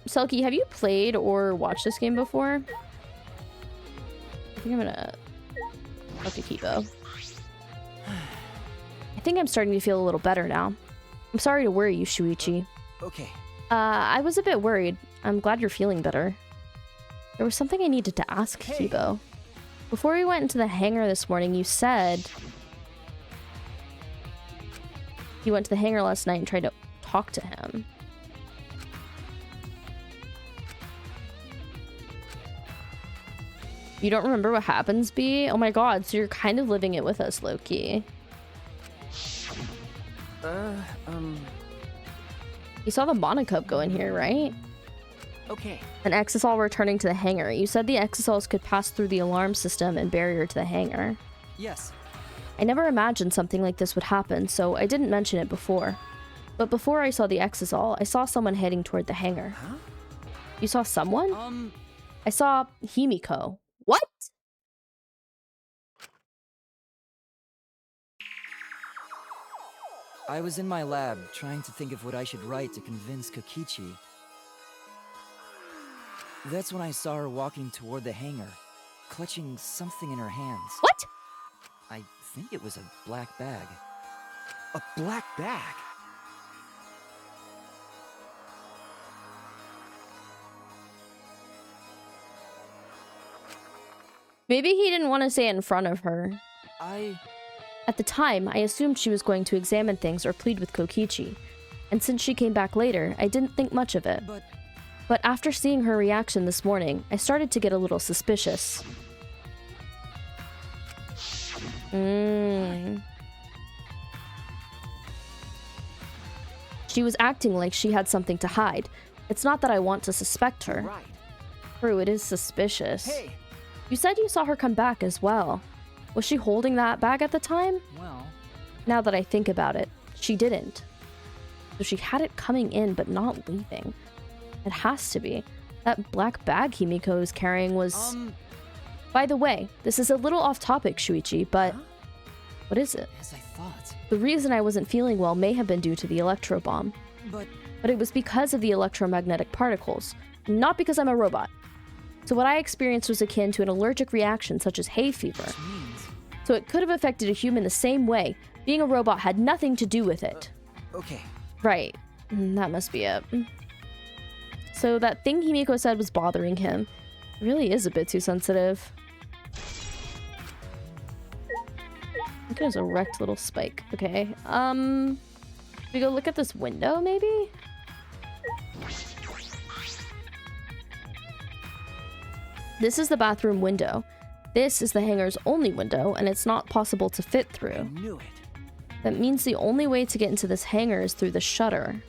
Selkie, have you played or watched this game before? I think I'm gonna up to Kibo. I think I'm starting to feel a little better now. I'm sorry to worry you, Shuichi.
Okay.
I was a bit worried. I'm glad you're feeling better. There was something I needed to ask Kibo. Before we went into the hangar this morning, you said you went to the hangar last night and tried to talk to him. You don't remember what happens, B? Oh my god, so you're kind of living it with us, Loki. You saw the Monocup go in here, right?
Okay.
An Exisal returning to the hangar. You said the Exisals could pass through the alarm system and barrier to the hangar.
Yes.
I never imagined something like this would happen, so I didn't mention it before. But before I saw the Exisal, I saw someone heading toward the hangar.
Huh?
You saw someone? I saw Himiko. What?
I was in my lab trying to think of what I should write to convince Kokichi. That's when I saw her walking toward the hangar, clutching something in her hands.
What?
I think it was a black bag.
A black bag?
Maybe he didn't want to say it in front of her. At the time, I assumed she was going to examine things or plead with Kokichi. And since she came back later, I didn't think much of it. But after seeing her reaction this morning, I started to get a little suspicious. She was acting like she had something to hide. It's not that I want to suspect her.
Right.
True, it is suspicious.
Hey!
You said you saw her come back as well. Was she holding that bag at the time?
Well...
Now that I think about it, she didn't. So she had it coming in but not leaving. It has to be. That black bag Himiko is carrying was... By the way, this is a little off topic, Shuichi, but... Huh? What is it?
As I thought.
The reason I wasn't feeling well may have been due to the electro bomb.
But...
but it was because of the electromagnetic particles, not because I'm a robot. So what I experienced was akin to an allergic reaction such as hay fever. So it could have affected a human the same way. Being a robot had nothing to do with it.
Okay.
Right. That must be it. So that thing Himiko said was bothering him. It really is a bit too sensitive. Look at his erect little spike. Okay. We go look at this window, maybe? This is the bathroom window. This is the hangar's only window, and it's not possible to fit
I
through.
knew it.
That means the only way to get into this hangar is through the shutter.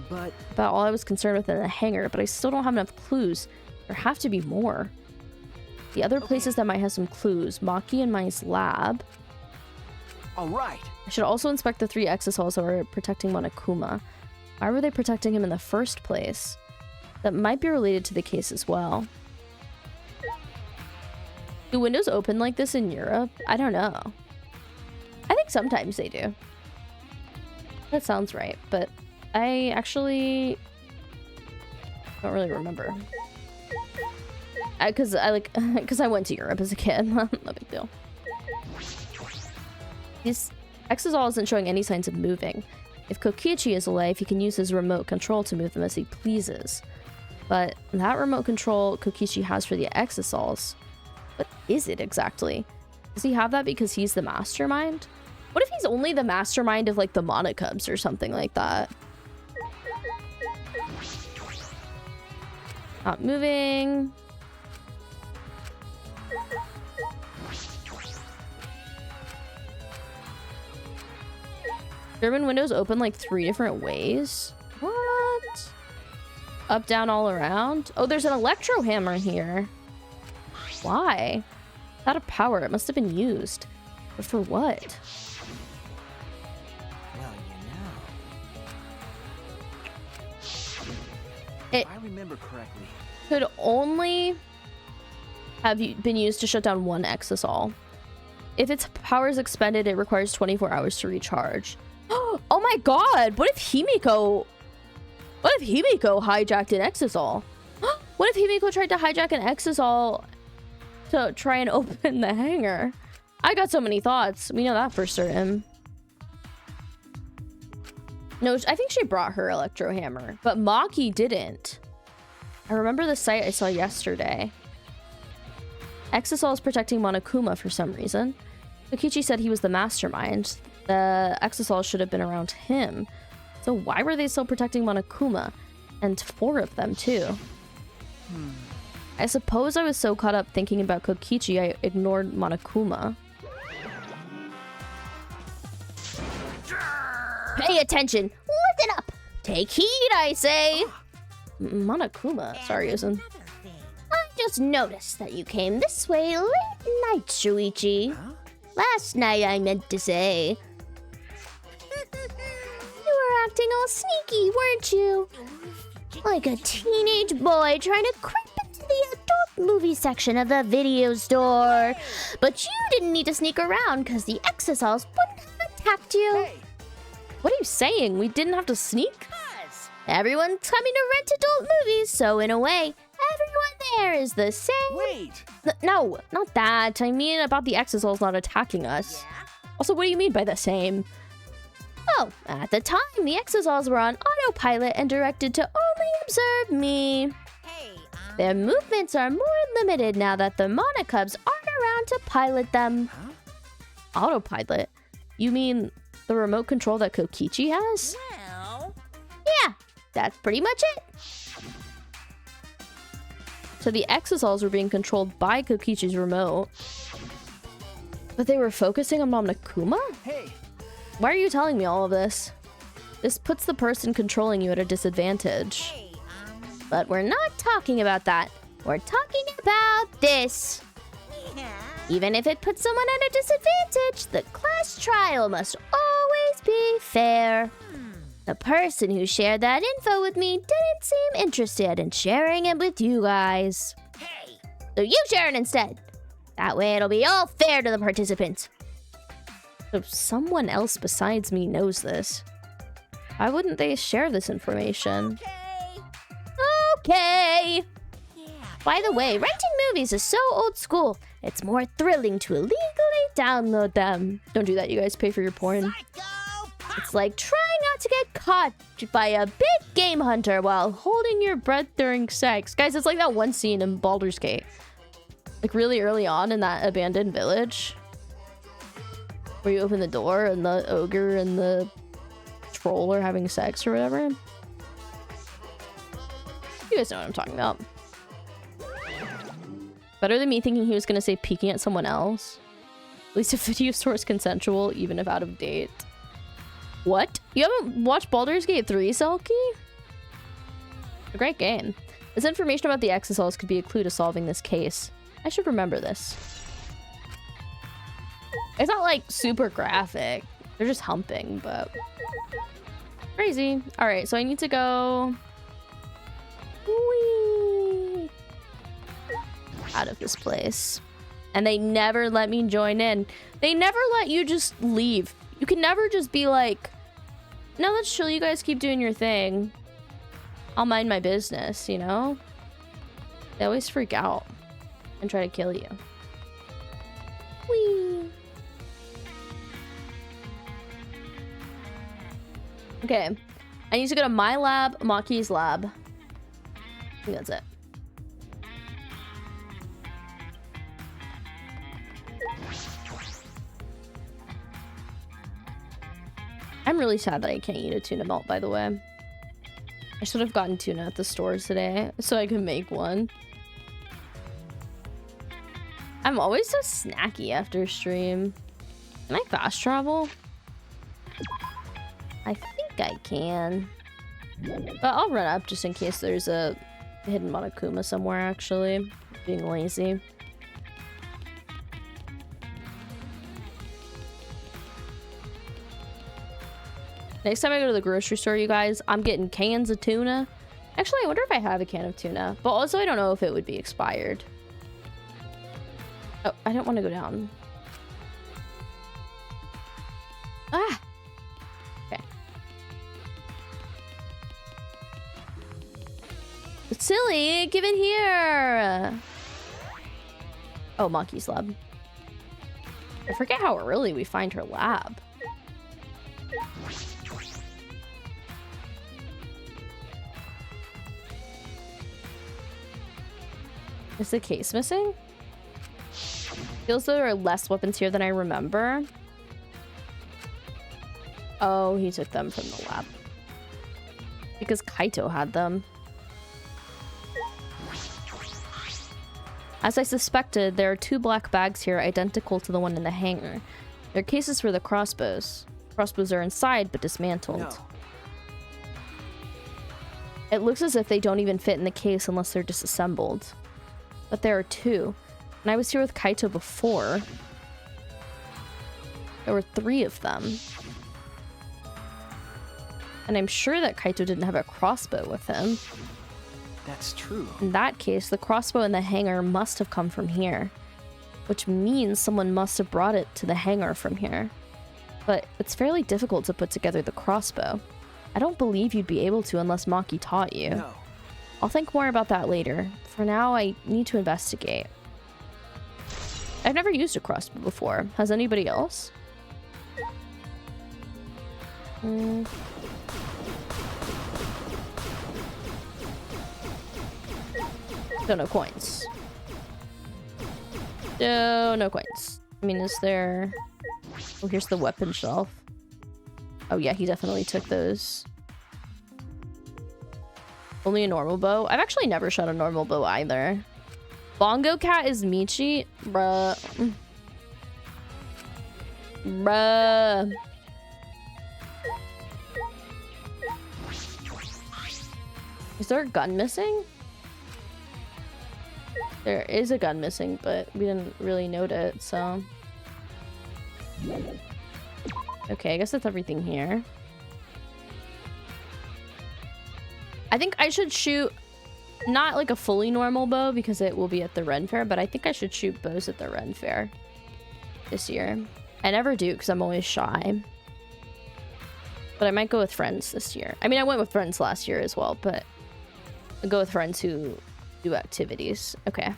But
About all I was concerned with in the hangar, but I still don't have enough clues. There have to be more. The other places that might have some clues. Maki and Mai's lab.
all right.
I should also inspect the 3 exosols that were protecting Monokuma. Why were they protecting him in the first place? That might be related to the case as well. Do windows open like this in Europe? I don't know. I think sometimes they do. That sounds right, but I actually don't really remember. Because I went to Europe as a kid. No big deal. This Exosol isn't showing any signs of moving. If Kokichi is alive, he can use his remote control to move them as he pleases. But that remote control Kokichi has for the Exosols, what is it exactly? Does he have that because he's the mastermind? What if he's only the mastermind of like the Monokubs or something like that? Not moving. German windows open like 3 different ways. What? Up, down, all around? Oh, there's an electro hammer here. Why? It's out of power. It must have been used. But for what?
Well,
It
if I remember correctly.
could only have been used to shut down one Exosol. If its power is expended, it requires 24 hours to recharge. Oh my god! What if Himiko hijacked an Exosol? What if Himiko tried to hijack an Exosol to try and open the hangar? I got so many thoughts. We know that for certain. No, I think she brought her electro hammer, but Maki didn't. I remember the site I saw yesterday. Exosol is protecting Monokuma for some reason. Kokichi said he was the mastermind. The Exosol should have been around him. So why were they still protecting Monokuma? And 4 of them, too. I suppose I was so caught up thinking about Kokichi, I ignored Monokuma. Pay attention! Listen up! Take heed, I say! Monokuma. Sorry, Yuzen.
I just noticed that you came this way late night, Shuichi.
Huh?
Last night, I meant to say. You were acting all sneaky, weren't you? Like a teenage boy trying to creep into the adult movie section of the video store. But you didn't need to sneak around because the Exosols wouldn't have attacked you.
Hey,
What are you saying? We didn't have to sneak?
Everyone's coming to rent adult movies, so in a way, everyone there is the same.
wait.
No, not that. I mean about the Exosols not attacking us. Also, what do you mean by the same?
Oh, at the time, the Exosols were on autopilot and directed to only observe me. Their movements are more limited now that the Monokubs aren't around to pilot them.
Autopilot? You mean the remote control that Kokichi has?
Well,
Yeah, that's pretty much it.
So the Exosols were being controlled by Kokichi's remote. But they were focusing on Monokuma?
Hey,
Why are you telling me all of this? This puts the person controlling you at a disadvantage.
But we're not talking about that. We're talking about this. Even if it puts someone at a disadvantage, the class trial must always be fair. The person who shared that info with me didn't seem interested in sharing it with you guys. So you share it instead. That way it'll be all fair to the participants.
So someone else besides me knows this. Why wouldn't they share this information?
Okay. By the way, renting movies is so old school. It's more thrilling to illegally download them.
Don't do that, you guys. Pay for your porn.
It's like trying not to get caught by a big game hunter while
Holding your breath during sex. Guys, it's like that one scene in Baldur's Gate. Like really early on in that abandoned village. Where you open the door and the ogre and the troll are having sex or whatever. You guys know what I'm talking about. Better than me thinking he was gonna say peeking at someone else. At least a video store is consensual, even if out of date. What? You haven't watched Baldur's Gate 3, Selkie? A great game. This information about the exosols could be a clue to solving this case. I should remember this. It's not like super graphic. They're just humping, but crazy. All right, so I need to go whee, out of this place. And they never let me join in. They never let you just leave. You can never just be like, no, let's chill. You guys keep doing your thing. I'll mind my business, you know? They always freak out and try to kill you. Whee! Okay. I need to go to my lab, Maki's lab. I think that's it. I'm really sad that I can't eat a tuna melt, by the way. I should have gotten tuna at the store today so I could make one. I'm always so snacky after stream. Can I fast travel? I think I can. But I'll run up just in case there's a hidden Monokuma somewhere, actually. Being lazy. Next time I go to the grocery store, you guys, I'm getting cans of tuna. Actually, I wonder if I have a can of tuna. But also, I don't know if it would be expired. Oh, I don't want to go down. Ah! Okay. It's silly! Give it here! Oh, Maki's lab. I forget how early we find her lab. Is the case missing? Feels though there are less weapons here than I remember. Oh, he took them from the lab. Because Kaito had them. As I suspected, there are 2 black bags here identical to the one in the hangar. They're cases for the crossbows. Crossbows are inside, but dismantled.
No.
It looks as if they don't even fit in the case unless they're disassembled. But there are 2. And I was here with Kaito before. There were 3 of them. And I'm sure that Kaito didn't have a crossbow with him.
That's true.
In that case, the crossbow in the hangar must have come from here. Which means someone must have brought it to the hangar from here. But it's fairly difficult to put together the crossbow. I don't believe you'd be able to unless Maki taught you.
No.
I'll think more about that later. For now, I need to investigate. I've never used a crossbow before. Has anybody else? Still no coins. No coins. I mean, is there... Oh, here's the weapon shelf. Oh yeah, he definitely took those. Only a normal bow? I've actually never shot a normal bow either. Bongo Cat is Michi? Bruh. Bruh. Is there a gun missing? There is a gun missing, but we didn't really note it, so... Okay, I guess that's everything here. I think I should shoot not like a fully normal bow because it will be at the Ren Fair, but I think I should shoot bows at the Ren Fair this year. I never do because I'm always shy. But I might go with friends this year. I mean, I went with friends last year as well, but I'll go with friends who do activities. Okay.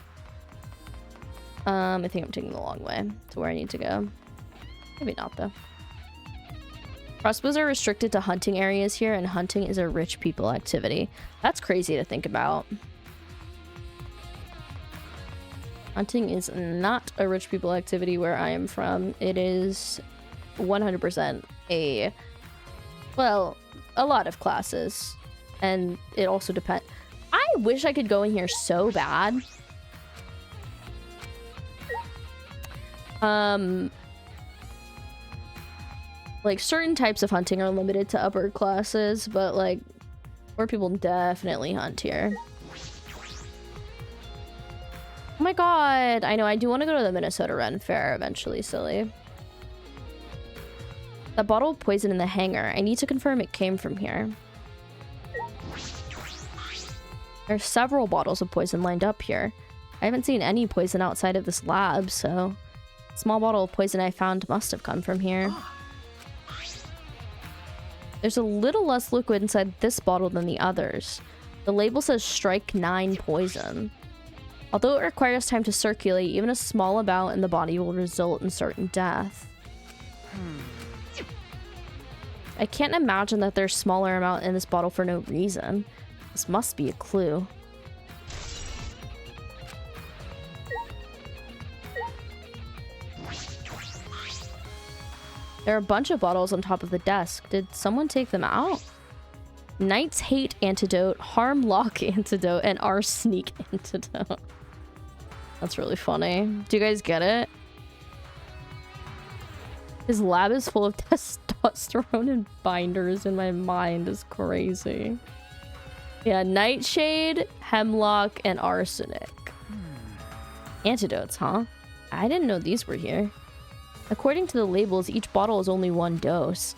I think I'm taking the long way to where I need to go. Maybe not, though. Crossbows are restricted to hunting areas here, and hunting is a rich people activity. That's crazy to think about. Hunting is not a rich people activity where I am from. It is 100% well, a lot of classes. And it also depends. I wish I could go in here so bad. Like, certain types of hunting are limited to upper classes, but, like, poor people definitely hunt here. Oh my god, I know, I do want to go to the Minnesota Ren Fair eventually, silly. That bottle of poison in the hangar, I need to confirm it came from here. There are several bottles of poison lined up here. I haven't seen any poison outside of this lab, so... the small bottle of poison I found must have come from here. There's a little less liquid inside this bottle than the others. The label says strike 9 poison. Although it requires time to circulate, even a small amount in the body will result in certain death. I can't imagine that there's a smaller amount in this bottle for no reason. This must be a clue. There are a bunch of bottles on top of the desk. Did someone take them out? Knight's Hate Antidote, Harm Lock Antidote, and Arsenic Antidote. That's really funny. Do you guys get it? His lab is full of testosterone and binders, and my mind is crazy. Yeah, Nightshade, Hemlock, and Arsenic. Antidotes, huh? I didn't know these were here. According to the labels, each bottle is only 1 dose,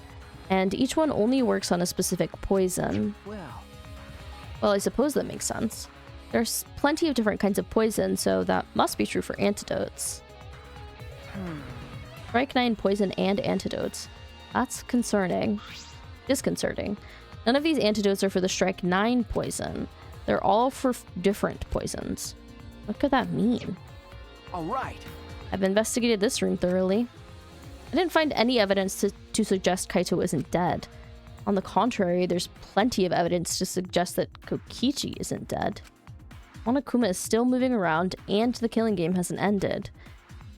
and each one only works on a specific poison. Well, I suppose that makes sense. There's plenty of different kinds of poison, so that must be true for antidotes. Strike 9 poison and antidotes. That's concerning. Disconcerting. None of these antidotes are for the Strike 9 poison. They're all for different poisons. What could that mean?
All right.
I've investigated this room thoroughly. I didn't find any evidence to suggest Kaito isn't dead. On the contrary, there's plenty of evidence to suggest that Kokichi isn't dead. Monokuma is still moving around, and the killing game hasn't ended.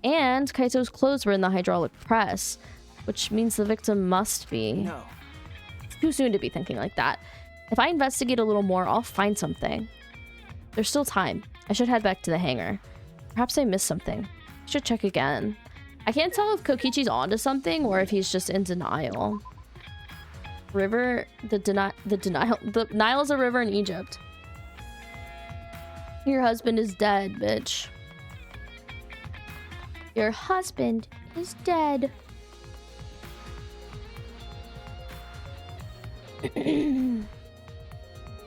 And Kaito's clothes were in the hydraulic press, which means the victim must be...
No.
It's too soon to be thinking like that. If I investigate a little more, I'll find something. There's still time. I should head back to the hangar. Perhaps I missed something. I should check again. I can't tell if Kokichi's onto something or if he's just in denial. The Nile is a river in Egypt. Your husband is dead, bitch. Your husband is dead.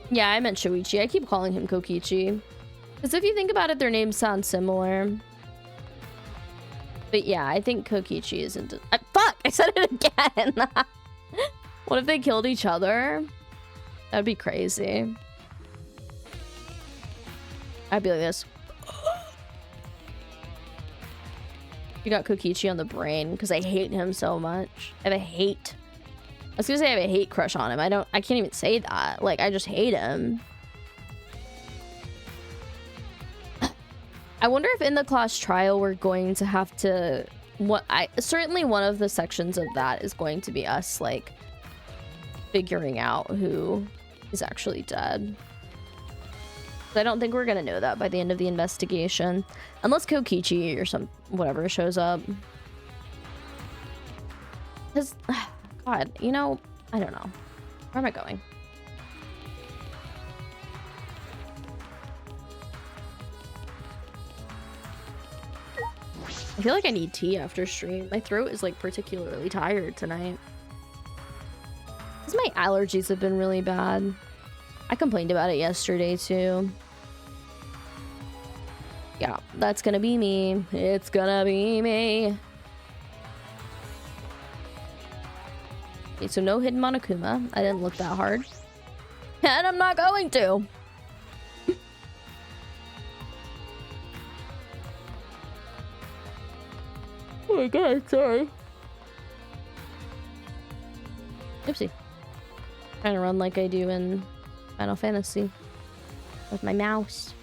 Yeah, I meant Shoichi. I keep calling him Kokichi. Because if you think about it, their names sound similar. But yeah, I think Kokichi isn't... fuck! I said it again! What if they killed each other? That'd be crazy. I'd be like this. You got Kokichi on the brain because I hate him so much. I have a hate. I was gonna say I have a hate crush on him. I can't even say that. Like, I just hate him. I wonder if in the class trial we're going to have to... certainly one of the sections of that is going to be us, like, figuring out who is actually dead. I don't think we're gonna know that by the end of the investigation. Unless Kokichi or whatever shows up. Because, God, you know, I don't know. Where am I going? I feel like I need tea after stream. My throat is, like, particularly tired tonight. Because my allergies have been really bad. I complained about it yesterday, too. Yeah, that's gonna be me. It's gonna be me. Okay, so no hidden Monokuma. I didn't look that hard. And I'm not going to. Oh my god, sorry. Oopsie. Trying to run like I do in Final Fantasy. With my mouse.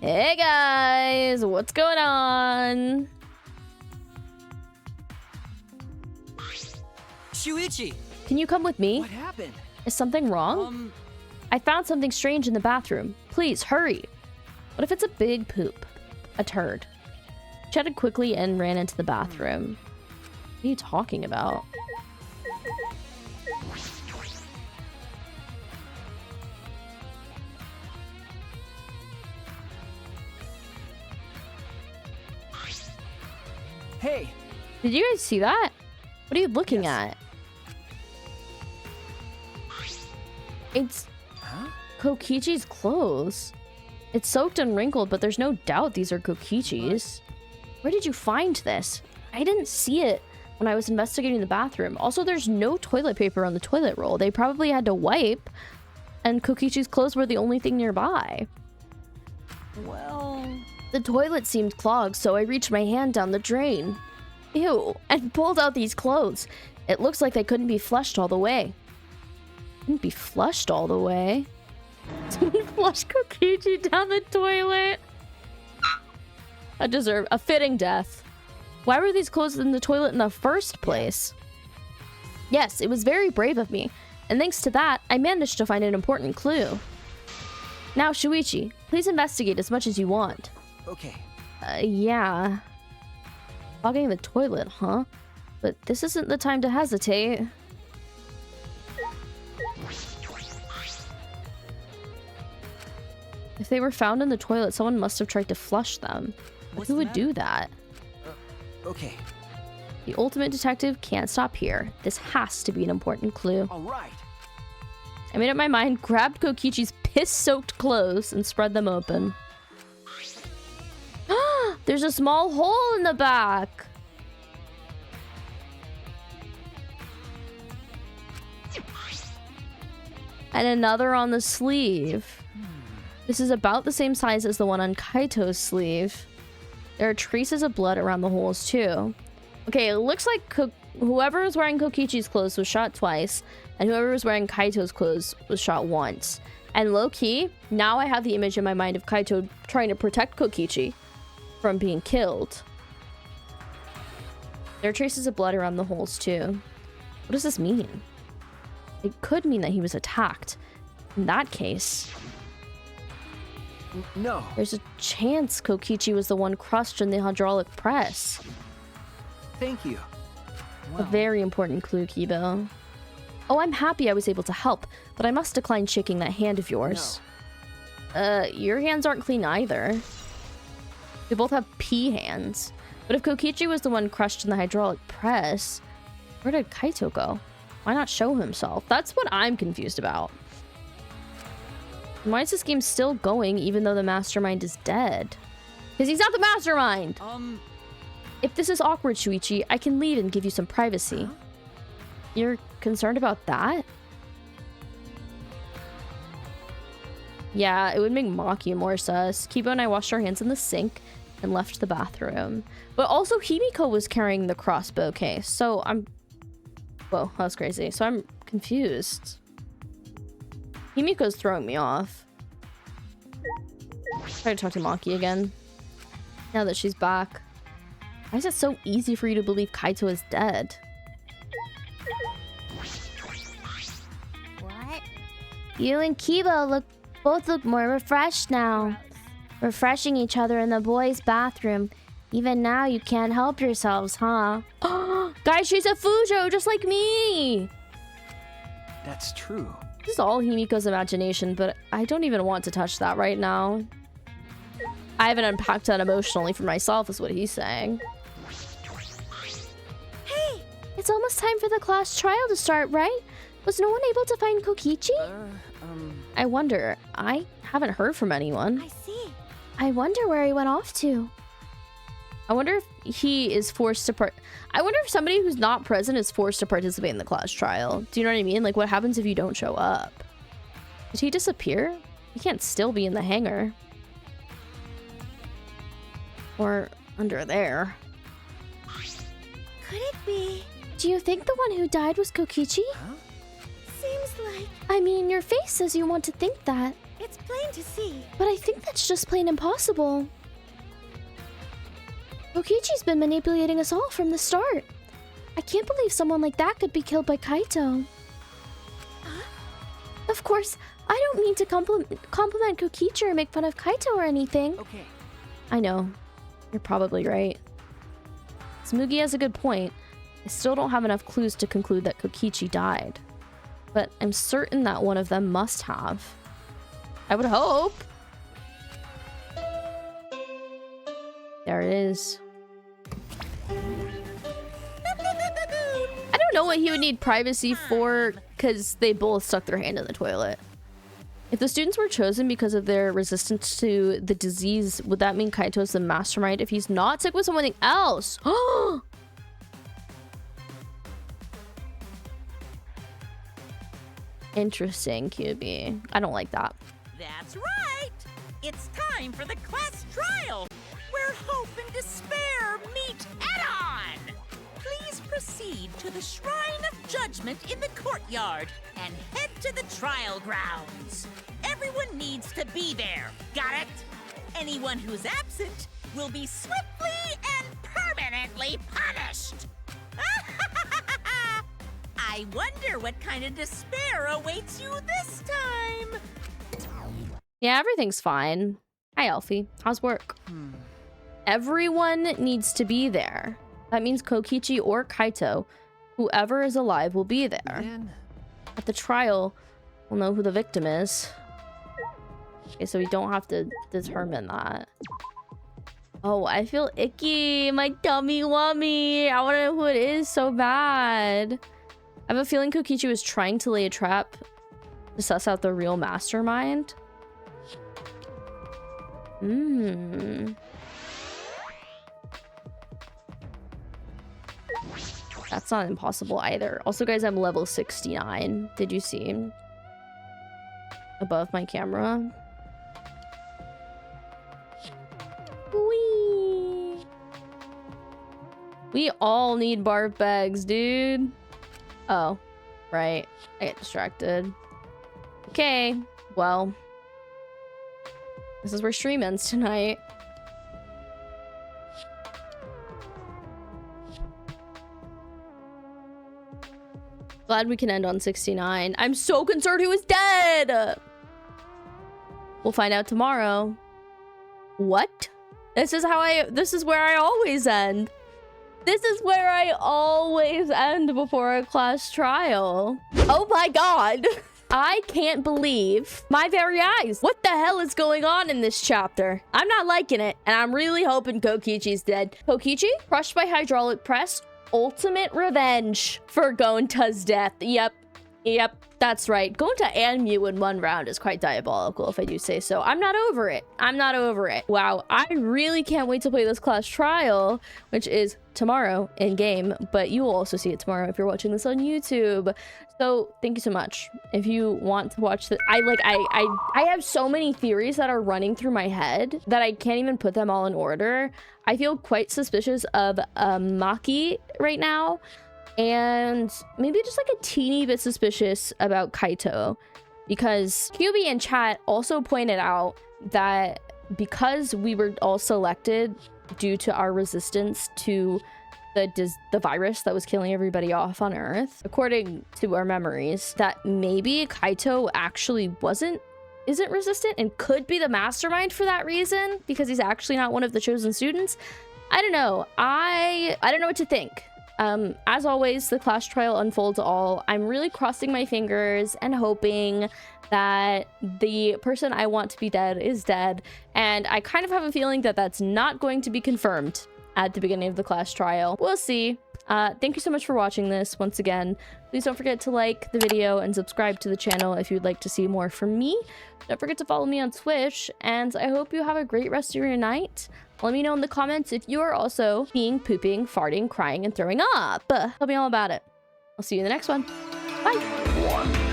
Hey guys, what's going on?
Shuichi!
Can you come with me?
What happened?
Is something wrong? I found something strange in the bathroom. Please, hurry. What if it's a big poop? A turd. Chatted quickly and ran into the bathroom. What are you talking about?
Hey!
Did you guys see that? What are you looking at? It's Kokichi's clothes. It's soaked and wrinkled, but there's no doubt these are Kokichi's. Where did you find this? I didn't see it when I was investigating the bathroom. Also, there's no toilet paper on the toilet roll. They probably had to wipe, and Kokichi's clothes were the only thing nearby.
Well...
The toilet seemed clogged, so I reached my hand down the drain. Ew, and pulled out these clothes. It looks like they couldn't be flushed all the way. Couldn't be flushed all the way? Didn't flush Kokichi down the toilet? I deserve a fitting death. Why were these clothes in the toilet in the first place? Yes, it was very brave of me, and thanks to that, I managed to find an important clue. Now, Shuichi, please investigate as much as you want.
Okay.
Yeah. Clogging the toilet, huh? But this isn't the time to hesitate. If they were found in the toilet, someone must have tried to flush them. But who would do that?
Okay.
The ultimate detective can't stop here. This has to be an important clue.
All right.
I made up my mind, grabbed Kokichi's piss-soaked clothes, and spread them open. There's a small hole in the back. And another on the sleeve. This is about the same size as the one on Kaito's sleeve. There are traces of blood around the holes too. Okay, it looks like whoever was wearing Kokichi's clothes was shot twice, and whoever was wearing Kaito's clothes was shot once. And low-key, now I have the image in my mind of Kaito trying to protect Kokichi from being killed. There are traces of blood around the holes too. What does this mean? It could mean that he was attacked. In that case...
No.
There's a chance Kokichi was the one crushed in the hydraulic press.
Thank you.
A very important clue, Kibo. Oh, I'm happy I was able to help, but I must decline shaking that hand of yours. No. Your hands aren't clean either. They both have pee hands. But if Kokichi was the one crushed in the hydraulic press, where did Kaito go? Why not show himself? That's what I'm confused about. Why is this game still going even though the mastermind is dead? Because he's not the mastermind! If this is awkward, Shuichi, I can leave and give you some privacy. Huh? You're concerned about that? Yeah, it would make Maki more sus. Kibo and I washed our hands in the sink and left the bathroom. But also Himiko was carrying the crossbow case, so I'm... Whoa, that was crazy. So I'm confused. Himiko's throwing me off. Try to talk to Maki again. Now that she's back. Why is it so easy for you to believe Kaito is dead?
What? You and Kibo both look more refreshed now. Refreshing each other in the boys' bathroom. Even now you can't help yourselves, huh?
Guys, she's a Fujo just like me!
That's true.
This is all Himiko's imagination, but I don't even want to touch that right now. I haven't unpacked that emotionally for myself, is what he's saying.
Hey! It's almost time for the class trial to start, right? Was no one able to find Kokichi?
I wonder. I haven't heard from anyone.
I see. I wonder where he went off to.
I wonder if he is forced to I wonder if somebody who's not present is forced to participate in the class trial. Do you know what I mean? Like, what happens if you don't show up? Did he disappear? He can't still be in the hangar. Or under there.
Could it be? Do you think the one who died was Kokichi?
Huh?
Seems like... I mean, your face says you want to think that. It's plain to see. But I think that's just plain impossible. Kokichi's been manipulating us all from the start. I can't believe someone like that could be killed by Kaito. Huh? Of course, I don't mean to compliment Kokichi or make fun of Kaito or anything.
Okay.
I know. You're probably right. Smugi has a good point. I still don't have enough clues to conclude that Kokichi died. But I'm certain that one of them must have. I would hope. There it is. I don't know what he would need privacy for, because they both stuck their hand in the toilet. If the students were chosen because of their resistance to the disease, would that mean Kaito's the mastermind if he's not sick with something else? Interesting, QB. I don't like that.
That's right! It's time for the class trial, where hope and despair meet head-on! Please proceed to the Shrine of Judgment in the courtyard and head to the trial grounds. Everyone needs to be there, got it? Anyone who's absent will be swiftly and permanently punished! I wonder what kind of despair awaits you this time!
Yeah, everything's fine. Hi, Elfie. How's work? Everyone needs to be there. That means Kokichi or Kaito, whoever is alive, will be there.
Then...
At the trial, we'll know who the victim is. Okay, so we don't have to determine that. Oh, I feel icky. My tummy wummy. I want to know who it is so bad. I have a feeling Kokichi was trying to lay a trap to suss out the real mastermind. That's not impossible either. Also, guys, I'm level 69. Did you see? Above my camera. Whee! We all need barf bags, dude. Oh, right. I get distracted. Okay, well. This is where stream ends tonight. Glad we can end on 69. I'm so concerned he was dead! We'll find out tomorrow. What? This is where I always end. This is where I always end before a class trial. Oh my god. I can't believe my very eyes. What the hell is going on in this chapter? I'm not liking it, and I'm really hoping Kokichi's dead. Kokichi, crushed by hydraulic press, ultimate revenge for Gonta's death. Yep, that's right. Gonta and Mew in one round is quite diabolical, if I do say so. I'm not over it. I'm not over it. Wow, I really can't wait to play this class trial, which is tomorrow in game, but you will also see it tomorrow if you're watching this on YouTube. So thank you so much. If you want to watch the, I have so many theories that are running through my head that I can't even put them all in order. I feel quite suspicious of Maki right now, and maybe just like a teeny bit suspicious about Kaito, because QB in chat also pointed out that because we were all selected due to our resistance to the virus that was killing everybody off on Earth, according to our memories, that maybe Kaito actually isn't resistant and could be the mastermind for that reason, because he's actually not one of the chosen students. I don't know. I don't know what to think. As always, the class trial unfolds all. I'm really crossing my fingers and hoping that the person I want to be dead is dead, and I kind of have a feeling that that's not going to be confirmed at the beginning of the class trial. We'll see. Thank you so much for watching this once again. Please don't forget to like the video and subscribe to the channel if you'd like to see more from me. Don't forget to follow me on Twitch, and I hope you have a great rest of your night. Let me know in the comments if you are also peeing, pooping, farting, crying, and throwing up. Tell me all about it. I'll see you in the next one. Bye.